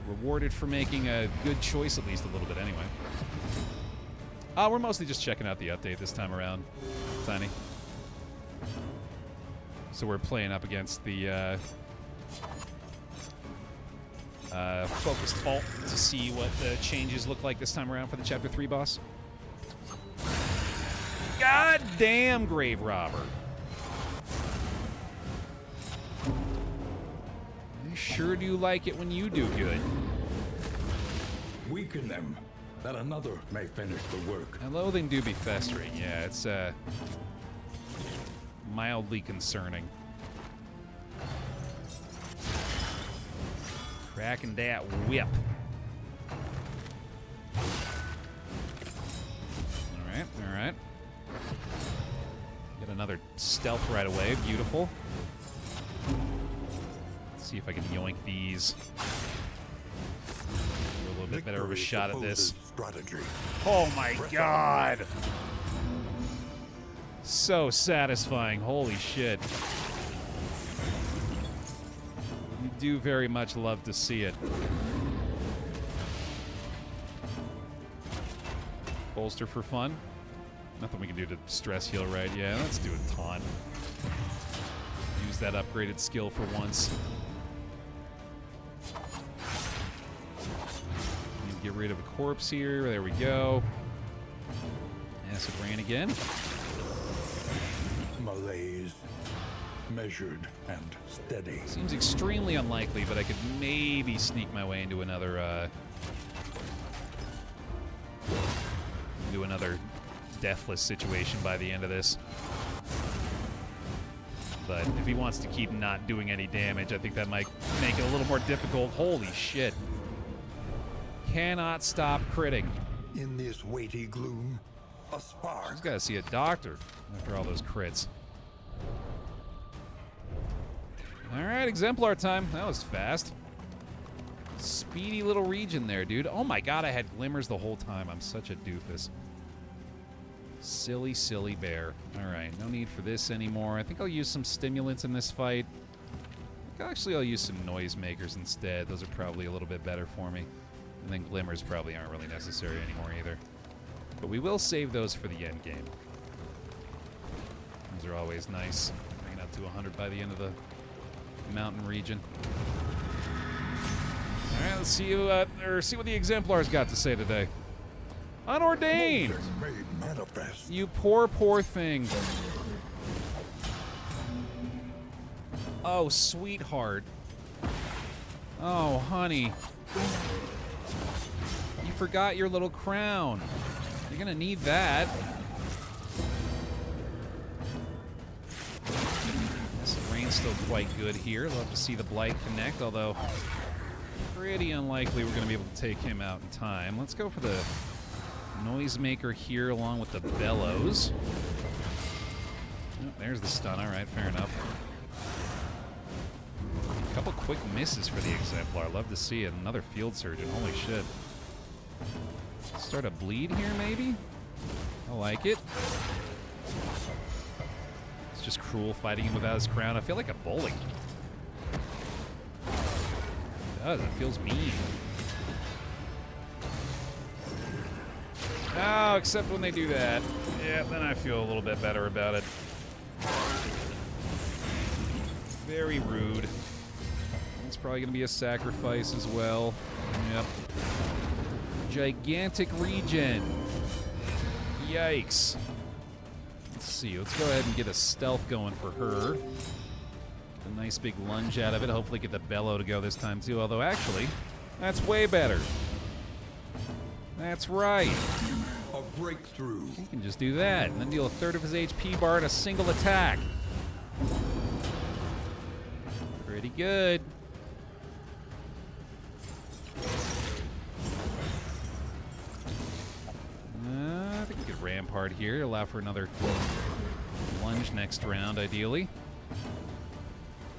Rewarded for making a good choice, at least a little bit anyway. We're mostly just checking out the update this time around, Tiny. So we're playing up against the Focused Fault to see what the changes look like this time around for the Chapter 3 boss. God damn, Grave Robber. I sure do like it when you do good. Weaken them, that another may finish the work. And loathing do be festering. Yeah, it's mildly concerning. Cracking that whip. Alright, alright. Get another stealth right away. Beautiful. Let's see if I can yoink these. A little bit better of a shot at this. Strategy. Oh my god! So satisfying. Holy shit. You do very much love to see it. Bolster for fun. Nothing we can do to stress heal, right? Yeah, let's do a taunt. Use that upgraded skill for once. Need to get rid of a corpse here. There we go. Acid rain again. Malaise. Measured and steady. Seems extremely unlikely, but I could maybe sneak my way into another deathless situation by the end of this. But if he wants to keep not doing any damage, I think that might make it a little more difficult. Holy shit. Cannot stop critting. In this weighty gloom, a spark. He's got to see a doctor after all those crits. Alright, exemplar time. That was fast. Speedy little region there, dude. Oh my god, I had glimmers the whole time. I'm such a doofus. Silly, silly bear. Alright, no need for this anymore. I think I'll use some stimulants in this fight. Actually, I'll use some noisemakers instead. Those are probably a little bit better for me. And then glimmers probably aren't really necessary anymore either. But we will save those for the end game. Those are always nice. Bringing up to 100 by the end of the mountain region. Alright, let's see see what the exemplar's got to say today. Unordained! Made manifest. You poor, poor thing. Oh, sweetheart. Oh, honey. You forgot your little crown. You're gonna need that. This rain's still quite good here. Love to see the Blight connect, although pretty unlikely we're gonna be able to take him out in time. Let's go for the Noisemaker here along with the bellows. Oh, there's the stun. All right, fair enough. A couple quick misses for the exemplar. Love to see it. Another field surgeon. Holy shit. Start a bleed here, maybe? I like it. It's just cruel fighting him without his crown. I feel like a bully. It does. It feels mean. Oh, except when they do that. Yeah, then I feel a little bit better about it. Very rude. It's probably going to be a sacrifice as well. Yep. Gigantic regen. Yikes. Let's see. Let's go ahead and get a stealth going for her. Get a nice big lunge out of it. Hopefully get the bellow to go this time too. Although actually, that's way better. That's right. A breakthrough. He can just do that and then deal a third of his HP bar in a single attack. Pretty good. I think we could rampart here, allow for another lunge next round, ideally.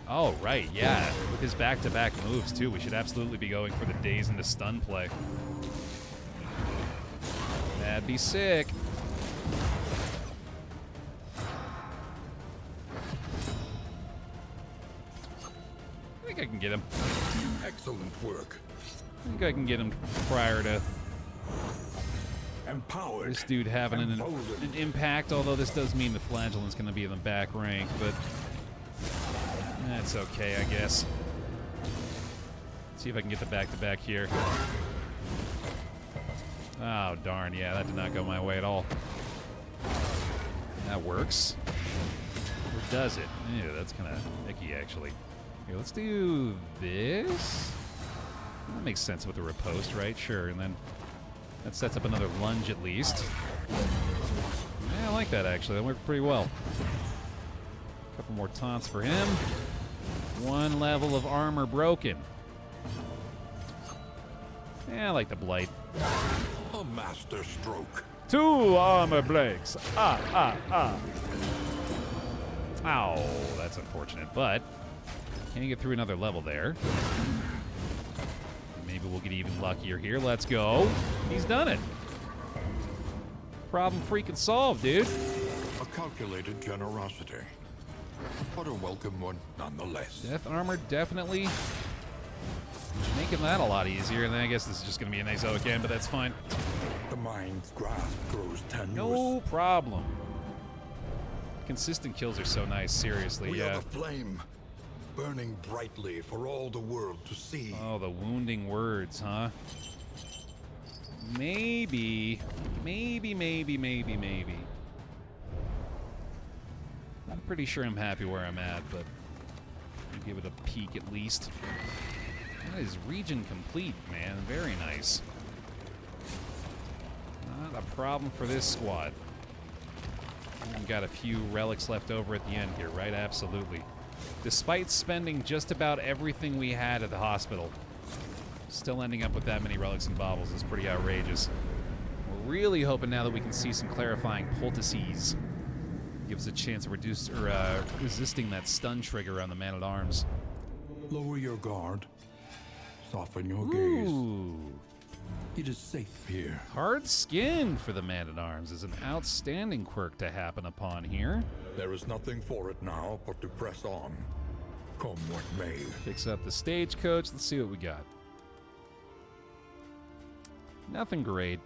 Oh, right, yeah. With his back-to-back moves, too, we should absolutely be going for the daze into stun play. That'd be sick. I think I can get him. Excellent work. I think I can get him prior to Empowered. this dude having an impact, although this does mean the Flagellant's going to be in the back rank, but that's okay, I guess. Let's see if I can get the back-to-back here. Oh, darn, yeah, that did not go my way at all. That works. Or does it? Yeah, that's kind of icky, actually. Here, let's do this. That makes sense with the riposte, right? Sure, and then That sets up another lunge at least. Yeah, I like that actually. That worked pretty well. A couple more taunts for him. One level of armor broken. Yeah, I like the blight. A master stroke. 2 armor breaks. Ow, that's unfortunate, but can you get through another level there? Maybe we'll get even luckier here. Let's go. He's done it. Problem freaking solved, dude. A calculated generosity, but a welcome one nonetheless. Death armor definitely making that a lot easier. And then I guess this is just going to be an ASO again, but that's fine. The mind's grasp grows tenuous. No problem. Consistent kills are so nice, seriously, We yeah. are the flame, burning brightly for all the world to see. Oh, the wounding words, huh? Maybe. I'm pretty sure I'm happy where I'm at, but I'll give it a peek at least. That is region complete, man. Very nice. Not a problem for this squad. We've got a few relics left over at the end here, right? Absolutely. Despite spending just about everything we had at the hospital, still ending up with that many relics and baubles is pretty outrageous. We're really hoping now that we can see some clarifying poultices. Gives us a chance of resisting that stun trigger on the man-at-arms. Lower your guard. Soften your Ooh. gaze. It is safe here. Hard skin for the man-at-arms is an outstanding quirk to happen upon here. There is nothing for it now but to press on. Come what may. Fix up the stagecoach. Let's see what we got. Nothing great.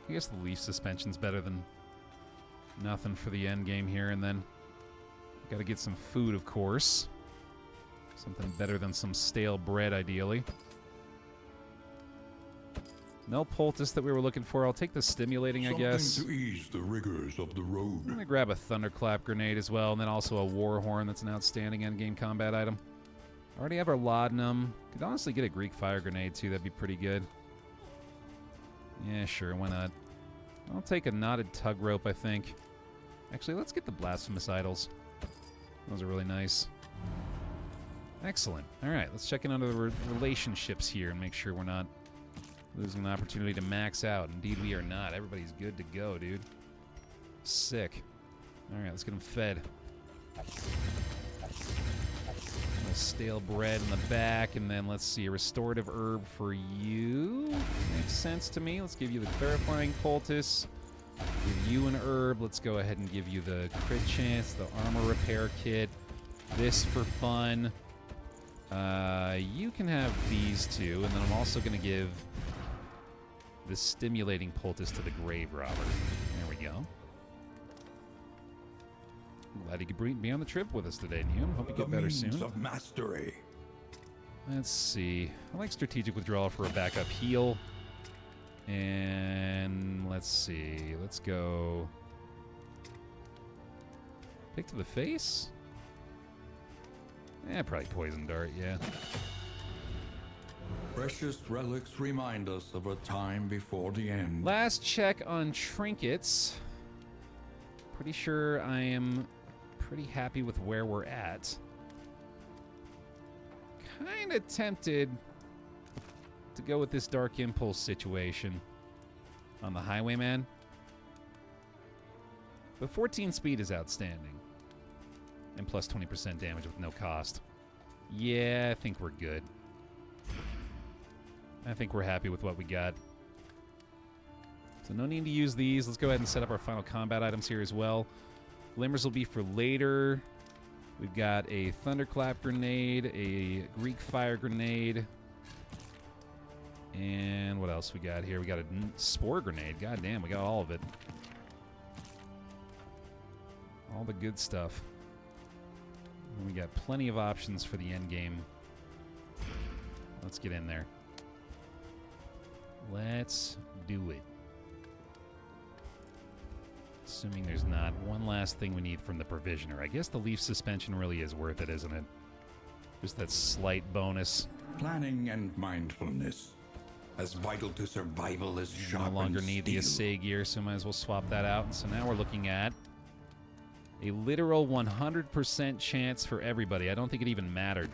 I guess the leaf suspension's better than nothing for the end game here, and then got to get some food, of course. Something better than some stale bread, ideally. No poultice that we were looking for. I'll take the stimulating, I guess. Something to ease the rigors of the road. I'm gonna grab a thunderclap grenade as well, and then also a war horn. That's an outstanding endgame combat item. Already have our laudanum. Could honestly get a Greek fire grenade too. That'd be pretty good. Yeah, sure. Why not? I'll take a knotted tug rope, I think. Actually, let's get the blasphemous idols. Those are really nice. Excellent. All right, let's check in under the relationships here and make sure we're not losing an opportunity to max out. Indeed, we are not. Everybody's good to go, dude. Sick. All right, let's get them fed. A little stale bread in the back, and then let's see, a restorative herb for you. Makes sense to me. Let's give you the clarifying poultice. Give you an herb. Let's go ahead and give you the crit chance, the armor repair kit. This for fun. You can have these two, and then I'm also going to give the stimulating poultice to the grave robber. There we go. Glad you could be on the trip with us today, Neum. Hope you get better soon. Of mastery. Let's see. I like strategic withdrawal for a backup heal. And let's see. Let's go. Pick to the face? Probably poison dart, yeah. Precious relics remind us of a time before the end. Last check on trinkets. Pretty sure I am pretty happy with where we're at. Kind of tempted to go with this Dark Impulse situation on the Highwayman. But 14 speed is outstanding. And plus 20% damage with no cost. Yeah, I think we're good. I think we're happy with what we got. So no need to use these. Let's go ahead and set up our final combat items here as well. Glimmers will be for later. We've got a Thunderclap grenade, a Greek fire grenade. And what else we got here? We got a Spore grenade. God damn, we got all of it. All the good stuff. And we got plenty of options for the end game. Let's get in there. Let's do it. Assuming there's not one last thing we need from the provisioner. I guess the leaf suspension really is worth it, isn't it? Just that slight bonus. Planning and mindfulness. as vital to survival as No sharpened longer need the steel. assay gear, so might as well swap that out. And so now we're looking at a literal 100% chance for everybody. I don't think it even mattered.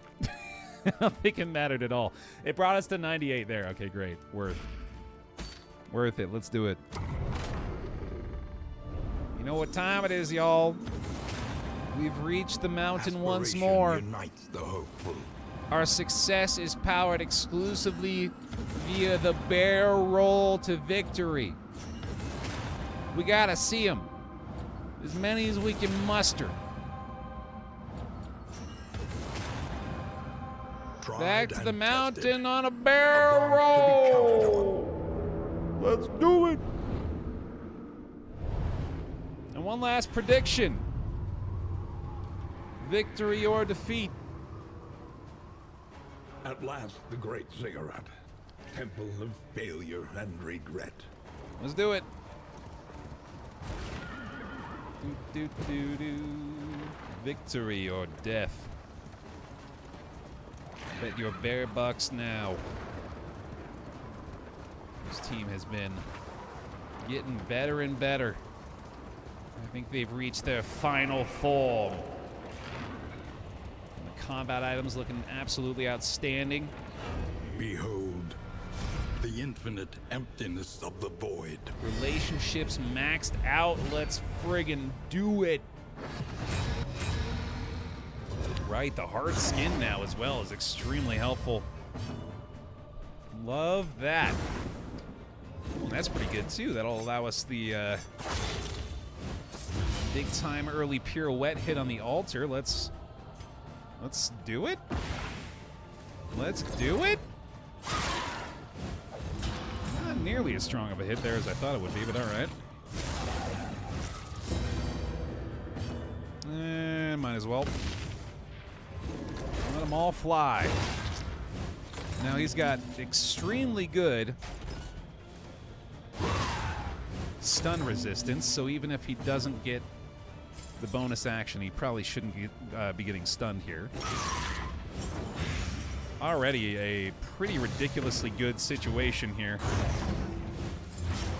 I don't think it mattered at all. It brought us to 98 there. Okay, great. Worth it. Let's do it. You know what time it is, y'all. We've reached the mountain once Aspiration more. unites the hopeful. Our success is powered exclusively via the Baer roll to victory. We gotta see them. As many as we can muster. Tried Back to and the tested. mountain on a A Baer bond to be counted roll. Let's do it. And one last prediction. Victory or defeat. At last, the great ziggurat. Temple of failure and regret. Let's do it. Do, do, do, do. Victory or death. Bet your bare bucks now. This team has been getting better and better. I think they've reached their final form. And the combat items looking absolutely outstanding. Behold, the infinite emptiness of the void. Relationships maxed out. Let's friggin' do it. Right, the hard skin now as well is extremely helpful. Love that. Well, that's pretty good too. That'll allow us the big time early pirouette hit on the altar. Let's do it. Let's do it. Not nearly as strong of a hit there as I thought it would be, but all right. Might as well. Let them all fly. Now he's got extremely good stun resistance, so even if he doesn't get the bonus action, he probably shouldn't be getting stunned here. Already a pretty ridiculously good situation here,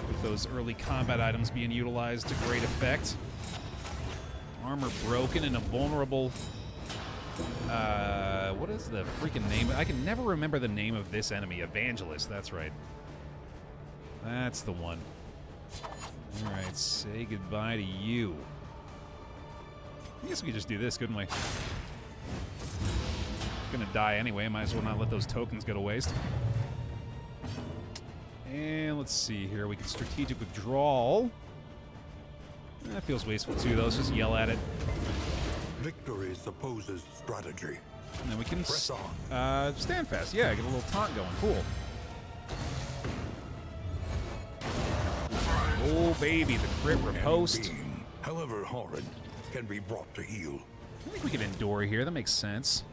with those early combat items being utilized to great effect. Armor broken and a vulnerable... what is the freaking name? I can never remember the name of this enemy. Evangelist, that's right. That's the one. Alright, say goodbye to you. I guess we could just do this, couldn't we? Gonna die anyway, might as well not let those tokens go to waste. And let's see here, we can strategic withdrawal. That feels wasteful too, though. Let's just yell at it. Victory supposes strategy. And then we can Press on. stand fast. Yeah, get a little taunt going. Cool. Oh, baby, the crit riposte. Any being, however horrid, can be brought to heel. I think we can endure here. That makes sense.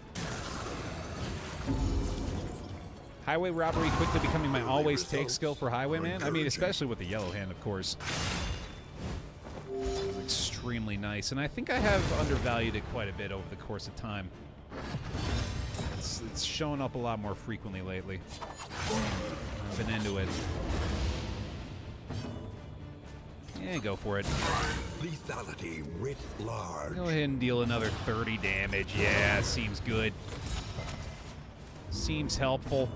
Highway robbery quickly becoming my always take skill for Highwayman. I mean, especially with the yellow hand, of course. Extremely nice, and I think I have undervalued it quite a bit over the course of time. It's showing up a lot more frequently lately. I've been into it. Yeah, go for it. Lethality writ large. Go ahead and deal another 30 damage. Yeah, seems good. Seems helpful.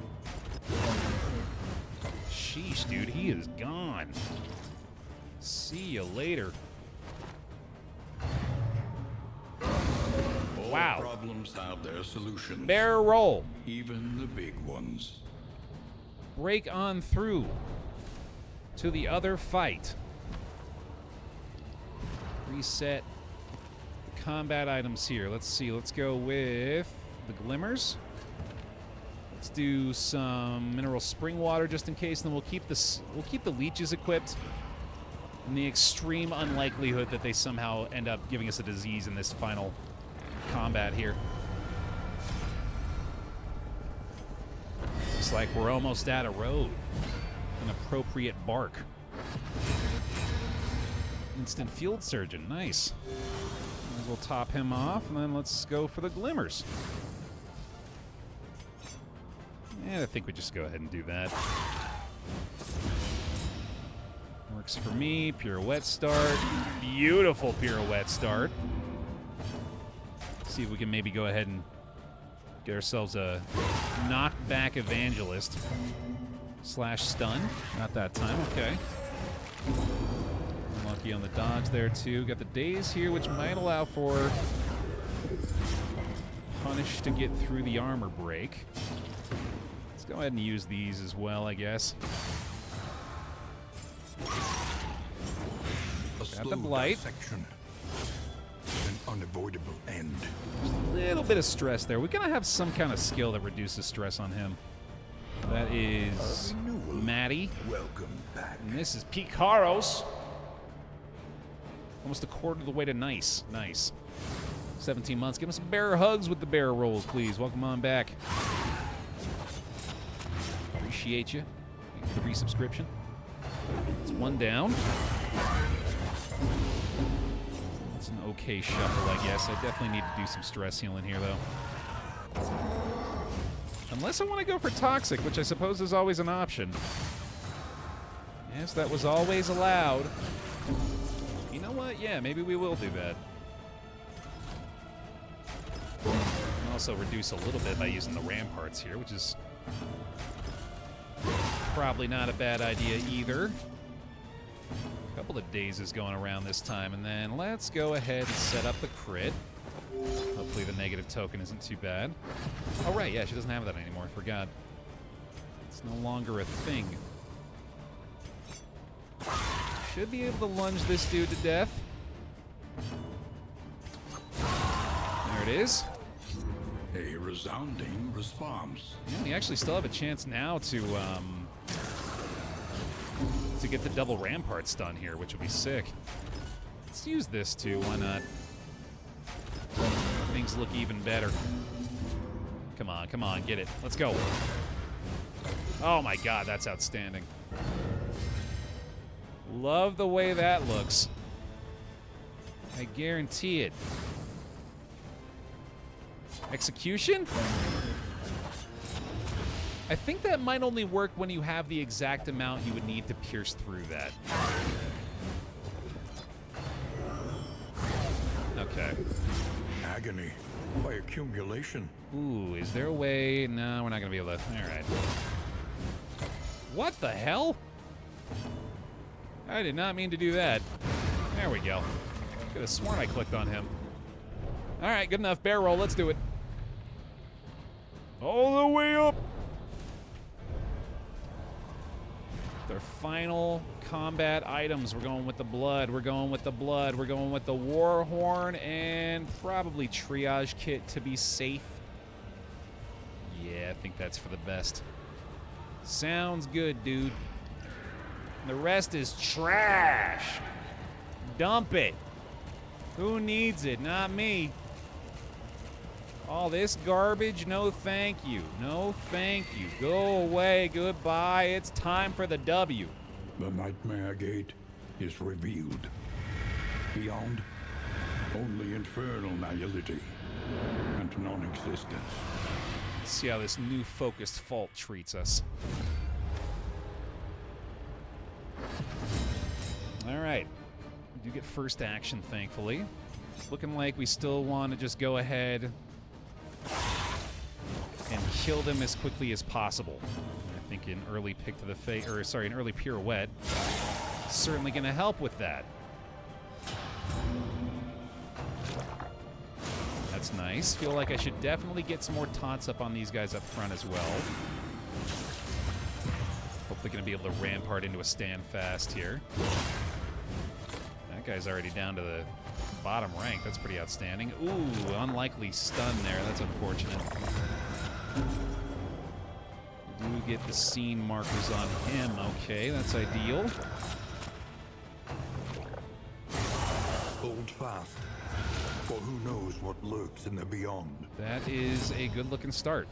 Sheesh, dude, he is gone. See you later. Wow. All problems have their solutions. Baer roll. Even the big ones. Break on through to the other fight. Reset the combat items here. Let's see. Let's go with the glimmers. Let's do some mineral spring water just in case. Then we'll keep the leeches equipped. In the extreme unlikelihood that they somehow end up giving us a disease in this final combat here. Looks like we're almost out of road. An appropriate bark. Instant field surgeon, nice. Might as well top him off, and then let's go for the glimmers. And I think we just go ahead and do that. Works for me. Pirouette start. Beautiful pirouette start. See if we can maybe go ahead and get ourselves a knockback evangelist / stun. Not that time. Okay. Lucky on the dodge there too. Got the daze here, which might allow for punish to get through the armor break. Let's go ahead and use these as well, I guess. Got the blight. An unavoidable end. Just a little bit of stress there. We're gonna have some kind of skill that reduces stress on him. That is Maddie. Welcome back. And this is Picaros. Almost a quarter of the way to nice. Nice. 17 months. Give us some bear hugs with the bear rolls, please. Welcome on back. Appreciate you. Thank you for the resubscription. It's one down. It's an okay shuffle, I guess. I definitely need to do some stress healing here, though. Unless I want to go for Toxic, which I suppose is always an option. Yes, that was always allowed. You know what? Yeah, maybe we will do that. And also reduce a little bit by using the ramparts here, which is probably not a bad idea either. A couple of dazes going around this time, and then let's go ahead and set up the crit. Hopefully the negative token isn't too bad. Oh, right, yeah, she doesn't have that anymore. I forgot. It's no longer a thing. Should be able to lunge this dude to death. There it is. A resounding response. Yeah, we actually still have a chance now to get the double rampart stun here, which will be sick. Let's use this too, why not? Things look even better. Come on, get it. Let's go. Oh my god, that's outstanding. Love the way that looks. I guarantee it. Execution? I think that might only work when you have the exact amount you would need to pierce through that. Okay. Agony by accumulation. Ooh, is there a way? No, we're not going to be able to. All right. What the hell? I did not mean to do that. There we go. Could have sworn I clicked on him. All right, good enough. Bear roll. Let's do it. All the way up. Their final combat items. We're going with the blood. We're going with the blood. We're going with the war horn and probably triage kit to be safe. Yeah, I think that's for the best. Sounds good, dude. The rest is trash. Dump it. Who needs it? Not me. All this garbage? No thank you. No thank you. Go away. Goodbye. It's time for the W. The Nightmare Gate is revealed. Beyond, only infernal nihility and non-existence. Let's see how this new focused fault treats us. All right. We do get first action, thankfully. It's looking like we still want to just go ahead and kill them as quickly as possible. I think an early pick to the face, or sorry, an early pirouette is certainly going to help with that. That's nice. Feel like I should definitely get some more taunts up on these guys up front as well. Hopefully going to be able to rampart into a stand fast here. That guy's already down to the bottom rank. That's pretty outstanding. Ooh, unlikely stun there. That's unfortunate. We do get the scene markers on him. Okay, that's ideal. Hold fast, for who knows what lurks in the beyond. That is a good-looking start.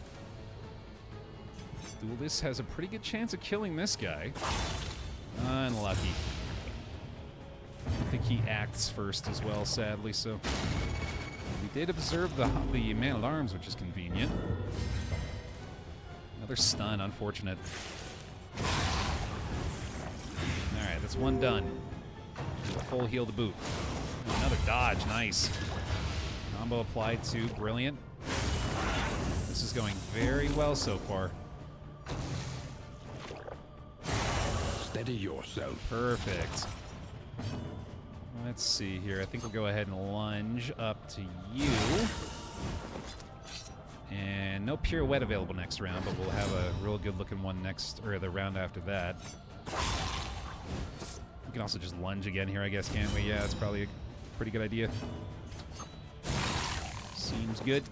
Duelist has a pretty good chance of killing this guy. Unlucky. I think he acts first as well, sadly, so... We did observe the man-at-arms, which is convenient. Another stun, unfortunate. Alright, that's one done. A full heal to boot. Another dodge, nice. Combo applied too, brilliant. This is going very well so far. Steady yourself. Perfect. Let's see here. I think we'll go ahead and lunge up to you. And no pirouette available next round, but we'll have a real good looking one next, or the round after that. We can also just lunge again here, I guess, can't we? Yeah, that's probably a pretty good idea. Seems good.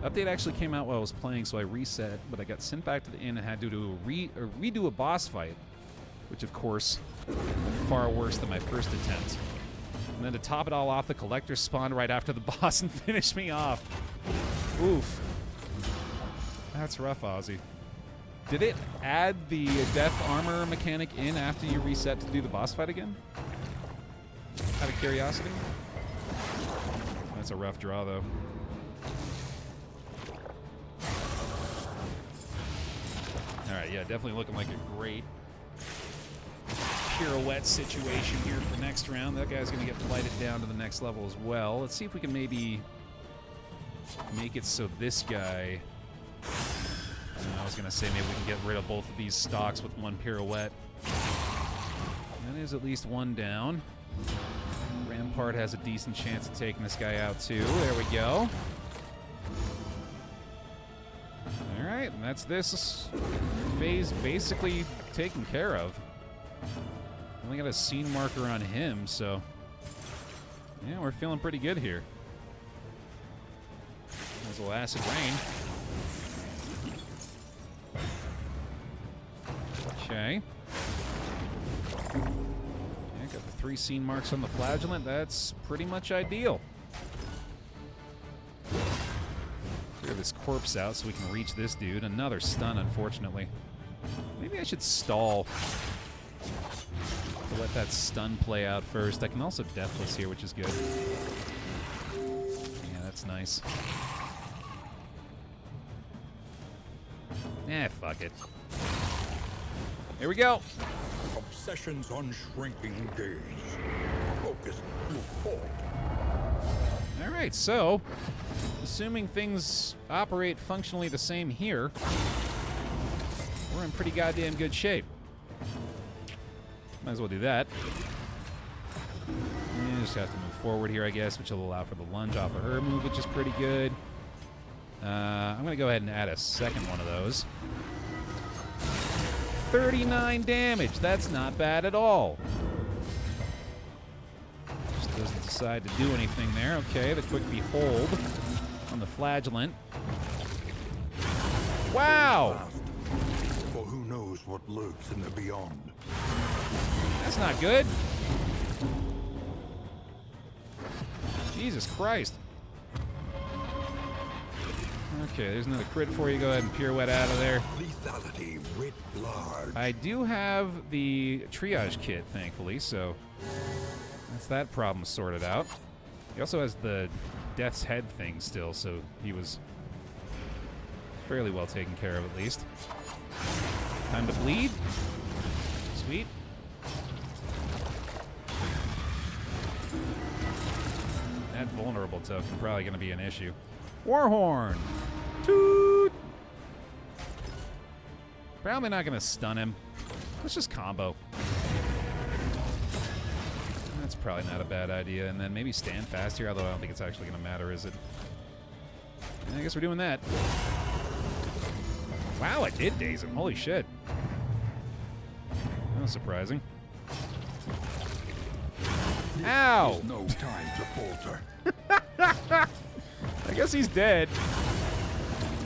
Update actually came out while I was playing, so I reset, but I got sent back to the inn and had to do redo a boss fight, which of course, far worse than my first attempt. And then to top it all off, the collector spawned right after the boss and finished me off. Oof. That's rough, Ozzy. Did it add the death armor mechanic in after you reset to do the boss fight again? Out of curiosity? That's a rough draw, though. Alright, yeah, definitely looking like a great pirouette situation here for next round. That guy's going to get blighted down to the next level as well. Let's see if we can maybe make it so this guy... I was going to say maybe we can get rid of both of these stocks with one pirouette. That is at least one down. Rampart has a decent chance of taking this guy out too. There we go. Alright, and that's this phase basically taken care of. Only got a scene marker on him, so yeah, we're feeling pretty good here. There's a little acid rain. Okay. Yeah, got the 3 scene marks on the flagellant. That's pretty much ideal. Clear this corpse out so we can reach this dude. Another stun, unfortunately. Maybe I should stall to let that stun play out first. I can also deathless here, which is good. Yeah, that's nice. Eh, fuck it. Here we go. Obsessions on shrinking days. Focus to fault. All right, so assuming things operate functionally the same here, we're in pretty goddamn good shape. Might as well do that. And just have to move forward here, I guess, which will allow for the lunge off of her move, which is pretty good. I'm going to go ahead and add a second one of those. 39 damage. That's not bad at all. Just doesn't decide to do anything there. Okay, the quick behold on the flagellant. Wow! For who knows what lurks in the beyond. That's not good. Jesus Christ. Okay, there's another crit for you. Go ahead and pirouette out of there. Lethality writ large. I do have the triage kit, thankfully, so that's that problem sorted out. He also has the Death's Head thing still, so he was fairly well taken care of at least. Time to bleed. Sweet. That vulnerable token probably going to be an issue. Warhorn! Toot! Probably not going to stun him. Let's just combo. That's probably not a bad idea. And then maybe stand fast here, although I don't think it's actually going to matter, is it? I guess we're doing that. Wow, I did daze him. Holy shit. That was surprising. Ow! There's no time to falter. I guess he's dead.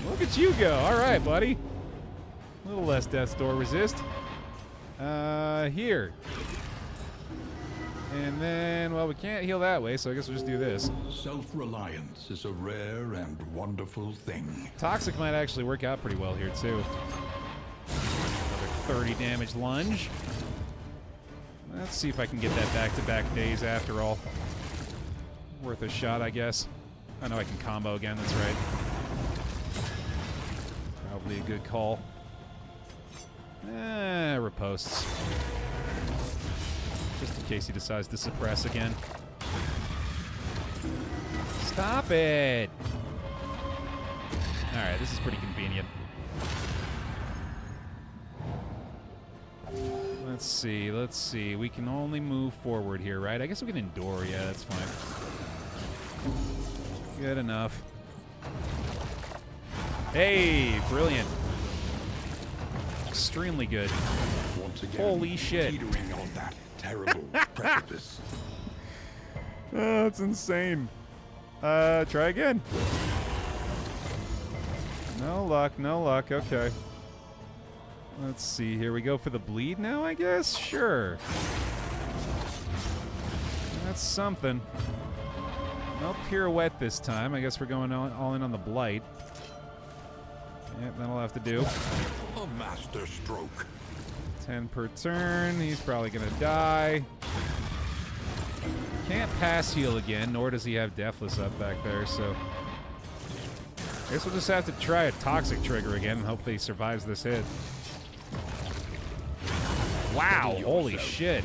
Look at you go. All right, buddy. A little less Death's Door resist. Here. And then, well, we can't heal that way, so I guess we'll just do this. Self-reliance is a rare and wonderful thing. Toxic might actually work out pretty well here, too. Another 30 damage lunge. Let's see if I can get that back-to-back days after all. Worth a shot, I guess. I know I can combo again, that's right. Probably a good call. Riposts. Just in case he decides to suppress again. Stop it! Alright, this is pretty convenient. Let's see, let's see. We can only move forward here, right? I guess we can endure. Yeah, that's fine. Good enough. Hey, brilliant. Extremely good. Once again, Holy shit. teetering on that terrible precipice. Oh, that's insane. Try again. No luck, no luck. Okay. Let's see. Here we go for the bleed now, I guess? Sure. That's something. No pirouette this time. I guess we're going all in on the blight. Yep, that'll have to do. A master stroke. 10 per turn. He's probably going to die. Can't pass heal again, nor does he have Deathless up back there, so... I guess we'll just have to try a Toxic Trigger again and hope he survives this hit. Wow, holy shit.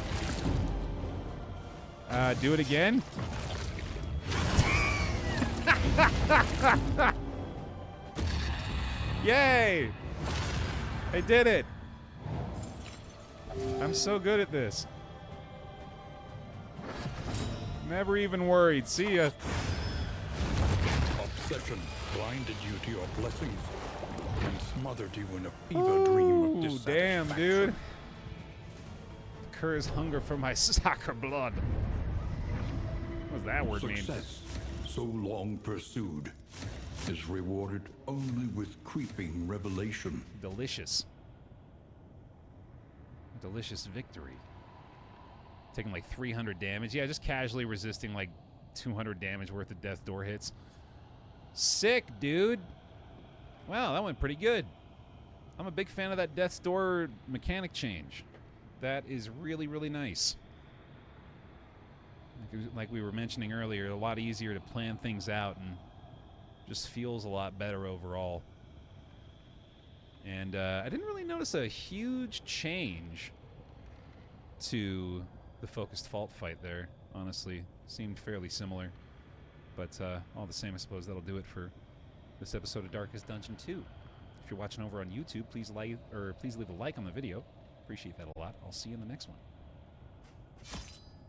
Do it again? Yay! I did it! I'm so good at this. Never even worried. See ya. Obsession blinded you to your blessings and smothered you in a fever dream of dissatisfaction. Damn, dude. Curs hunger for my soccer blood. What does that word mean? Success, so long pursued, is rewarded only with creeping revelation. Delicious. Delicious victory. Taking like 300 damage. Yeah, just casually resisting like 200 damage worth of death door hits. Sick, dude. Wow, that went pretty good. I'm a big fan of that death's door mechanic change. That is really, really nice. Like we were mentioning earlier, a lot easier to plan things out and just feels a lot better overall. And I didn't really notice a huge change to the focused fault fight there, honestly. Seemed fairly similar. But all the same, I suppose that'll do it for this episode of Darkest Dungeon 2. If you're watching over on YouTube, please leave a like on the video. Appreciate that a lot. I'll see you in the next one.